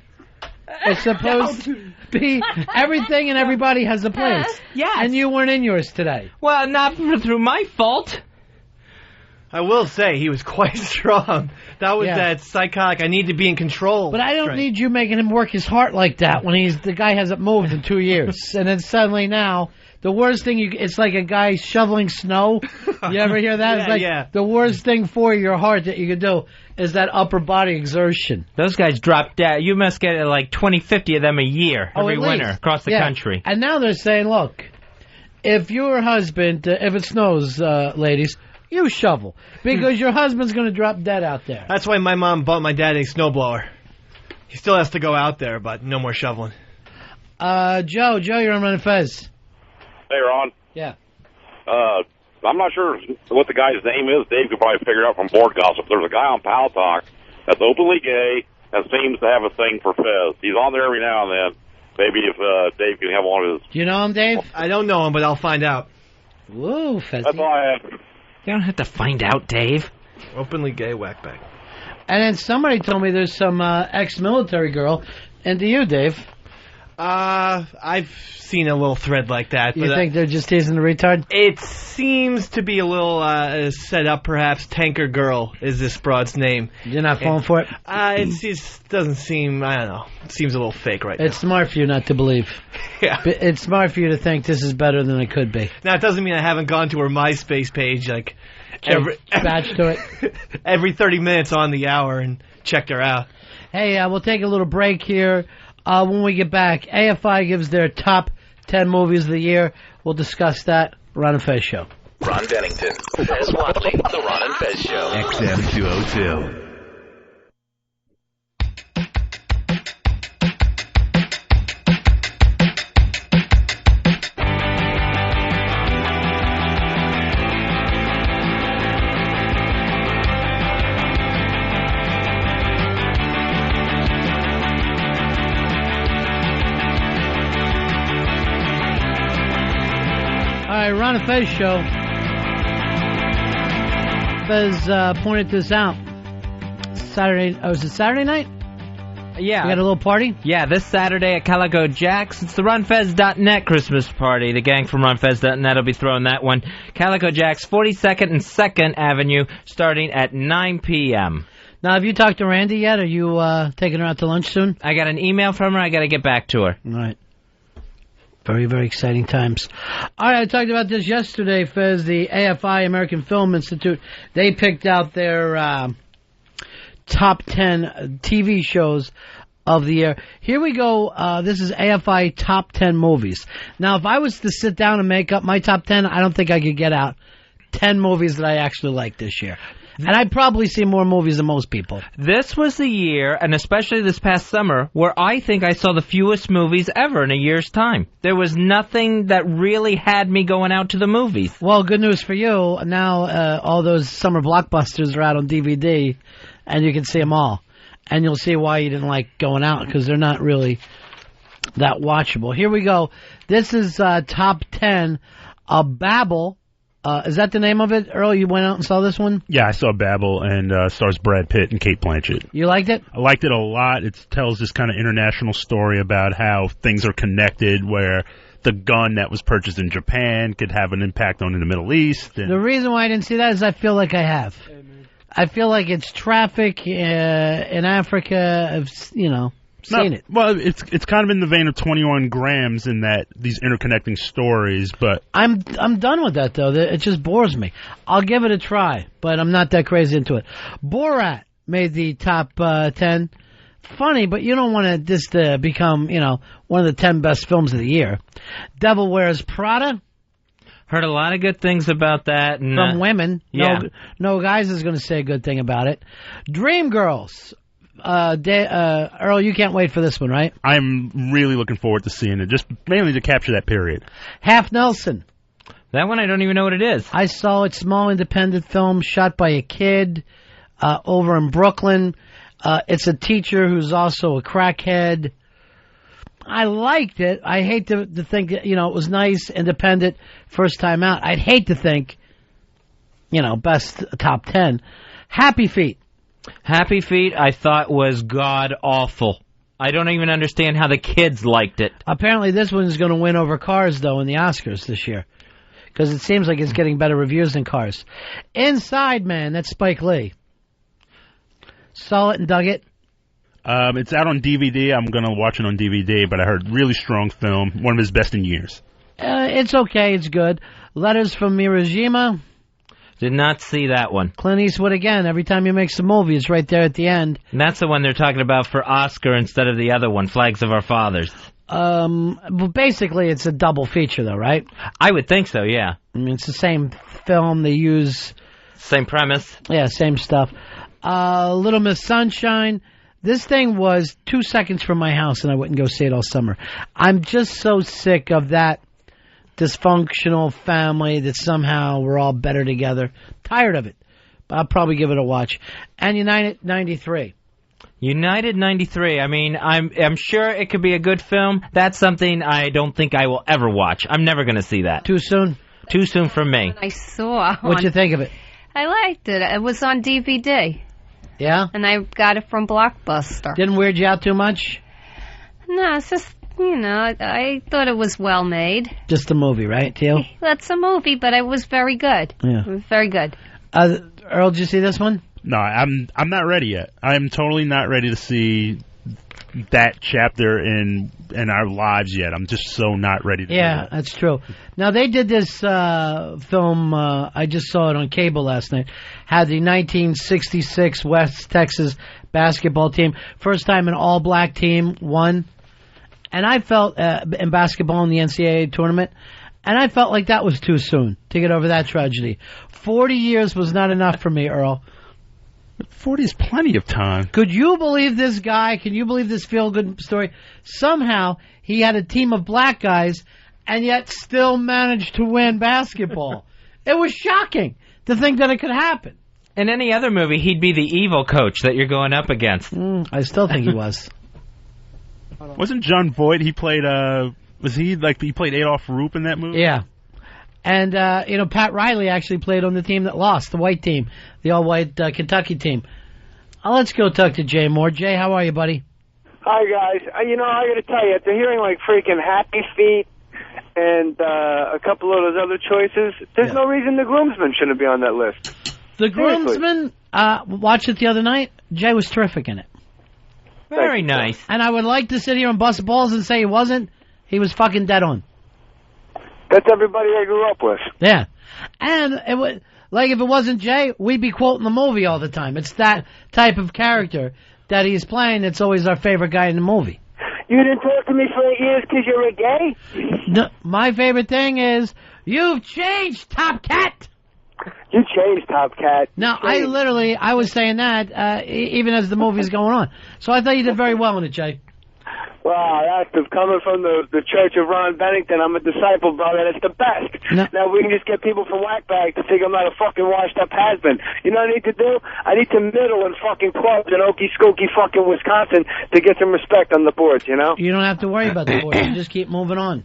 is supposed to be... Everything and everybody has a place. Yes. And you weren't in yours today. Well, not through my fault. I will say he was quite strong. That was that psychotic, I need to be in control. But I don't need you making him work his heart like that when the guy hasn't moved in 2 years. And then suddenly now... The worst thing it's like a guy shoveling snow. You ever hear that? It's like the worst thing for your heart that you could do is that upper body exertion. Those guys drop dead. You must get like 20, 50 of them a year every winter across the country. And now they're saying, look, if your husband, if it snows, ladies, you shovel because your husband's going to drop dead out there. That's why my mom bought my dad a snowblower. He still has to go out there, but no more shoveling. Joe, you're on Ron and Fez. Hey, Ron. Yeah. I'm not sure what the guy's name is. Dave could probably figure it out from board gossip. There's a guy on Pal Talk that's openly gay and seems to have a thing for Fez. He's on there every now and then. Maybe if Dave can have one of his... Do you know him, Dave? I don't know him, but I'll find out. Whoa, Fez. That's all I have. You don't have to find out, Dave. Openly gay whackbag. And then somebody told me there's some ex-military girl into you, Dave. I've seen a little thread like that. You think they're just teasing the retard? It seems to be a little set up, perhaps. Tanker Girl is this broad's name. You're not falling for it? It just doesn't seem, I don't know. It seems a little fake right now. It's smart for you not to believe. Yeah. It's smart for you to think this is better than it could be. Now, it doesn't mean I haven't gone to her MySpace page, like, badge to it. Every 30 minutes on the hour and checked her out. Hey, we'll take a little break here. When we get back, AFI gives their top 10 movies of the year. We'll discuss that. Ron and Fez Show. Ron Bennington is watching The Ron and Fez Show. XM 202. Ron and Fez Show. Fez pointed this out. Was it Saturday night? Yeah. You got a little party? Yeah, this Saturday at Calico Jack's. It's the RonFez.net Christmas party. The gang from RonFez.net will be throwing that one. Calico Jack's, 42nd and 2nd Avenue, starting at 9 p.m. Now, have you talked to Randy yet? Are you taking her out to lunch soon? I got an email from her. I got to get back to her. All right. Very, very exciting times. All right, I talked about this yesterday, Fez. The AFI, American Film Institute, they picked out their top 10 TV shows of the year. Here we go. This is AFI top 10 movies. Now, if I was to sit down and make up my top 10, I don't think I could get out 10 movies that I actually like this year. And I'd probably see more movies than most people. This was the year, and especially this past summer, where I think I saw the fewest movies ever in a year's time. There was nothing that really had me going out to the movies. Well, good news for you. Now all those summer blockbusters are out on DVD, and you can see them all. And you'll see why you didn't like going out, because they're not really that watchable. Here we go. This is top 10. Babel. Is that the name of it? Earl, you went out and saw this one? Yeah, I saw Babel, and stars Brad Pitt and Cate Blanchett. You liked it? I liked it a lot. It tells this kind of international story about how things are connected, where the gun that was purchased in Japan could have an impact on in the Middle East. The reason why I didn't see that is I feel like I have. I feel like it's traffic in Africa. I've, seen it. Well, it's kind of in the vein of 21 Grams in that these interconnecting stories, but I'm done with that though. It just bores me. I'll give it a try, but I'm not that crazy into it. Borat made the top 10. Funny, but you don't want this to become one of the 10 best films of the year. Devil Wears Prada. Heard a lot of good things about that. From women. Yeah. No guys is going to say a good thing about it. Dreamgirls. Earl, you can't wait for this one, right? I'm really looking forward to seeing it, just mainly to capture that period. Half Nelson. That one I don't even know what it is. I saw it. Small independent film shot by a kid over in Brooklyn. It's a teacher who's also a crackhead. I liked it. I hate to think that, it was nice, independent, first time out. I'd hate to think, best top 10. Happy Feet. Happy Feet I thought was god-awful. I don't even understand how the kids liked it. Apparently this one's going to win over Cars, though, in the Oscars this year. Because it seems like it's getting better reviews than Cars. Inside Man, that's Spike Lee. Saw it and dug it. It's out on DVD. I'm going to watch it on DVD, but I heard really strong film, one of his best in years. It's okay. It's good. Letters from Mirajima. Did not see that one. Clint Eastwood again. Every time he makes a movie, it's right there at the end. And that's the one they're talking about for Oscar instead of the other one, Flags of Our Fathers. Well, basically, it's a double feature, though, right? I would think so, yeah. I mean, it's the same film. They use... Same premise. Yeah, same stuff. Little Miss Sunshine. This thing was 2 seconds from my house, and I wouldn't go see it all summer. I'm just so sick of that dysfunctional family that somehow we're all better together. Tired of it. But I'll probably give it a watch. And United 93. United 93. I mean, I'm sure it could be a good film. That's something I don't think I will ever watch. I'm never going to see that. Too soon? Too soon for me. I saw. What'd you think of it? I liked it. It was on DVD. Yeah? And I got it from Blockbuster. Didn't weird you out too much? No, it's just, I thought it was well made. Just a movie, right, Teal? That's a movie, but it was very good. Yeah. It was very good. Earl, did you see this one? No, I'm not ready yet. I'm totally not ready to see that chapter in our lives yet. I'm just so not ready to do that. That's true. Now, they did this film, I just saw it on cable last night, had the 1966 West Texas basketball team, first time an all-black team won, and I felt, in basketball in the NCAA tournament, and I felt like that was too soon to get over that tragedy. 40 years was not enough for me, Earl. 40 is plenty of time. Could you believe this guy? Can you believe this feel-good story? Somehow, he had a team of black guys and yet still managed to win basketball. It was shocking to think that it could happen. In any other movie, he'd be the evil coach that you're going up against. I still think he was. Wasn't John Voight, he played, he played Adolph Roop in that movie? Yeah. And, Pat Riley actually played on the team that lost, the white team, the all-white Kentucky team. Let's go talk to Jay Moore. Jay, how are you, buddy? Hi, guys. I got to tell you, after hearing, freaking Happy Feet and a couple of those other choices, there's no reason the Groomsman shouldn't be on that list. The Groomsman, watched it the other night. Jay was terrific in it. Very nice. And I would like to sit here and bust balls and say he wasn't. He was fucking dead on. That's everybody I grew up with. Yeah. And it would, if it wasn't Jay, we'd be quoting the movie all the time. It's that type of character that he's playing. It's always our favorite guy in the movie. You didn't talk to me for 8 years because you're a gay? No, my favorite thing is, you've changed, Top Cat. You changed, Top Cat. No, I was saying that even as the movie's going on. So I thought you did very well in it, Jay. Wow, that's coming from the Church of Ron Bennington. I'm a disciple, brother. That's the best. No. Now we can just get people from Whackbag to think I'm not a fucking washed-up has-been. You know what I need to do? I need to middle in fucking clubs in Okie-skokie fucking Wisconsin to get some respect on the boards, you know? You don't have to worry about the boards. You just keep moving on.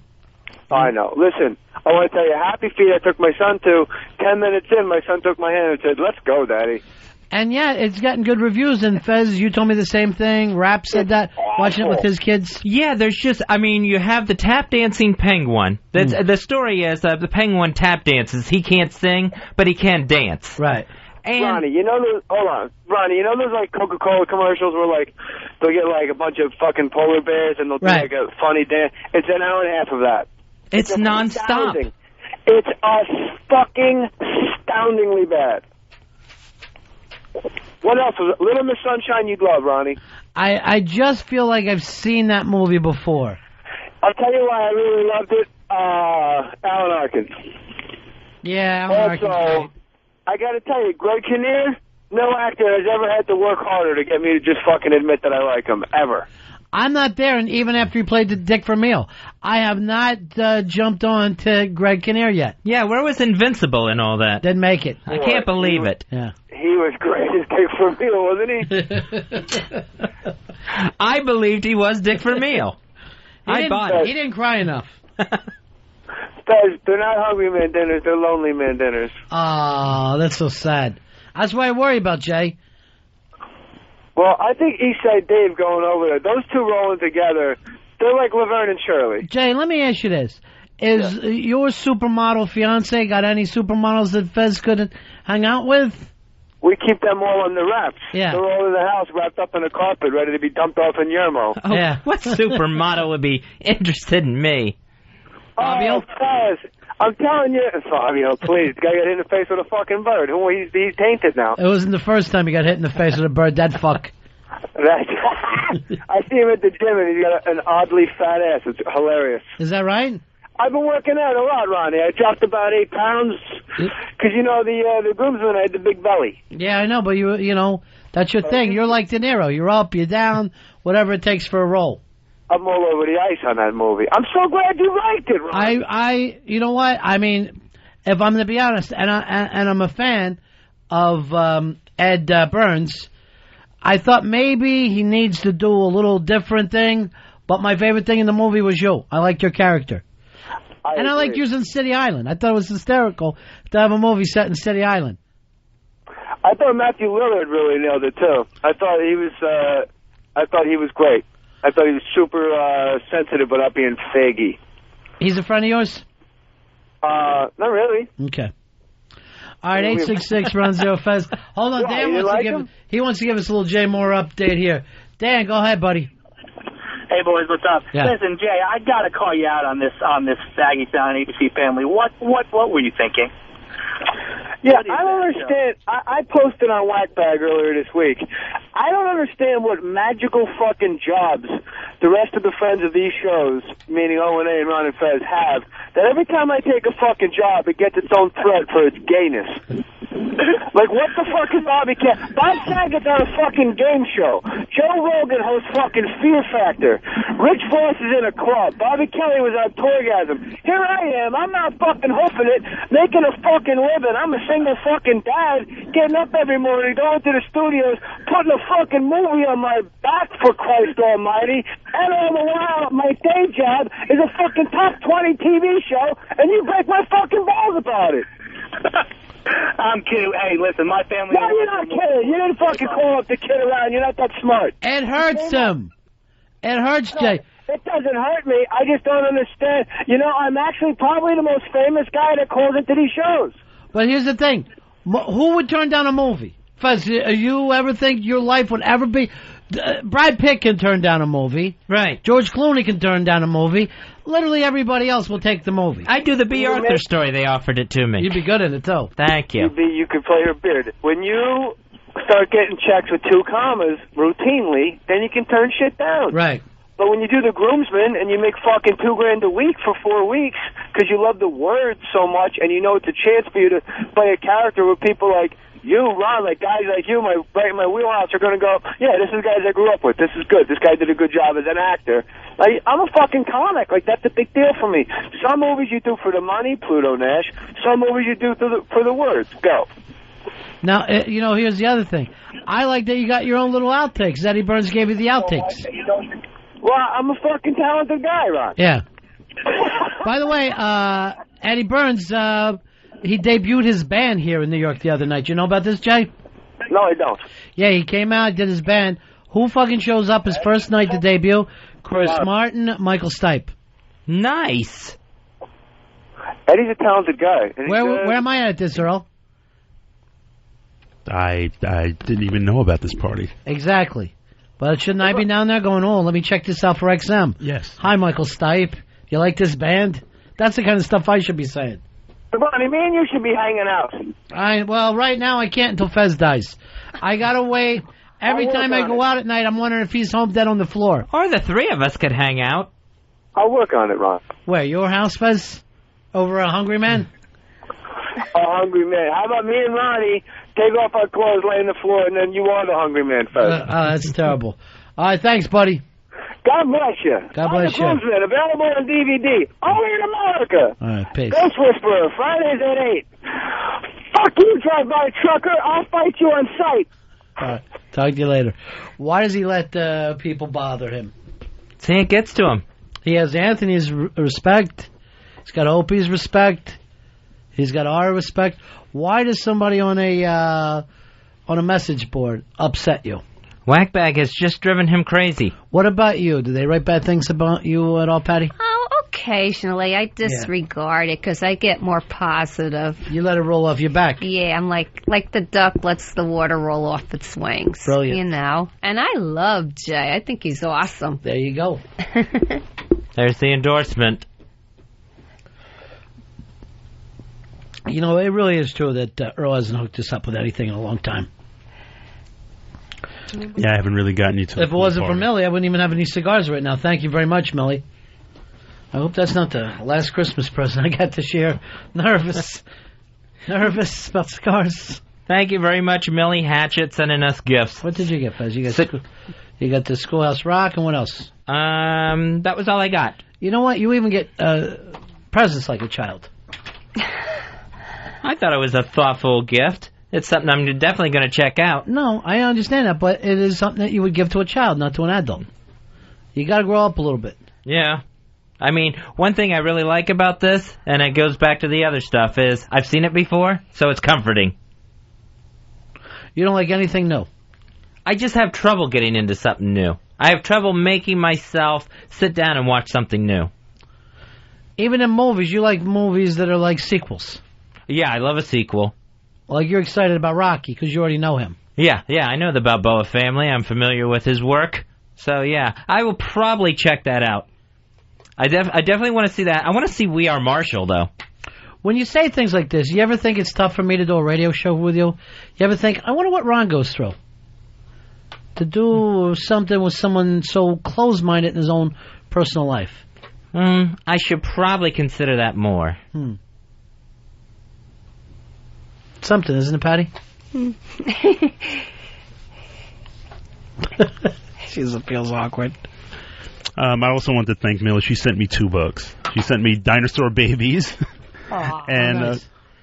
I know. Listen, I want to tell you, Happy Feet I took my son to. 10 minutes in, my son took my hand and said, let's go, Daddy. And yeah, it's gotten good reviews. And Fez, you told me the same thing. Rap said that, watching it with his kids. Yeah, there's just, you have the tap dancing penguin. The story is the penguin tap dances. He can't sing, but he can dance. Right. And Ronnie, hold on. Ronnie, those Coca-Cola commercials where they'll get a bunch of fucking polar bears and they'll do a funny dance. It's an hour and a half of that. It's nonstop. It's fucking astoundingly bad. What else? Little Miss Sunshine you'd love, Ronnie. I just feel like I've seen that movie before. I'll tell you why I really loved it. Alan Arkin. Yeah, Alan Arkin. Also, I got to tell you, Greg Kinnear, No actor has ever had to work harder to get me to just fucking admit that I like him, ever. I'm not there, and even after he played the Dick Vermeil, I have not jumped on to Greg Kinnear yet. Yeah, where was Invincible and all that? Didn't make it. I can't believe it. Yeah. He was great as Dick Vermeil, wasn't he? I believed he was Dick Vermeil. I bought it. He didn't cry enough. They're not hungry man dinners, they're lonely man dinners. Oh, that's so sad. That's why I worry about Jay. Well, I think Eastside Dave going over there, those two rolling together, they're like Laverne and Shirley. Jay, let me ask you this. Is your supermodel fiance got any supermodels that Fez could hang out with? We keep them all on the wraps. Yeah. They're all in the house wrapped up in a carpet, ready to be dumped off in Yermo. Oh, yeah. What supermodel would be interested in me? Fabio? Fez, I'm telling you, Fabio, please. The guy got hit in the face with a fucking bird. He's tainted now. It wasn't the first time he got hit in the face with a bird. That fuck. I see him at the gym, and he's got an oddly fat ass. It's hilarious. Is that right? I've been working out a lot, Ronnie. I dropped about 8 pounds because, you know, the groomsmen had the big belly. Yeah, I know, but you know, that's your thing. You're like De Niro. You're up, you're down, whatever it takes for a role. I'm all over the ice on that movie. I'm so glad you liked it, Ronnie. You know what? I mean, if I'm going to be honest, and I'm a fan of Ed Burns, I thought maybe he needs to do a little different thing, but my favorite thing in the movie was you. I liked your character. I liked using City Island. I thought it was hysterical to have a movie set in City Island. I thought Matthew Lillard really nailed it, too. I thought he was great. I thought he was super sensitive without being faggy. He's a friend of yours? Not really. Okay. All right, 866 Ron Zero Fez. Hold on, Dan wants to give us a little Jay Moore update here. Dan, go ahead, buddy. Hey boys, what's up? Yeah. Listen, Jay, I gotta call you out on this saggy sound ABC Family. What were you thinking? Yeah, I don't understand. I posted on Whackbag earlier this week. I don't understand what magical fucking jobs the rest of the friends of these shows, meaning O&A and Ron and Fez, have, that every time I take a fucking job, it gets its own thread for its gayness. Like, what the fuck is Bobby Kelly? Bob Saget's on a fucking game show. Joe Rogan hosts fucking Fear Factor. Rich Voss is in a club. Bobby Kelly was on Toygasm. Here I am. I'm not fucking hoofing it, making a fucking living. I'm a single fucking dad, getting up every morning, going to the studios, putting a fucking movie on my back, for Christ almighty. And all the while, my day job is a fucking top 20 TV show, and you break my fucking balls about it. I'm kidding. Hey, listen, my family... No, you're not kidding. You didn't fucking call up the kid around. You're not that smart. It hurts him. It hurts, Jay. It doesn't hurt me. I just don't understand. You know, I'm actually probably the most famous guy that calls into these shows. But here's the thing. Who would turn down a movie? Fez, you ever think your life would ever be... Brad Pitt can turn down a movie. Right. George Clooney can turn down a movie. Literally everybody else will take the movie. I do the B. Arthur story. They offered it to me. You'd be good at it, too. Thank you. You could play your beard. When you start getting checks with 2 commas routinely, then you can turn shit down. Right. But when you do the groomsman and you make fucking $2,000 a week for 4 weeks because you love the words so much and you know it's a chance for you to play a character with people like you, Ron, like guys like you, right in my wheelhouse are going to go, yeah, this is guys I grew up with. This is good. This guy did a good job as an actor. Like, I'm a fucking comic. Like, that's a big deal for me. Some movies you do for the money, Pluto Nash. Some movies you do for the words. Go. Now, you know, here's the other thing. I like that you got your own little outtakes. Eddie Burns gave you the outtakes. Well, I'm a fucking talented guy, Ron. Yeah. By the way, Eddie Burns, he debuted his band here in New York the other night. You know about this, Jay? No, I don't. Yeah, he came out, did his band. Who fucking shows up his first night to debut? Chris Martin, Michael Stipe. Nice. Eddie's a talented guy. Where am I at this, Earl? I didn't even know about this party. Exactly. But shouldn't I be down there going, oh, let me check this out for XM? Yes. Hi, Michael Stipe. You like this band? That's the kind of stuff I should be saying. Ronnie, me and you should be hanging out. Well, right now I can't until Fez dies. I gotta wait. Every time I go out at night, I'm wondering if he's home dead on the floor. Or the 3 of us could hang out. I'll work on it, Ron. Where, your house, Fez? Over a Hungry Man? hungry man. How about me and Ronnie take off our clothes, lay on the floor, and then you are the hungry man, Fez? That's terrible. All right, thanks, buddy. God bless you. God bless you. Groomsman, available on DVD. Only in America. All right, peace. Ghost Whisperer, Fridays at 8. Fuck you, drive-by trucker. I'll fight you on sight. All right, talk to you later. Why does he let people bother him? See, it gets to him. He has Anthony's respect. He's got Opie's respect. He's got our respect. Why does somebody on a message board upset you? Whackbag has just driven him crazy. What about you? Do they write bad things about you at all, Patty? Oh, occasionally. I disregard it because I get more positive. You let it roll off your back. Yeah, I'm like the duck lets the water roll off its wings. Brilliant. You know? And I love Jay. I think he's awesome. There you go. There's the endorsement. You know, it really is true that Earl hasn't hooked us up with anything in a long time. Yeah, I haven't really gotten you to. If it wasn't for Millie, I wouldn't even have any cigars right now. Thank you very much, Millie. I hope that's not the last Christmas present I got this year. Nervous about cigars. Thank you very much, Millie Hatchet, sending us gifts. What did you get, Fez? You got the Schoolhouse Rock, and what else? That was all I got. You know what? You even get presents like a child. I thought it was a thoughtful gift. It's something I'm definitely going to check out. No, I understand that, but it is something that you would give to a child, not to an adult. You got to grow up a little bit. Yeah. I mean, one thing I really like about this, and it goes back to the other stuff, is I've seen it before, so it's comforting. You don't like anything new? I just have trouble getting into something new. I have trouble making myself sit down and watch something new. Even in movies, you like movies that are like sequels. Yeah, I love a sequel. Like you're excited about Rocky because you already know him. Yeah, I know the Balboa family. I'm familiar with his work. So, yeah, I will probably check that out. I definitely want to see that. I want to see We Are Marshall, though. When you say things like this, you ever think it's tough for me to do a radio show with you? You ever think, I wonder what Ron goes through? To do something with someone so close-minded in his own personal life. I should probably consider that more. Something, isn't it, Patty? She feels awkward. I also want to thank Millie. She sent me 2 books. She sent me Dinosaur Babies and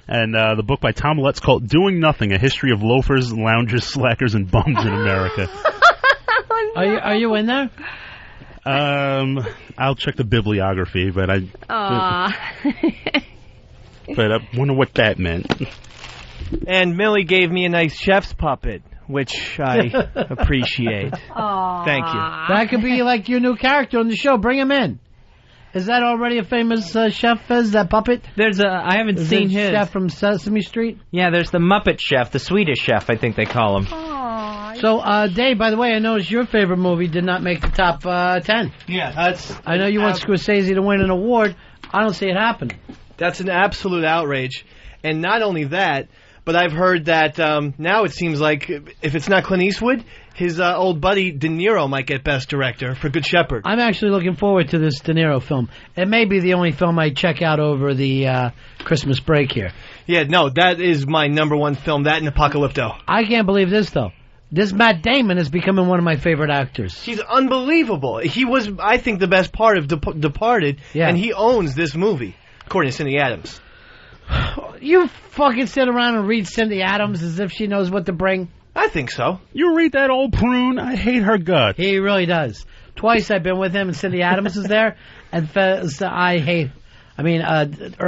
the book by Tom Lutz called Doing Nothing, A History of Loafers, Loungers, Slackers, and Bums in America. Are you in there? I'll check the bibliography, but I wonder what that meant. And Millie gave me a nice chef's puppet, which I appreciate. Aww. Thank you. That could be like your new character on the show. Bring him in. Is that already a famous chef, Fez, that puppet? I haven't seen his. Chef from Sesame Street? Yeah, there's the Muppet Chef, the Swedish chef, I think they call him. Aww. So, Dave, by the way, I noticed your favorite movie did not make the top 10. Yeah, I know you want Scorsese to win an award. I don't see it happen. That's an absolute outrage. And not only that, but I've heard that now it seems like if it's not Clint Eastwood, his old buddy De Niro might get Best Director for Good Shepherd. I'm actually looking forward to this De Niro film. It may be the only film I check out over the Christmas break here. Yeah, no, that is my number one film, that and Apocalypto. I can't believe this, though. This Matt Damon is becoming one of my favorite actors. He's unbelievable. He was, I think, the best part of Departed, and he owns this movie, according to Cindy Adams. You fucking sit around and read Cindy Adams as if she knows what to bring. I think so. You read that old prune? I hate her guts. He really does. Twice I've been with him and Cindy Adams is there, and Fez, Earl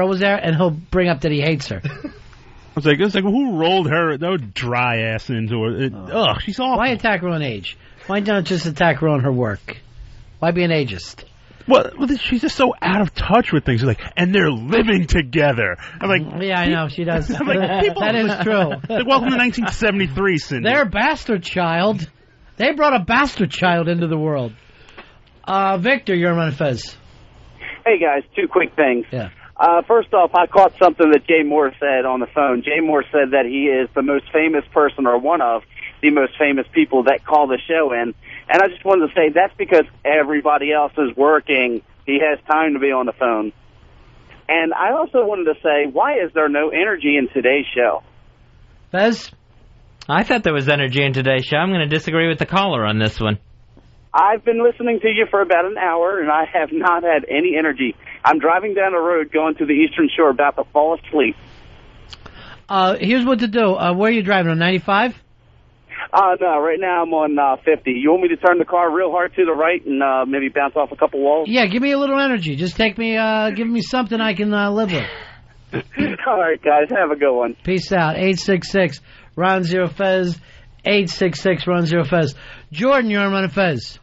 was there, and he'll bring up that he hates her. It's like who rolled her dry ass into it? Ugh, she's awful. Why attack her on age? Why not just attack her on her work? Why be an ageist? Well, she's just so out of touch with things. She's like, and they're living together. I'm like, yeah, I know she does. I'm like, that is true. Like, welcome to 1973, Cindy. They're a bastard child. They brought a bastard child into the world. Victor, you're on Fez. Hey guys, 2 quick things. Yeah. First off, I caught something that Jay Moore said on the phone. Jay Moore said that he is the most famous person, or one of the most famous people that call the show in. And I just wanted to say that's because everybody else is working. He has time to be on the phone. And I also wanted to say, why is there no energy in today's show? Fez? I thought there was energy in today's show. I'm going to disagree with the caller on this one. I've been listening to you for about an hour, and I have not had any energy. I'm driving down the road going to the Eastern Shore about to fall asleep. Here's what to do. Where are you driving, on 95? No, right now I'm on 50. You want me to turn the car real hard to the right and maybe bounce off a couple walls? Yeah, give me a little energy. Just take me, give me something I can live with. All right, guys, have a good one. Peace out. 866-RON-0-FEZ. 866-RON-0-FEZ. Jordan, you're on Ron and Fez.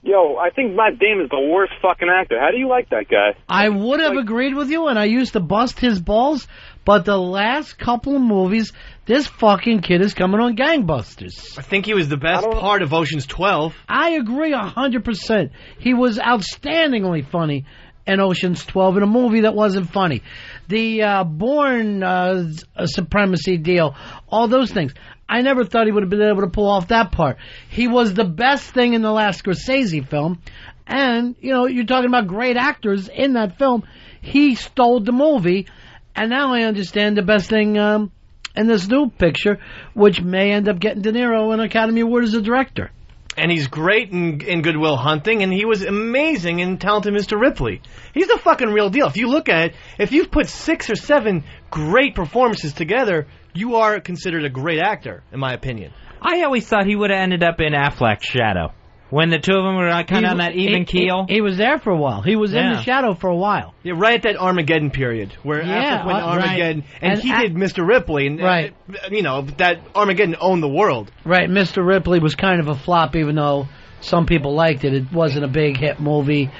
Yo, I think Matt Damon's the worst fucking actor. How do you like that guy? I would have agreed with you, and I used to bust his balls, but the last couple of movies, this fucking kid is coming on gangbusters. I think he was the best part of Ocean's 12. I agree 100%. He was outstandingly funny in Ocean's 12 in a movie that wasn't funny. The Bourne supremacy deal, all those things. I never thought he would have been able to pull off that part. He was the best thing in the last Scorsese film. And, you know, you're talking about great actors in that film. He stole the movie. And now I understand the best thing in this new picture, which may end up getting De Niro an Academy Award as a director. And he's great in Good Will Hunting, and he was amazing in Talented Mr. Ripley. He's the fucking real deal. If you look at it, if you've put 6 or 7 great performances together, you are considered a great actor, in my opinion. I always thought he would have ended up in Affleck's shadow. When the two of them were kind of on that even keel. He was there for a while. He was in the shadow for a while. Yeah, right at that Armageddon period, where Affleck went to Armageddon, and he did Mr. Ripley, and you know, that Armageddon owned the world. Right, Mr. Ripley was kind of a flop, even though some people liked it. It wasn't a big hit movie.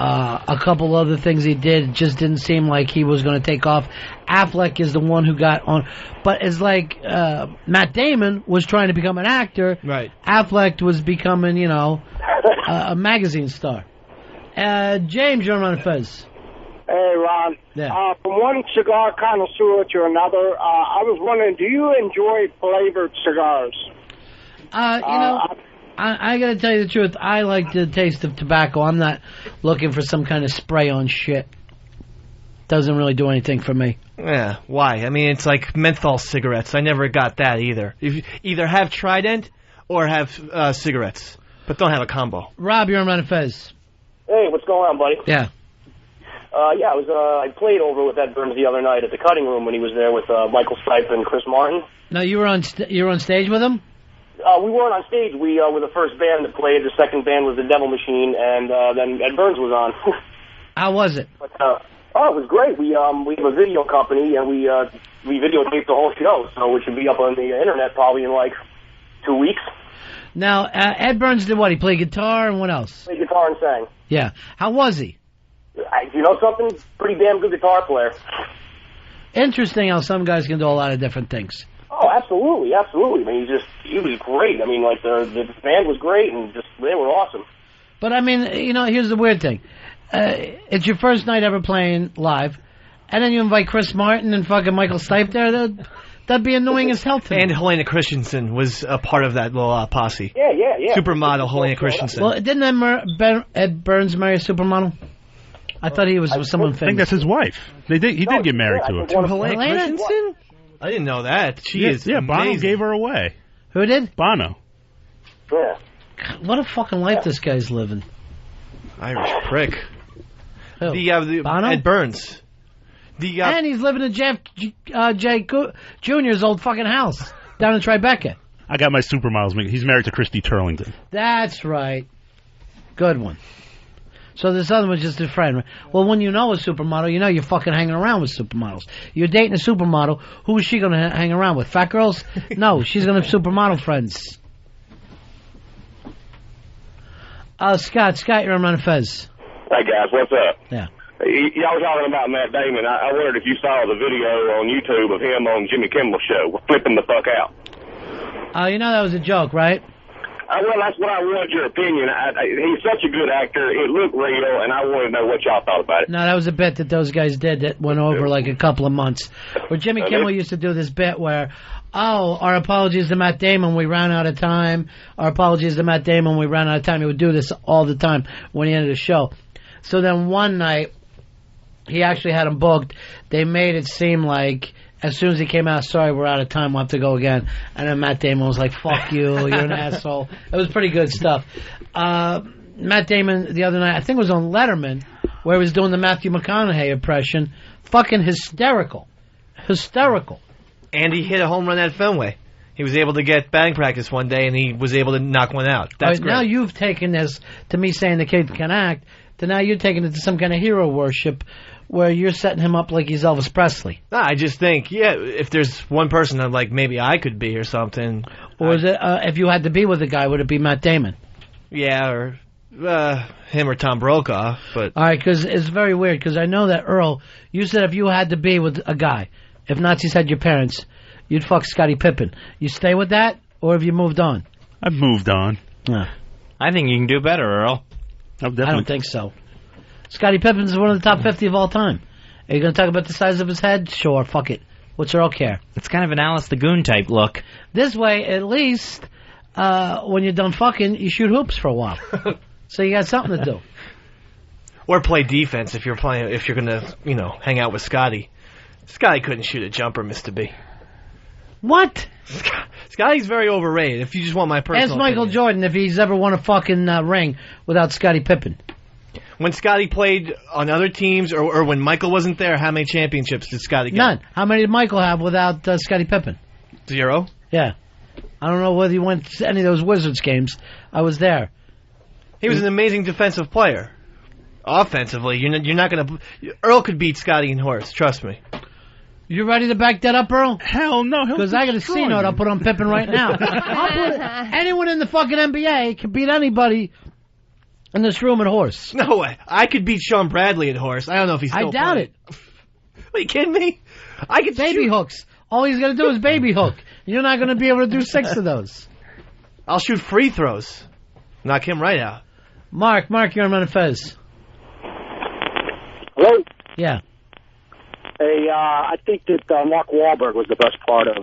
A couple other things he did just didn't seem like he was going to take off. Affleck is the one who got on. But it's like Matt Damon was trying to become an actor. Right. Affleck was becoming, you know, a magazine star. James, you're on Fez. Hey, Ron. Yeah. From one cigar connoisseur to another, I was wondering, do you enjoy flavored cigars? You know, I got to tell you the truth. I like the taste of tobacco. I'm not looking for some kind of spray-on shit. Doesn't really do anything for me. Yeah, why? I mean, it's like menthol cigarettes. I never got that either. You either have Trident or have cigarettes, but don't have a combo. Rob, you're on Ron and Fez. Hey, what's going on, buddy? Yeah. I played over with Ed Burns the other night at the Cutting Room when he was there with Michael Stipe and Chris Martin. No, you were on stage with him? We weren't on stage. We were the first band that played. The second band was the Devil Machine, and then Ed Burns was on. How was it? But, it was great. We have a video company, and we videotaped the whole show, so it should be up on the internet probably in like 2 weeks. Now, Ed Burns did what? He played guitar and what else? Played guitar and sang. Yeah. How was he? You know something? Pretty damn good guitar player. Interesting how some guys can do a lot of different things. Oh, absolutely, absolutely. I mean, he was great. I mean, like the band was great, and they were awesome. But I mean, you know, here's the weird thing: it's your first night ever playing live, and then you invite Chris Martin and fucking Michael Stipe there. That'd be annoying as hell to me. And Helena Christensen was a part of that little posse. Yeah. Supermodel Helena Christensen. Well, didn't Ed Burns marry a supermodel? I thought he was with someone famous. I think that's his wife. He did get married to her. To Helena Christensen? I didn't know that. She is amazing. Bono gave her away. Who did? Bono. Yeah. God, what a fucking life this guy's living. Irish prick. Who? Bono? Ed Burns. And he's living in Jeff Jr.'s old fucking house down in Tribeca. I got my supermodels. He's married to Christy Turlington. That's right. Good one. So this other one's just a friend. Right? Well, when you know a supermodel, you know you're fucking hanging around with supermodels. You're dating a supermodel. Who is she going to hang around with? Fat girls? No, she's going to have supermodel friends. Scott, you're on Ron and Fez. Hey, guys, what's up? Yeah. Y'all were talking about Matt Damon. I wondered if you saw the video on YouTube of him on Jimmy Kimmel's show, flipping the fuck out. You know that was a joke, right? Well, that's what I wanted your opinion. He's such a good actor. It looked real, and I wanted to know what y'all thought about it. No, that was a bit that those guys did that went over like a couple of months. Where Jimmy Kimmel used to do this bit where, our apologies to Matt Damon, we ran out of time. Our apologies to Matt Damon, we ran out of time. He would do this all the time when he ended the show. So then one night, he actually had him booked. They made it seem like as soon as he came out, sorry, we're out of time, we'll have to go again. And then Matt Damon was like, fuck you, you're an asshole. It was pretty good stuff. Matt Damon, the other night, I think it was on Letterman, where he was doing the Matthew McConaughey impression. Fucking hysterical. Hysterical. And he hit a home run at Fenway. He was able to get batting practice one day, and he was able to knock one out. That's great. Now you've taken this, to me saying the kid can act, to now you're taking it to some kind of hero worship, where you're setting him up like he's Elvis Presley. No, I just think, if there's one person that like maybe I could be or something. Or is it, if you had to be with a guy, would it be Matt Damon? Yeah, or him or Tom Brokaw. But all right, because it's very weird, because I know that, Earl, you said if you had to be with a guy, if Nazis had your parents, you'd fuck Scottie Pippen. You stay with that, or have you moved on? I've moved on. I think you can do better, Earl. I don't think so. Scottie Pippen's one of the top 50 of all time. Are you going to talk about the size of his head? Sure, fuck it. What's Earl care? It's kind of an Alice the Goon type look. This way, at least, when you're done fucking, you shoot hoops for a while. So you got something to do. Or play defense if you're going to, hang out with Scotty. Scotty couldn't shoot a jumper, Mr. B. What? Scotty's very overrated, if you just want my personal Ask Michael opinion. Jordan if he's ever won a fucking ring without Scottie Pippen. When Scotty played on other teams, or when Michael wasn't there, how many championships did Scotty get? None. How many did Michael have without Scottie Pippen? 0? Yeah. I don't know whether he went to any of those Wizards games. I was there. He was an amazing defensive player. Offensively, you're not going to... Earl could beat Scotty and Horace, trust me. You ready to back that up, Earl? Hell no. Because I got a C note I'll put on Pippen right now. Anyone in the fucking NBA can beat anybody in this room at Horse. No way. I could beat Sean Bradley at Horse. I don't know if he's still I doubt playing. it. Are you kidding me? I could baby hooks. All he's going to do is baby hook. You're not going to be able to do 6 of those. I'll shoot free throws. Knock him right out. Mark, you're on Ron and Fez. Hello? Yeah. Hey, I think that Mark Wahlberg was the best part of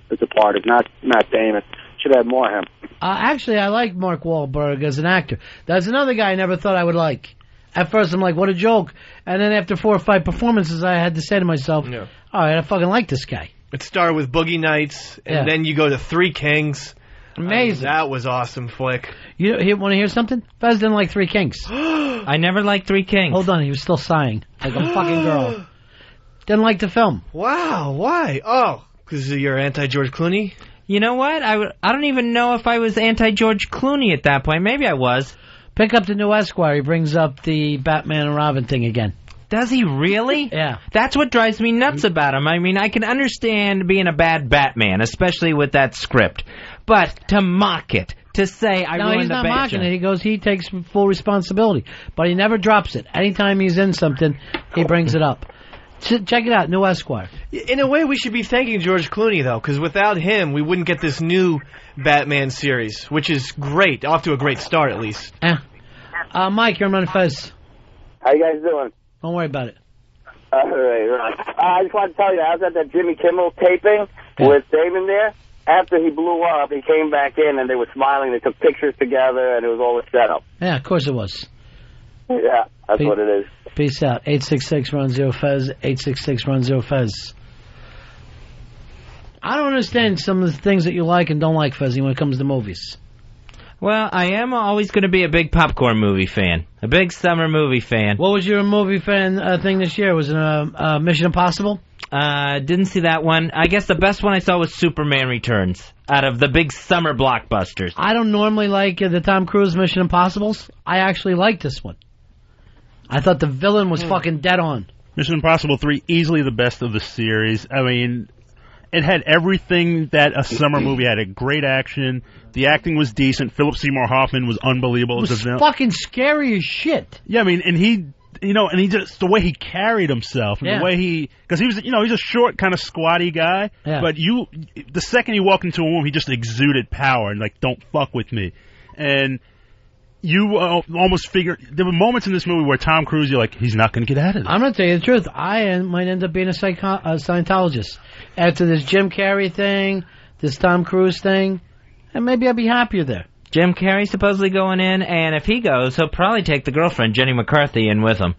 The Departed, not Matt Damon. Should have more of him. Actually, I like Mark Wahlberg as an actor. That's another guy I never thought I would like. At first, I'm like, what a joke. And then after 4 or 5 performances, I had to say to myself, all right, I fucking like this guy. It started with Boogie Nights, and then you go to Three Kings. Amazing. That was awesome flick. You want to hear something? Fez didn't like Three Kings. I never liked Three Kings. Hold on, he was still sighing like a fucking girl. Didn't like the film. Wow, why? Oh, because you're anti-George Clooney? You know what? I don't even know if I was anti-George Clooney at that point. Maybe I was. Pick up the new Esquire. He brings up the Batman and Robin thing again. Does he really? Yeah. That's what drives me nuts about him. I mean, I can understand being a bad Batman, especially with that script. But to mock it, to say I ruined the No, he's not mocking it. He goes, he takes full responsibility. But he never drops it. Anytime he's in something, he brings it up. Check it out, new Esquire. In a way, we should be thanking George Clooney, though, because without him, we wouldn't get this new Batman series, which is great. Off to a great start, at least. Mike, you're on Ron and Fez. How you guys doing? Don't worry about it. Right. I just wanted to tell you, I was at that Jimmy Kimmel taping with Damon there. After he blew up, he came back in, and they were smiling. They took pictures together, and it was all a setup. Yeah, of course it was. Yeah, that's what it is. Peace out. 866-RON-0-FEZ, 866-RON-0-FEZ. I don't understand some of the things that you like and don't like, Fezzy, when it comes to movies. Well, I am always going to be a big popcorn movie fan. A big summer movie fan. What was your movie fan thing this year? Was it Mission Impossible? Didn't see that one. I guess the best one I saw was Superman Returns, out of the big summer blockbusters. I don't normally like the Tom Cruise Mission Impossibles. I actually liked this one. I thought the villain was fucking dead on. Mission Impossible 3, easily the best of the series. I mean, it had everything that a summer movie had. A great action. The acting was decent. Philip Seymour Hoffman was unbelievable. It was fucking scary as shit. Yeah, I mean, and he just, the way he carried himself, and the way because he was, he's a short, kind of squatty guy, but the second you walk into a room, he just exuded power, and like, don't fuck with me. And you almost figure, there were moments in this movie where Tom Cruise, you're like, he's not going to get out of it. I'm going to tell you the truth. I might end up being a Scientologist. After this Jim Carrey thing, this Tom Cruise thing, and maybe I'll be happier there. Jim Carrey supposedly going in, and if he goes, he'll probably take the girlfriend, Jenny McCarthy, in with him.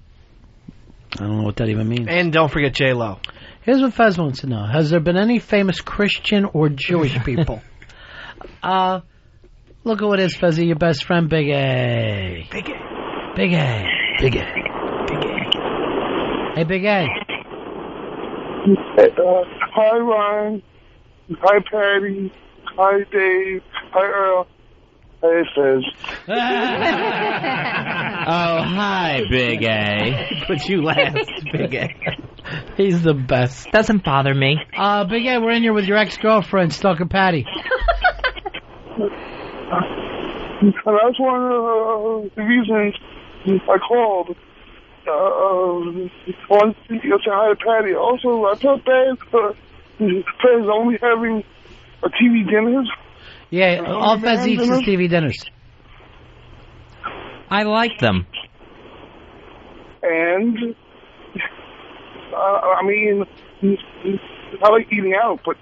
I don't know what that even means. And don't forget J-Lo. Here's what Fez wants to know. Has there been any famous Christian or Jewish people? Look at what is, Fezzy, your best friend, Big A. Big A. Big A. Big A. Big A. Hey, Big A. Hi, Ron. Hi, Patty. Hi, Dave. Hi, Earl. Hey, Fez. Oh, hi, Big A. Put you last, Big A. He's the best. Doesn't bother me. Big A, we're in here with your ex-girlfriend, Stalker Patty. That's one of the reasons I called. One thing to say hi to Patty. Also, I felt bad for Fez only having a TV dinners. Yeah, all Fez eats is TV dinners. I like them. And, I mean, I like eating out, but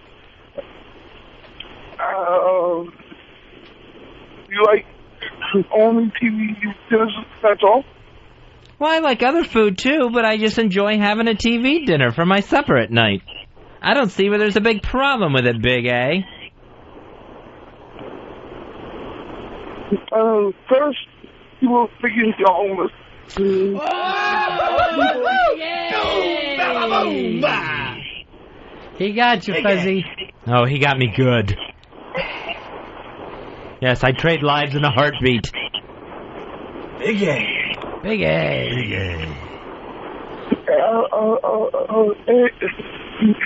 you like only TV dinners, that's all? Well, I like other food, too, but I just enjoy having a TV dinner for my supper at night. I don't see where there's a big problem with it, Big A. First, people thinking you're homeless. He got you, Fezzy. Oh, he got me good. Yes, I'd trade lives in a heartbeat. Big A. Big A. Big A.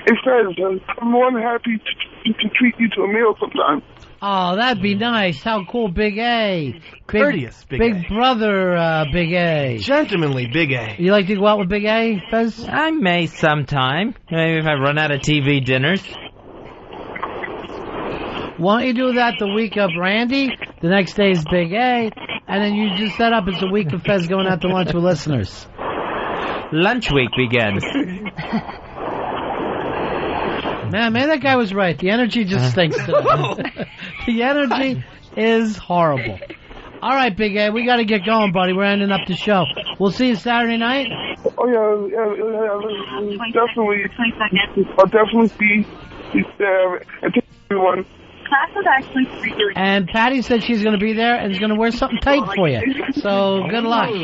It says, I'm more than happy to treat you to a meal sometime. Oh, that'd be nice. How cool, Big A. Courteous, Big Big A. brother, Big A. Gentlemanly, Big A. You like to go out with Big A, Fez? I may sometime. Maybe if I run out of TV dinners. Why don't you do that the week of Randy? The next day is Big A. And then you just set up it's a week of Fez going out to lunch with listeners. Lunch week begins. Man, that guy was right. The energy just stinks today. The energy is horrible. All right, Big A, we got to get going, buddy. We're ending up the show. We'll see you Saturday night. Oh, yeah, definitely. I'll definitely be there. And thank everyone. Class was actually really. And Patty said she's going to be there and is going to wear something tight for you. So, good luck. Oh,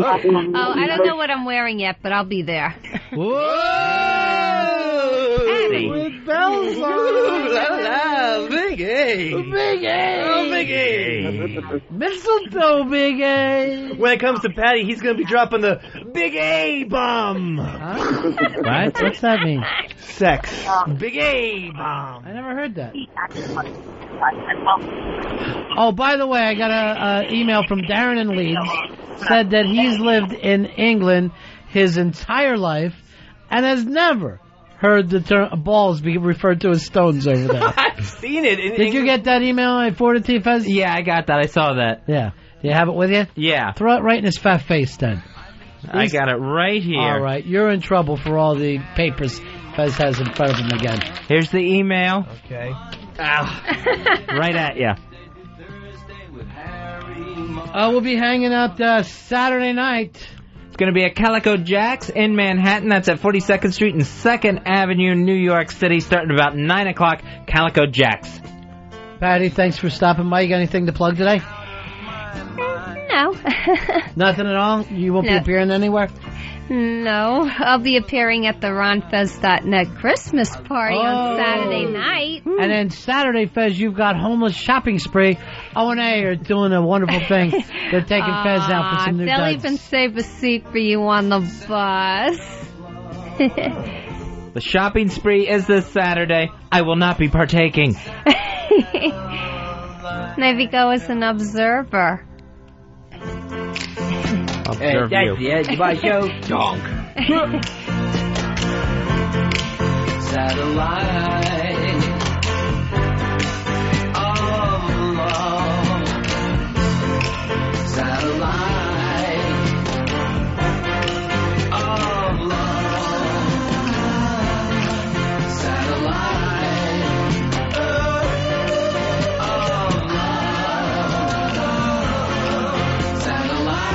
I don't know what I'm wearing yet, but I'll be there. With bells on. Big A. Big A. Oh, Big A. Mistletoe, Big A. When it comes to Patty, he's going to be dropping the Big A bomb. What? What's that mean? Sex. Big A bomb. I never heard that. Oh, by the way, I got a email from Darren in Leeds. Said that he's lived in England his entire life and has never heard the term balls be referred to as stones over there. I've seen it. Did you get that email I forwarded to you, Fez? Yeah, I got that. I saw that. Yeah. Do you have it with you? Yeah. Throw it right in his fat face, then. I got it right here. All right. You're in trouble for all the papers Fez has in front of him again. Here's the email. Okay. Right at you. We'll be hanging out Saturday night. It's going to be at Calico Jack's in Manhattan. That's at 42nd Street and 2nd Avenue, New York City, starting about 9 o'clock. Calico Jack's. Patty, thanks for stopping by. You got anything to plug today? No. Nothing at all? You won't be appearing anywhere? No. I'll be appearing at the RonFez.net Christmas party on Saturday night. And then Saturday, Fez, you've got Homeless Shopping Spree. O&A are doing a wonderful thing. They're taking Fez out for some new They'll duds. even save a seat for you on the bus. The shopping spree is this Saturday. I will not be partaking. Maybe go as an observer. Observe that's you. the edge of my show. Donk. Satellite of love. Satellite of love. Satellite of love. Satellite.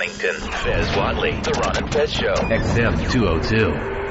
Pennington, Fez Whatley, The Ron and Fez Show. XM 202.